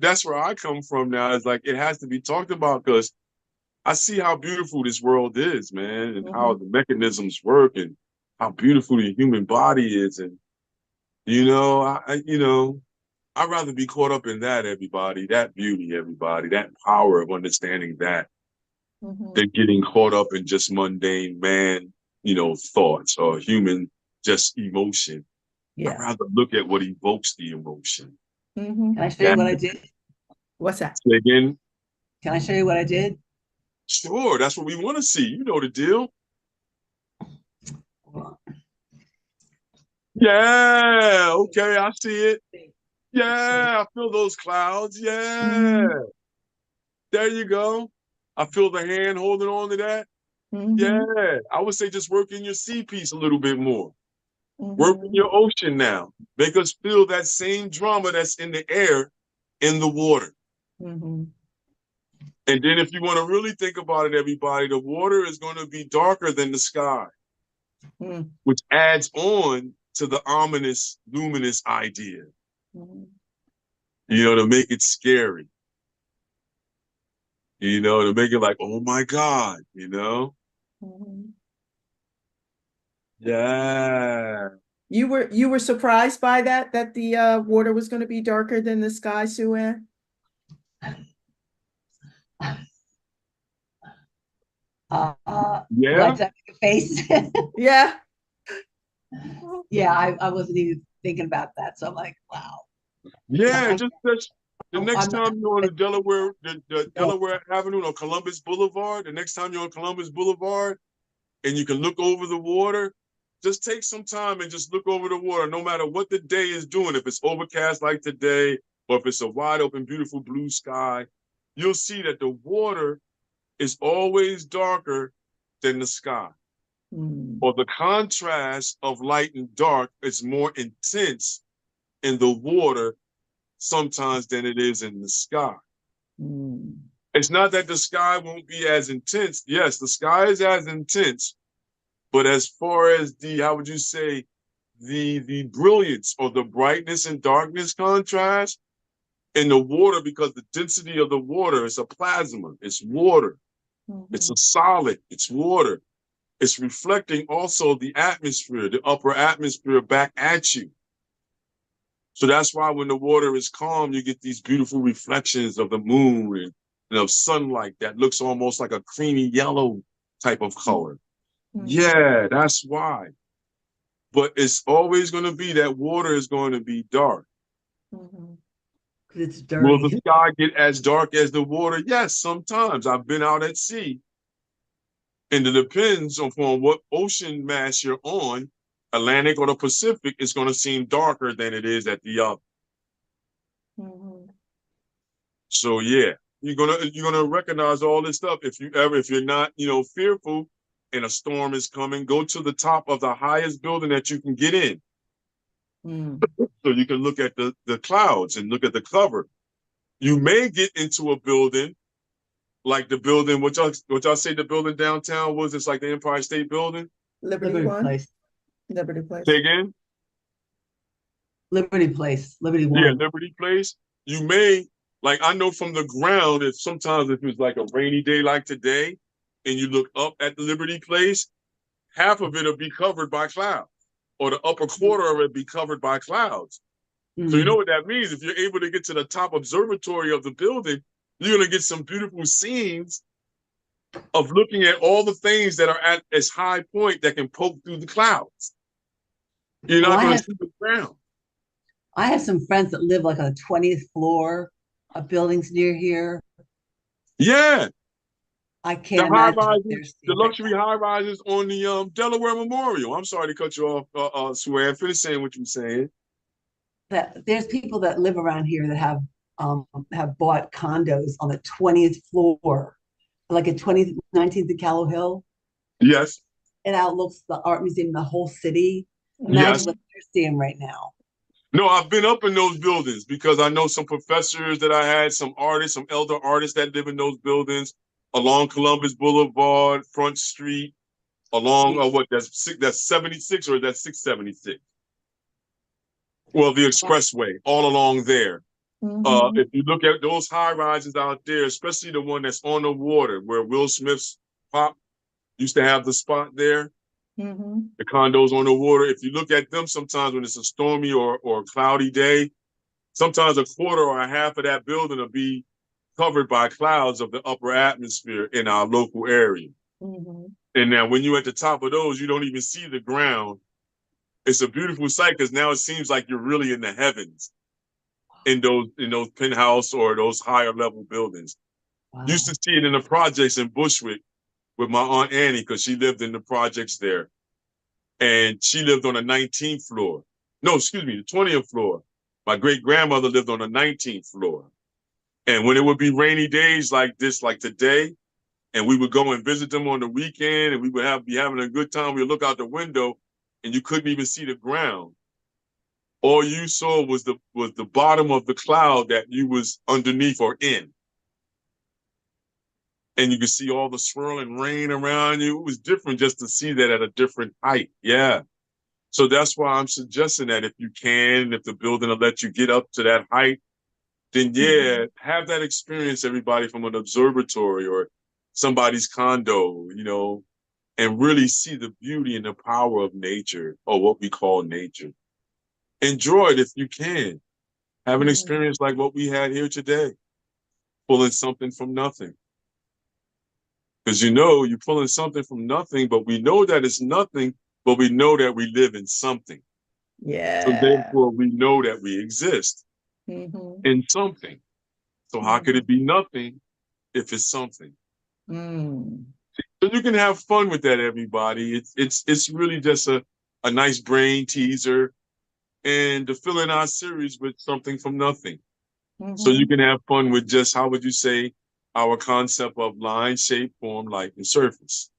that's where I come from now. It's like it has to be talked about because I see how beautiful this world is, man, and how Mhm. the mechanisms work and how beautiful the human body is. And, I'd rather be caught up in that, everybody, that beauty, everybody, that power of understanding that Mhm. than getting caught up in just mundane man, thoughts or human just emotion. I'd Yeah. rather look at what evokes the emotion. Can Mhm. I show you That, what I did? What's that? say again, Can I show you what I did? sure, that's what we want to see. You know the deal. Hold on. Yeah, okay, I see it. So, Yeah, I feel those clouds. Yeah, Mhm. there you go. I feel the hand holding on to that. Yeah, Mhm. I would say just work in your sea piece a little bit more. Work in Mhm. your ocean now. Make us feel that same drama that's in the air, in the water. Mhm. And then if you want to really think about it, everybody, the water is going to be darker than the sky. Mm. which adds on to the ominous, luminous idea, to make it scary, to make it like, oh my God, Yeah. You were surprised by that the water was going to be darker than the sky, Sue Ann? Yeah. What's that face? Yeah. Yeah, I wasn't even thinking about that. So I'm like, wow. Yeah, I'm, just the next I'm not, time you're on the Delaware, the no. Delaware Avenue or Columbus Boulevard, the next time you're on Columbus Boulevard and you can look over the water, just take some time and just look over the water, no matter what the day is doing. If it's overcast like today, or if it's a wide open, beautiful blue sky, you'll see that the water is always darker than the sky. Or the contrast of light and dark is more intense in the water sometimes than it is in the sky. It's not that the sky won't be as intense. Yes, the sky is as intense, but as far as how would you say, the brilliance or the brightness and darkness contrast in the water, because the density of the water is a plasma, it's water, it's a solid, it's water. It's reflecting also the atmosphere, the upper atmosphere back at you. So that's why when the water is calm, you get these beautiful reflections of the moon and of sunlight that looks almost like a creamy yellow type of color. Yeah, that's why. But it's always going to be that water is going to be dark. It's Will the dirty. sky get as dark as the water? Yes, sometimes. I've been out at sea. And it depends upon what ocean mass you're on, Atlantic or the Pacific, is going to seem darker than it is at the other. So yeah, you're gonna recognize all this stuff. If you're not, fearful and a storm is coming, go to the top of the highest building that you can get in. So you can look at the clouds and look at the cover. You may get into a building like the building, what y'all say the building downtown was. It's like the Empire State Building. Liberty Place. Liberty Place. Say again? Liberty Place. Liberty One. Yeah, Liberty Place. You may, like, I know from the ground, if it was like a rainy day like today, and you look up at the Liberty Place, half of it'll be covered by clouds, or the upper quarter of it be covered by clouds. So you know what that means? If you're able to get to the top observatory of the building, you're going to get some beautiful scenes of looking at all the things that are at its high point that can poke through the clouds. You're not going to see the ground. I have some friends that live like on the 20th floor of buildings near here. Yeah. I can't imagine. The luxury high rises on the Delaware Memorial. I'm sorry to cut you off, Sue. Finish saying what you're saying. That there's people that live around here that have bought condos on the 20th floor, like at 20th, 19th and Callow Hill. Yes. It outlooks the art museum, the whole city. Imagine what they're seeing right now. No, I've been up in those buildings because I know some professors that I had, some artists, some elder artists that live in those buildings along Columbus Boulevard, Front Street, along that's 76 or that's 676. Well, the expressway, all along there. If you look at those high rises out there, especially the one that's on the water where Will Smith's pop used to have the spot there, the condos on the water. If you look at them sometimes when it's a stormy or cloudy day, sometimes a quarter or a half of that building will be covered by clouds of the upper atmosphere in our local area. And now when you're at the top of those, you don't even see the ground. It's a beautiful sight because now it seems like you're really in the heavens in those penthouse or those higher level buildings. Used to see it in the projects in Bushwick with my Aunt Annie because she lived in the projects there. And she lived on the 19th floor. No, excuse me, the 20th floor. My great-grandmother lived on the 19th floor. And when it would be rainy days like this, like today, and we would go and visit them on the weekend and we would be having a good time, we'd look out the window and you couldn't even see the ground. All you saw was the bottom of the cloud that you was underneath or in. and you could see all the swirling rain around you. It was different just to see that at a different height. Yeah. So that's why I'm suggesting that if you can, if the building will let you get up to that height, then yeah, have that experience, everybody, from an observatory or somebody's condo, you know, and really see the beauty and the power of nature, or what we call nature. Enjoy it if you can. Have an experience like what we had here today, pulling something from nothing. Because you know, you're pulling something from nothing, but we know that it's nothing, but we know that we live in something. So Yeah. therefore, we know that we exist in something. So how could it be nothing if it's something? So you can have fun with that, everybody. It's really just a nice brain teaser, and to fill in our series with something from nothing. So you can have fun with just, how would you say, our concept of line, shape, form, light, and surface.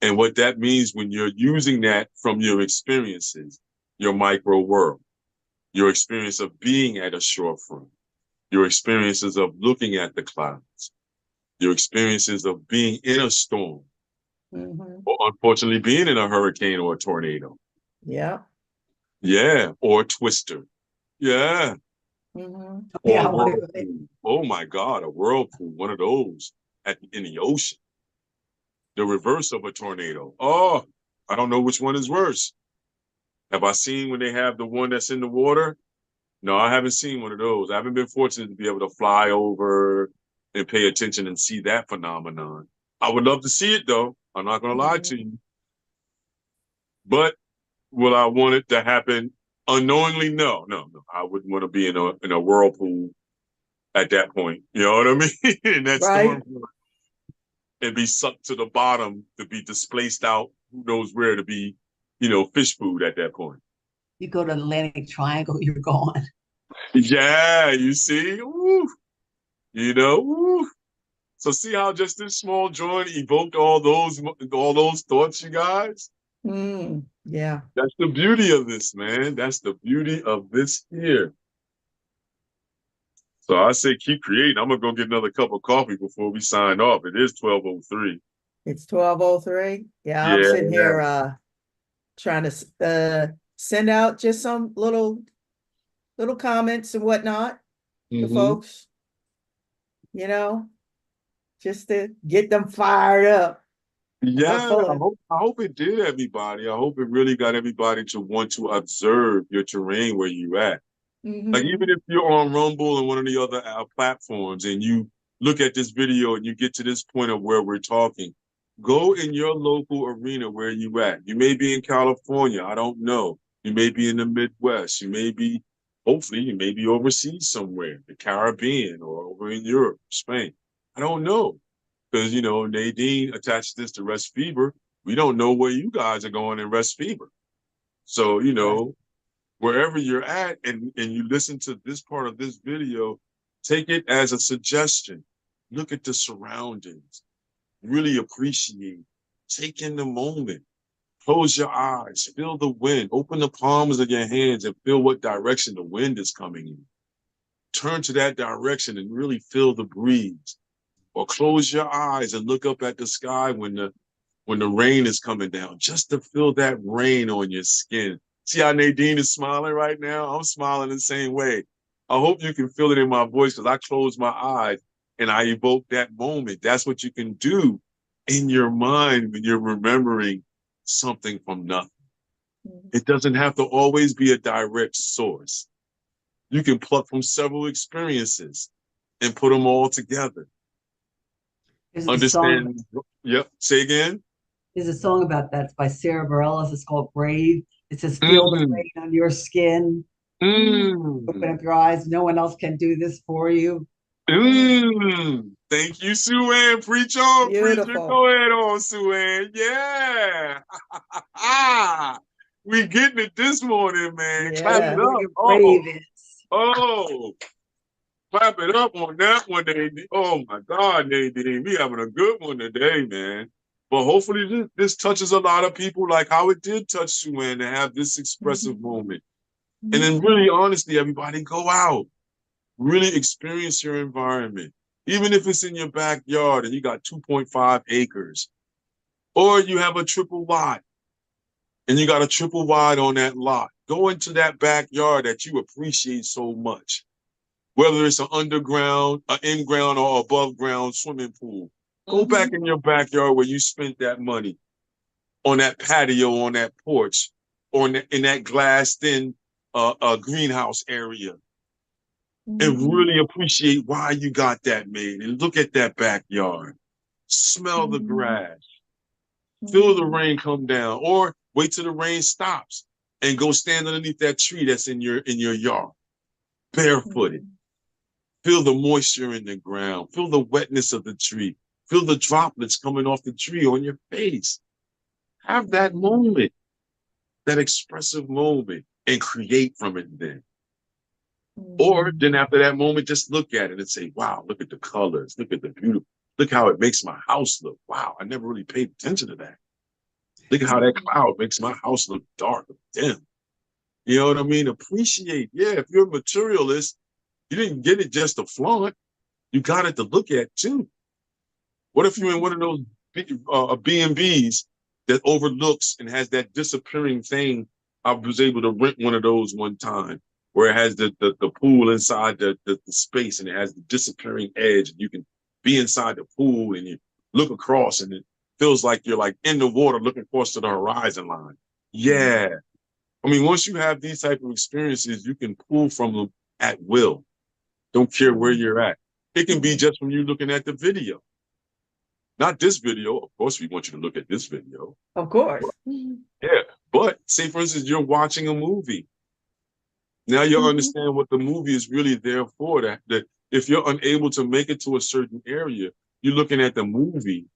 And what that means when you're using that from your experiences, your micro world, your experience of being at a shorefront, your experiences of looking at the clouds, your experiences of being in a storm, or unfortunately being in a hurricane or a tornado. Yeah. Yeah, or a twister. Yeah. Or Yeah, a whirlpool. Oh my God, a whirlpool, one of those in the ocean. The reverse of a tornado. Oh, I don't know which one is worse. Have I seen when they have the one that's in the water? No, I haven't seen one of those. I haven't been fortunate to be able to fly over and pay attention and see that phenomenon. I would love to see it though. I'm not going to lie to you. But will I want it to happen unknowingly? No, no, no. I wouldn't want to be in a whirlpool at that point. You know what I mean? In that storm, and be sucked to the bottom, to be displaced out, who knows where, to be, you know, fish food at that point. You go to the Atlantic Triangle, you're gone. Yeah, you see? Woo. You know, woo. So see how just this small joint evoked all those thoughts, you guys? Yeah. That's the beauty of this, man. That's the beauty of this here. So I say keep creating. I'm gonna go get another cup of coffee before we sign off. It is 12:03. It's 12:03. Yeah, I'm Yeah. sitting here trying to send out just some little comments and whatnot to folks, you know, just to get them fired up. Yeah, I hope it did, everybody. I hope it really got everybody to want to observe your terrain where you at. Like, even if you're on Rumble and one of the other platforms, and you look at this video and you get to this point of where we're talking, go in your local arena where you at. You may be in California, I don't know. You may be in the Midwest. You may be, hopefully, you may be overseas somewhere, the Caribbean or over in Europe, Spain. I don't know. Because, you know, Nadine attached this to Rest Fever. We don't know where you guys are going in Rest Fever. So, you know, wherever you're at, and you listen to this part of this video, take it as a suggestion. Look at the surroundings. Really appreciate. Take in the moment. Close your eyes. Feel the wind. Open the palms of your hands and feel what direction the wind is coming in. Turn to that direction and really feel the breeze. Or close your eyes and look up at the sky when the rain is coming down, just to feel that rain on your skin. See how Nadine is smiling right now? I'm smiling the same way. I hope you can feel it in my voice, because I close my eyes and I evoke that moment. That's what you can do in your mind when you're remembering something from nothing. It doesn't have to always be a direct source. You can pluck from several experiences and put them all together. There's a song. Understand? Yep. Say again. There's a song about that. It's by Sarah Bareilles. It's called Brave. It says, "Feel the rain on your skin. Open up your eyes. No one else can do this for you." Thank you, Sue Ann. Preach on, preacher. Beautiful. Go ahead on, Sue Ann. Yeah. We getting it this morning, man. Clap it Where up. your brave is. Oh, clap it up on that one, Nadine. Oh my God, Nadine. We having a good one today, man. But hopefully this touches a lot of people, like how it did touch Sue Ann, to have this expressive moment. And then really, honestly, everybody, go out. Really experience your environment. Even if it's in your backyard and you got 2.5 acres, or you have a triple lot and you got a triple wide on that lot, go into that backyard that you appreciate so much, whether it's an underground, an in-ground, or above ground swimming pool. Go back in your backyard where you spent that money, on that patio, on that porch, in that glassed-in greenhouse area, and really appreciate why you got that made. And look at that backyard. Smell the grass. Feel the rain come down, or wait till the rain stops and go stand underneath that tree that's in your yard, barefooted. Feel the moisture in the ground. Feel the wetness of the tree. Feel the droplets coming off the tree on your face. Have that moment, that expressive moment, and create from it then. Or then after that moment, just look at it and say, wow, look at the colors. Look at the beautiful. Look how it makes my house look. Wow, I never really paid attention to that. Look at how that cloud makes my house look dark and dim. You know what I mean? Appreciate. Yeah, if you're a materialist, you didn't get it just to flaunt. You got it to look at too. What if you're in one of those B&Bs that overlooks and has that disappearing thing? I was able to rent one of those one time where it has the pool inside the space, and it has the disappearing edge. You can be inside the pool and you look across and it feels like you're like in the water looking across to the horizon line. Yeah. I mean, once you have these type of experiences, you can pull from them at will. Don't care where you're at. It can be just from you looking at the video. Not this video. Of course, we want you to look at this video. Of course. Yeah. But say, for instance, you're watching a movie. Now you understand what the movie is really there for. That if you're unable to make it to a certain area, you're looking at the movie.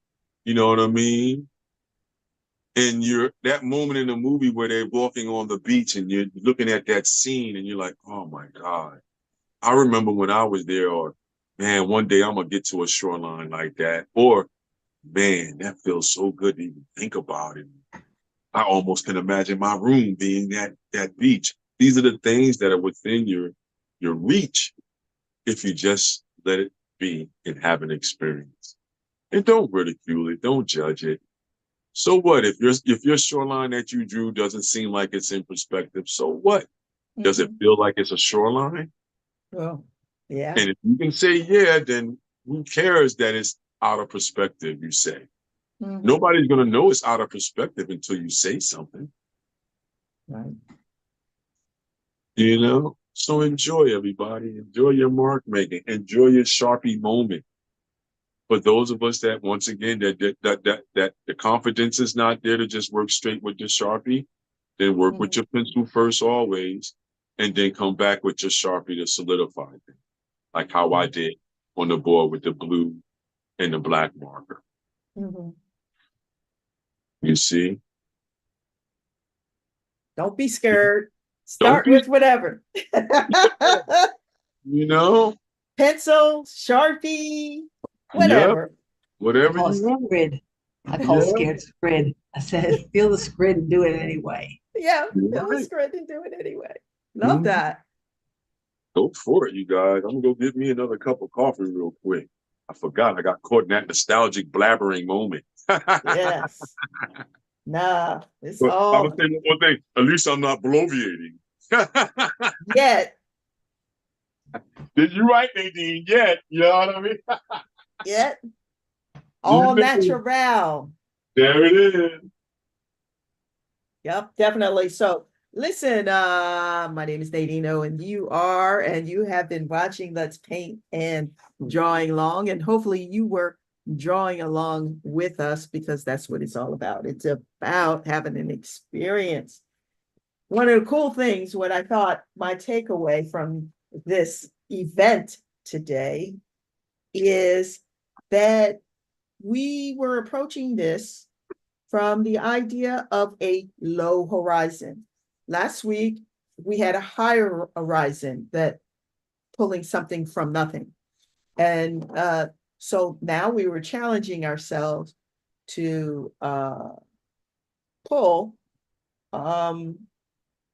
You know what I mean? And you're that moment in the movie where they're walking on the beach and you're looking at that scene and you're like, oh my God. I remember when I was there, or man, one day I'm gonna get to a shoreline like that. Or man, that feels so good to even think about it. I almost can imagine my room being that beach. These are the things that are within your reach if you just let it be and have an experience. And don't ridicule it, don't judge it. So what if your shoreline that you drew doesn't seem like it's in perspective? So what? Does it feel like it's a shoreline? Well, yeah. And if you can say yeah, then who cares that it's out of perspective, you say. Nobody's going to know it's out of perspective until you say something. Right. You know? So enjoy, everybody. Enjoy your mark making. Enjoy your Sharpie moment. For those of us that, once again, that the confidence is not there to just work straight with your Sharpie, then work with your pencil first always, and then come back with your Sharpie to solidify it. Like how I did on the board with the blue and the black marker. You see? Don't be scared. Start with whatever. You know? Pencil, Sharpie, whatever. Yep. Whatever you want. Scrid. I call scared scrid. I said, feel the scrid and do it anyway. Yeah, feel the scrid and do it anyway. Love that. Go for it, you guys. I'm gonna go get me another cup of coffee real quick. I forgot I got caught in that nostalgic blabbering moment. Yes. Nah, it's But all. I was saying one thing. At least I'm not bloviating. Yet. Did you right, Nadine? Yet. You know what I mean? Yet. All natural. There it is. Yep, definitely. So listen, my name is Nadine, and you have been watching Let's Paint and Drawing Along, and hopefully you were drawing along with us, because that's what it's all about. It's about having an experience. One of the cool things, what I thought my takeaway from this event today is that we were approaching this from the idea of a low horizon. Last week, we had a higher horizon, that pulling something from nothing. And so now we were challenging ourselves to pull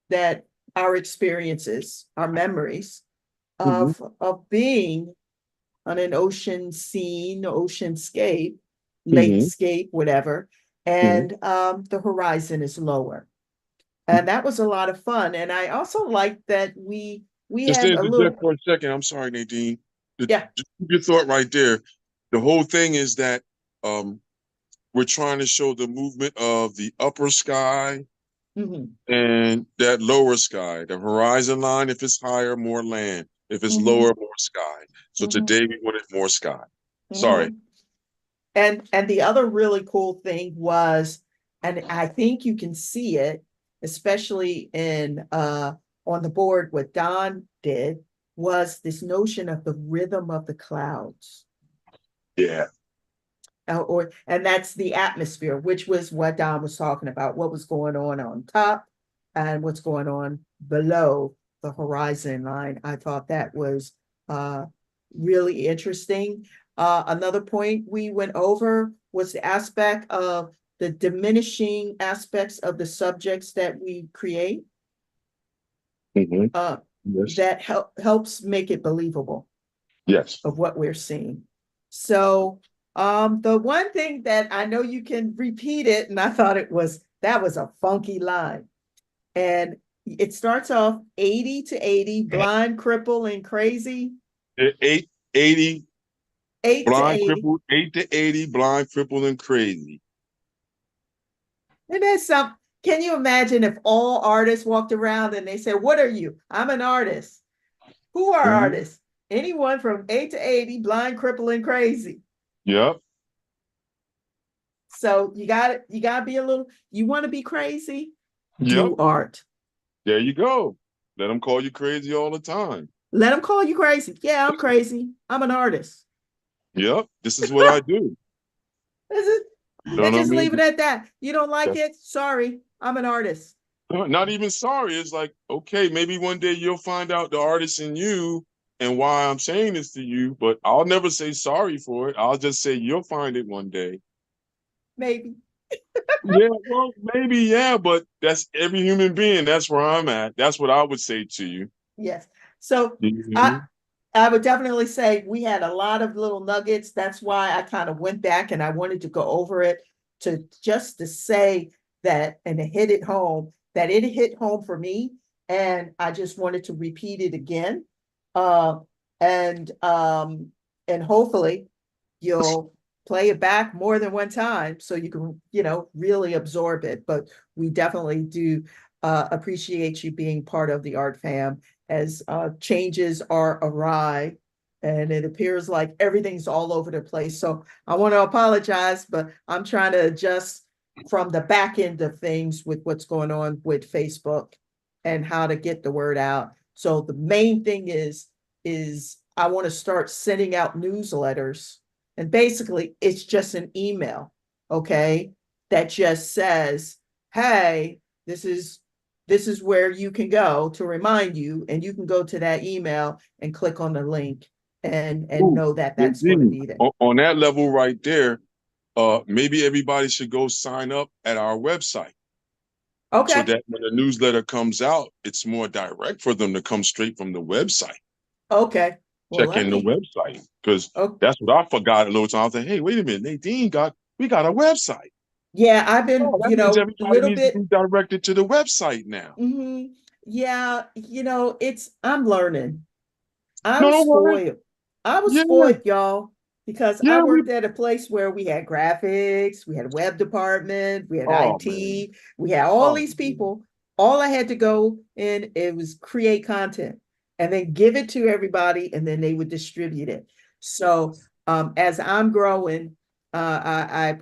that our experiences, our memories of being on an ocean scene, oceanscape, Mhm. lakescape, whatever, Mhm. and the horizon is lower. And that was a lot of fun. And I also like that we Just to had a little, interject for a second, I'm sorry, Nadine. yeah. Just keep your thought right there. The whole thing is that um, we're trying to show the movement of the upper sky Hmm. and that lower sky. The horizon line, if it's higher, more land. If it's Hmm. lower, more sky. So Hmm. today we wanted more sky. Sorry. Hmm. And the other really cool thing was, and I think you can see it, especially in on the board, what Don did was this notion of the rhythm of the clouds. Yeah. Or and that's the atmosphere, which was what Don was talking about, what was going on top and what's going on below the horizon line. I thought that was uh, really interesting. Another point we went over was the aspect of the diminishing aspects of the subjects that we create Hmm. uh, Yes. that helps make it believable Yes. of what we're seeing. So the one thing that I know you can repeat it, and I thought that was a funky line. And it starts off 80 to 80, blind, cripple, and crazy. 880 8 to blind, 80. crippled, 8 to 80 blind, crippled, and crazy. And that's some, can you imagine if all artists walked around and they said, what are you? I'm an artist. Who are Mhm. artists? Anyone from 8 to 80, blind, cripple, and crazy. Yep. So you gotta be a little, you want to be crazy? Yep. Do art. There you go. Let them call you crazy all the time. Let them call you crazy. Yeah, I'm crazy. I'm an artist. Yep. This is what I do. You know And what I just leave it mean? at that. You don't like it? Sorry, I'm an artist. Not even sorry. It's like, okay, maybe one day you'll find out the artist in you and why I'm saying this to you, but I'll never say sorry for it. I'll just say you'll find it one day. Maybe. Yeah, well, maybe, yeah, but that's every human being. That's where I'm at. That's what I would say to you. Yes. So I Mhm. I would definitely say we had a lot of little nuggets. That's why I kind of went back and I wanted to go over it to just to say that and to hit it home that it hit home for me. And I just wanted to repeat it again. Uh, and and hopefully you'll play it back more than one time so you can, really absorb it. But we definitely do appreciate you being part of the art fam as changes are awry and it appears like everything's all over the place. So I want to apologize, but I'm trying to adjust from the back end of things with what's going on with Facebook and how to get the word out. So the main thing is I want to start sending out newsletters. And basically it's just an email, okay, that just says, hey, this is where you can go to remind you, and you can go to that email and click on the link and Ooh, know that that's going to indeed. be there. On that level right there, maybe everybody should go sign up at our website so Okay. that when the newsletter comes out, it's more direct for them to come straight from the website. Okay. Well, Check let in the me. website because Oh, that's what I forgot a little time. I was like, hey, wait a minute, we got a website. yeah, I've been, Oh, that means a everybody little needs to bit. be directed to the website now. Yeah, I'm learning. I No, was don't worry. spoiled. I was Yeah, spoiled, y'all, because I yeah, worked at a place where we had graphics, we had a web department, we had oh man. IT, we had all Oh these man. people. All I had to go in, it was create content and then give it to everybody, and then they would distribute it. So as I'm growing, I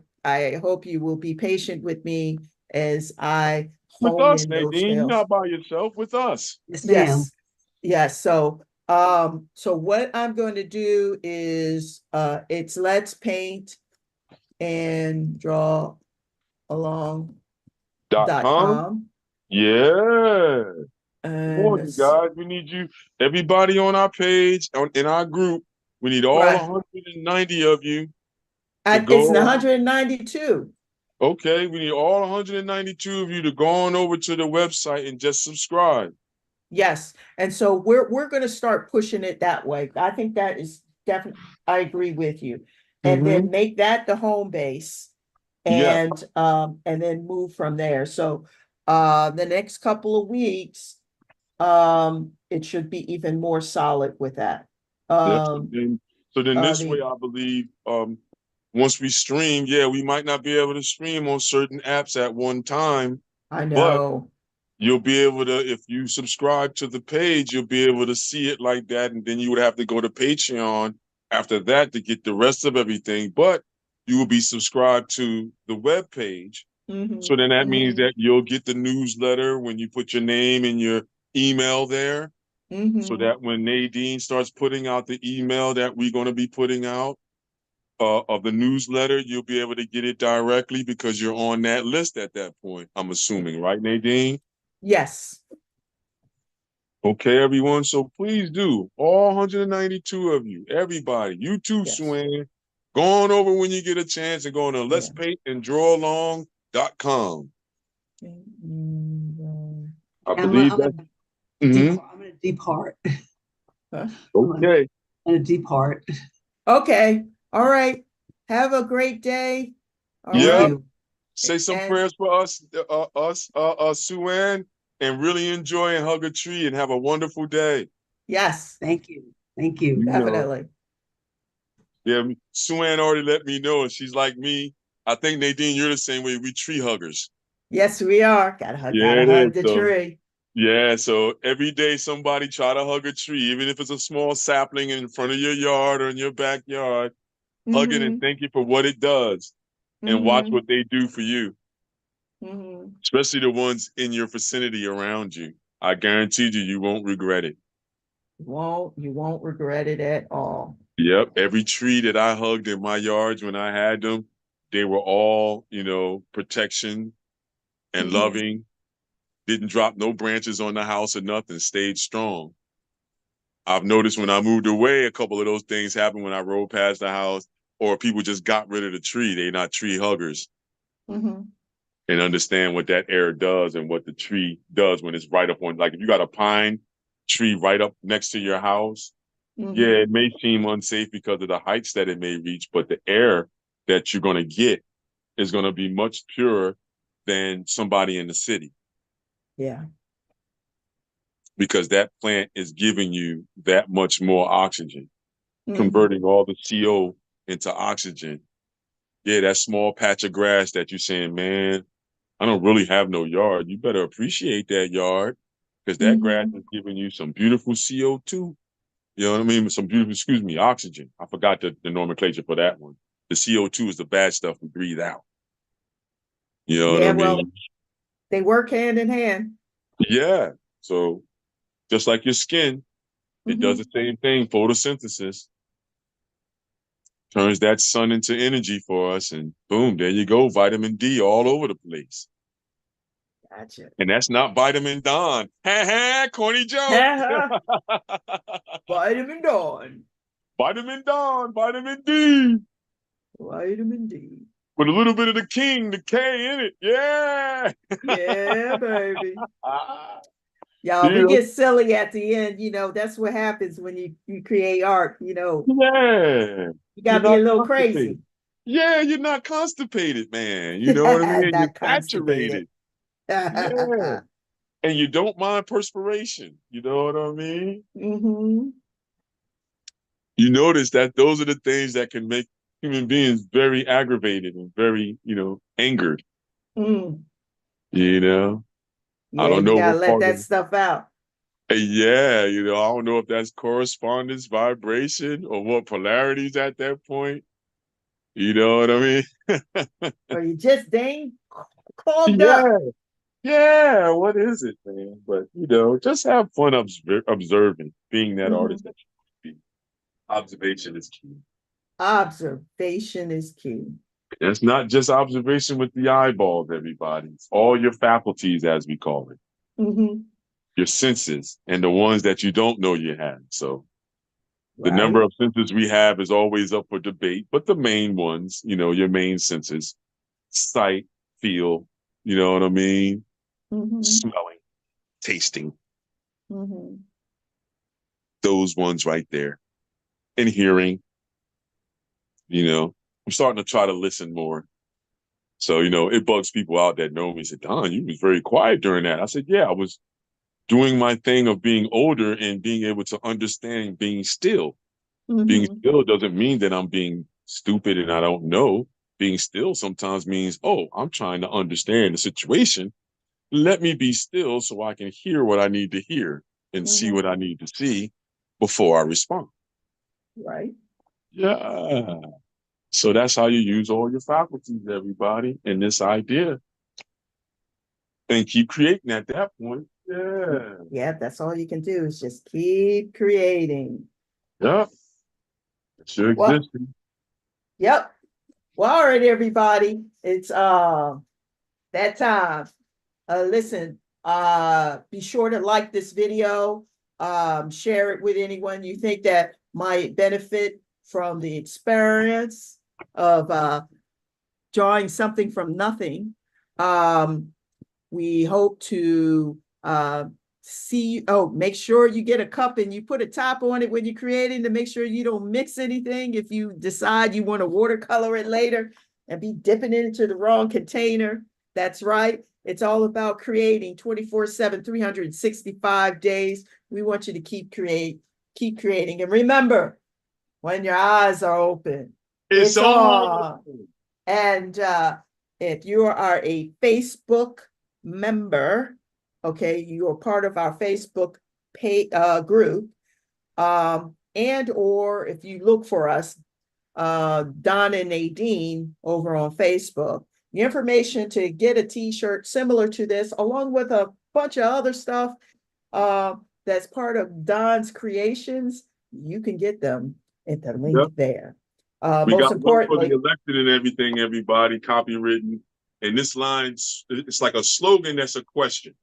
hope you will be patient with me as I With hone us, in those Nadine. You're skills. not by yourself with us. Yes, ma'am. Yes. Yes. So what I'm going to do is it's let's paint and draw .com. along.com. Yeah. Come And on, you let's guys. We need you. Everybody on our page, in our group, we need all right. 190 of you to It's go on. 192. Okay, we need all 192 of you to go on over to the website and just subscribe. Yes. And so we're going to start pushing it that way. I think that is definitely, I agree with you. And Mm-hmm. then make that the home base Yeah, and then move from there. So the next couple of weeks, it should be even more solid with that. yep. Um, So then this way, the I believe, once we stream, yeah, we might not be able to stream on certain apps at one time, I but know. you'll be able to, if you subscribe to the page, you'll be able to see it like that. And then you would have to go to Patreon after that to get the rest of everything. But you will be subscribed to the web page. So then that means that you'll get the newsletter when you put your name and your email there. So that when Nadine starts putting out the email that we're going to be putting out of the newsletter, you'll be able to get it directly because you're on that list at that point. I'm assuming, right, Nadine? Yes. Okay, everyone. So please do, all 192 of you, everybody, you too, Yes. Swan, go on over when you get a chance and go on to Yeah. letspaintanddraw.com. I I'm believe that. I'm gonna depart. Huh? Okay. I'm gonna depart. Okay. All right. Have a great day. All Thank Yeah. right. you. Say some And prayers for Suan, and really enjoy and hug a tree and have a wonderful day. yes, Thank you. Thank you. You know, definitely. yeah, Suan already let me know, and she's like me. I think Nadine, you're the same way. We tree huggers. Yes, we are. Yeah, Gotta it is. hug the So tree. yeah, so every day somebody try to hug a tree, even if it's a small sapling in front of your yard or in your backyard. Hug it and Mm-hmm. thank you for what it does, and watch Mm-hmm. what they do for you, Mm-hmm. especially the ones in your vicinity around you. I guarantee you, you won't regret it. You won't regret it at all. Yep. Every tree that I hugged in my yards when I had them, they were all, protection and Mm-hmm. loving, didn't drop no branches on the house or nothing, stayed strong. I've noticed when I moved away, a couple of those things happened when I rode past the house, or people just got rid of the tree. They're not tree huggers Mm-hmm. and understand what that air does and what the tree does when it's right up on, like if you got a pine tree right up next to your house. Yeah, Mm-hmm. it may seem unsafe because of the heights that it may reach, but the air that you're going to get is going to be much purer than somebody in the city Yeah. because that plant is giving you that much more oxygen, Mm-hmm. converting all the CO into oxygen. Yeah, that small patch of grass that you're saying, man, I don't really have no yard. You better appreciate that yard because that grass Mm-hmm. is giving you some beautiful CO2. You know what I mean? Some beautiful, excuse me, oxygen. I forgot the nomenclature for that one. The CO2 is the bad stuff we breathe out. You know what Yeah, I mean? well, they work hand in hand. Yeah. So just like your skin, it does Mm-hmm. the same thing. Photosynthesis turns that sun into energy for us, and boom, there you go. Vitamin D all over the place. Gotcha. And that's not vitamin Don. Ha ha, corny joke. Vitamin Dawn. Vitamin Don, vitamin D. Vitamin D. With a little bit of the king, the K in it. Yeah. Yeah, baby. Ah, Y'all, we you know, get silly at the end. That's what happens when you create art. yeah. You You're gotta be a not little constipated. crazy. Yeah, you're not constipated, man. You know what I mean? You're Not constipated. saturated. Yeah. And you don't mind perspiration. You know what I mean? Mm-hmm. You notice that those are the things that can make human beings very aggravated and very, angered. Mm. You know, I Yeah, don't you know gotta what let part that of stuff out. yeah, I don't know if that's correspondence vibration or what polarities at that point. You know what I mean? Or you just dang clogged up. Yeah, yeah. What is it, man? But just have fun observing, being that Mm-hmm. artist that you be. Observation is key. Observation is key. It's not just observation with the eyeballs, everybody. It's all your faculties, as we call it, Mm-hmm. your senses, and the ones that you don't know you have. So the number Right. of senses we have is always up for debate, but the main ones, your main senses, sight, feel, you know what I mean? Mm-hmm. Smelling, tasting, Mm-hmm. those ones right there. and hearing. I'm starting to try to listen more. So, it bugs people out that know me. Said, Don, you was very quiet during that. I said, yeah, I was doing my thing of being older and being able to understand being still. Being Mm-hmm. still doesn't mean that I'm being stupid and I don't know. Being still sometimes means, oh, I'm trying to understand the situation. Let me be still so I can hear what I need to hear and see Mm-hmm. what I need to see before I respond. Right. Yeah. So that's how you use all your faculties, everybody, in this idea. And keep creating at that point. Yeah. Yeah, that's all you can do is just keep creating. Yeah. It's your Well, existence. yep. Well, all right, everybody. It's that time. Listen, be sure to like this video, share it with anyone you think that might benefit from the experience of drawing something from nothing. Um, we hope to make sure you get a cup and you put a top on it when you're creating to make sure you don't mix anything. If you decide you want to watercolor it later and be dipping it into the wrong container, that's right. It's all about creating 24/7, 365 days. We want you to keep creating. And remember, when your eyes are open, It's it's on. on. And if you are a Facebook member, okay, you are part of our Facebook group, and or if you look for us, Don and Nadine over on Facebook, the information to get a t-shirt similar to this, along with a bunch of other stuff uh, that's part of Don's creations, you can get them at the link Yep. there. We Most got one for the importantly, elected and everything, everybody, copywritten. And this line, it's like a slogan that's a question,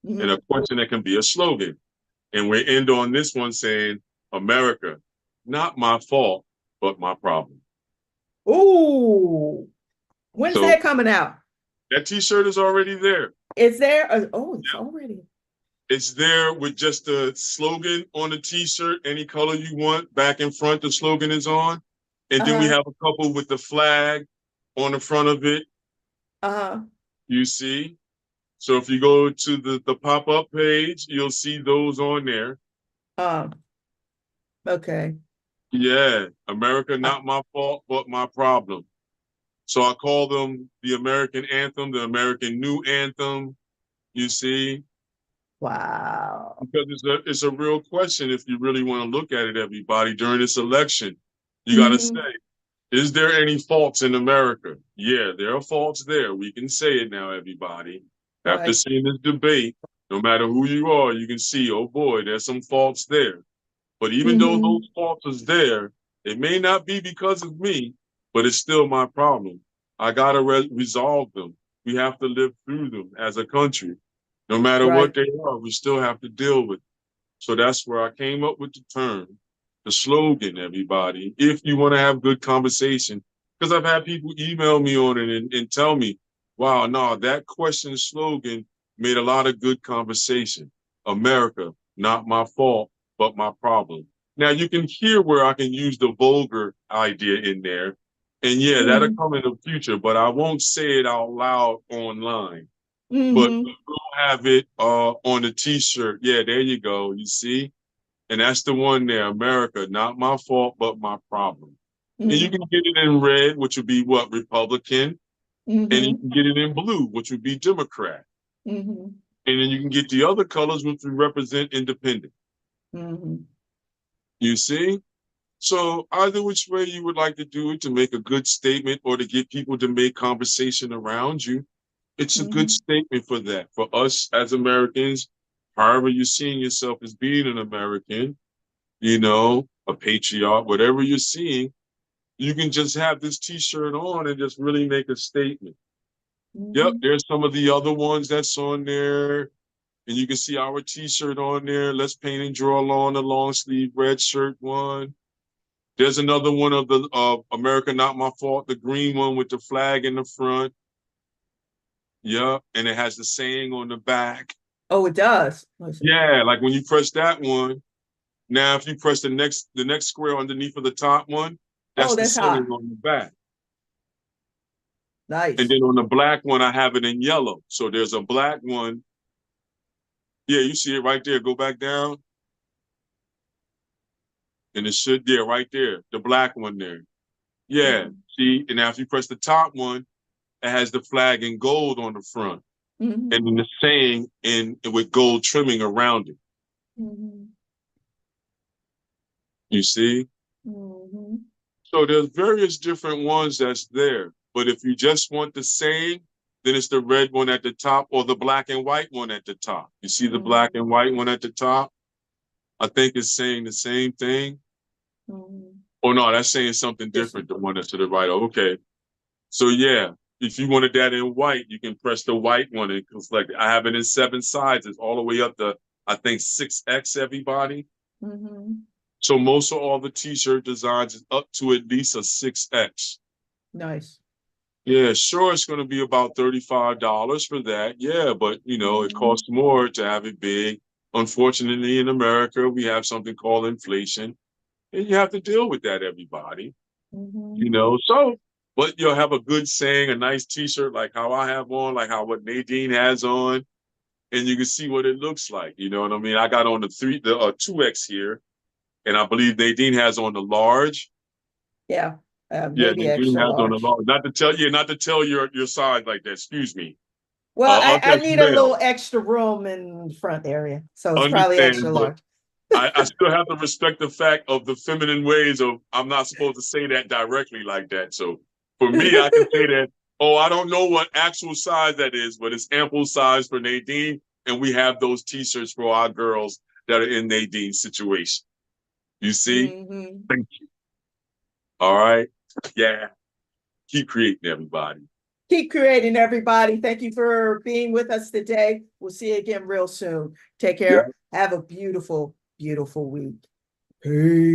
and a mhm. question that can be a slogan. And we end on this one saying, America, not my fault, but my problem. Ooh, when's So that coming out? that t-shirt is already there. Is there? It's already. It's there with just the slogan on the t-shirt, any color you want. Back in front, the slogan is on. And then we Uh-huh. have a couple with the flag on the front of it, Uh-huh. you see. So if you go to the pop-up page, you'll see those on there. Um, okay. Yeah, America, Uh, not my fault, but my problem. So I call them the American anthem, the American new anthem, you see, wow. because it's a real question if you really want to look at it, everybody, during this election. You got to say, Mm-hmm. is there any faults in America? Yeah, there are faults there. We can say it now, everybody. After Right. seeing this debate, no matter who you are, you can see, oh boy, there's some faults there. But even though Mm-hmm. those faults is there, it may not be because of me, but it's still my problem. I got to resolve them. We have to live through them as a country. No matter Right. what they are, we still have to deal with them. So that's where I came up with the term, the slogan, everybody, if you want to have good conversation. Because I've had people email me on it and tell me, wow, no, that question slogan made a lot of good conversation. America, not my fault, but my problem. Now you can hear where I can use the vulgar idea in there. And yeah, that'll Mm-hmm. come in the future, but I won't say it out loud online. But Mm-hmm. we'll have it on the t-shirt. Yeah, there you go. You see? And that's the one there, America, not my fault, but my problem. And you Mm-hmm. can get it in red, which would be what, Republican, and you Mm-hmm. can get it in blue, which would be Democrat. Mm-hmm. And then you can get the other colors, which would represent independent. Mm-hmm. You see? So either which way you would like to do it to make a good statement or to get people to make conversation around you, it's a good Mm-hmm. statement for that. For us as Americans, however you're seeing yourself as being an American, a patriot, whatever you're seeing, you can just have this t-shirt on and just really make a statement. Yep, Mm-hmm. there's some of the other ones that's on there. And you can see our t-shirt on there. Let's paint and draw along the long sleeve red shirt one. There's another one of the America Not My Fault, the green one with the flag in the front. Yep, and it has the saying on the back. Oh, it does. Listen. Yeah, like when you press that one, Now, if you press the next square underneath of the top one, that's Oh, the that's saying hot. on the back. And Nice. then on the black one, I have it in yellow. So there's a black one. Yeah, you see it right there. Go back down. And it should, yeah, right there. The black one there. Yeah. Mhm. See, and now if you press the top one, it has the flag in gold on the front. Mhm. And then the saying in with gold trimming around it. Mhm. You see? Mhm. So there's various different ones that's there. But if you just want the saying, then it's the red one at the top or the black and white one at the top. You see the black and white one at the top? I think it's saying the same thing. Mhm. Oh no, that's saying something This different. The one that's to the right. Oh, okay. So yeah, if you wanted that in white, you can press the white one and select it. I have it in 7 sizes, all the way up to I think 6X. Everybody. Mhm. So most of all the t-shirt designs is up to at least a 6X. Nice. Yeah, sure, it's going to be about $35 for that. Yeah, but you know, it costs more to have it big. Unfortunately, in America, we have something called inflation, and you have to deal with that, everybody. You Mhm. know, so, but you'll have a good saying, a nice t-shirt like how I have on, like how what Nadine has on, and you can see what it looks like. You know what I mean? I got on the 2X here, and I believe Nadine has on the large. Yeah. Yeah, Maybe Nadine extra has on the large. large. Not to tell your size like that. Excuse me. Well, Us I as need a little male, extra room in the front area. So it's probably extra understand, but large. I still have to respect the fact of the feminine ways of I'm not supposed to say that directly like that. So for me, I can say that, oh, I don't know what actual size that is, but it's ample size for Nadine. And we have those t-shirts for our girls that are in Nadine's situation. You see? Mhm. Thank you. All right. Yeah. Keep creating, everybody. Keep creating, everybody. Thank you for being with us today. We'll see you again real soon. Take Yeah. care. Have a beautiful, beautiful week. Peace.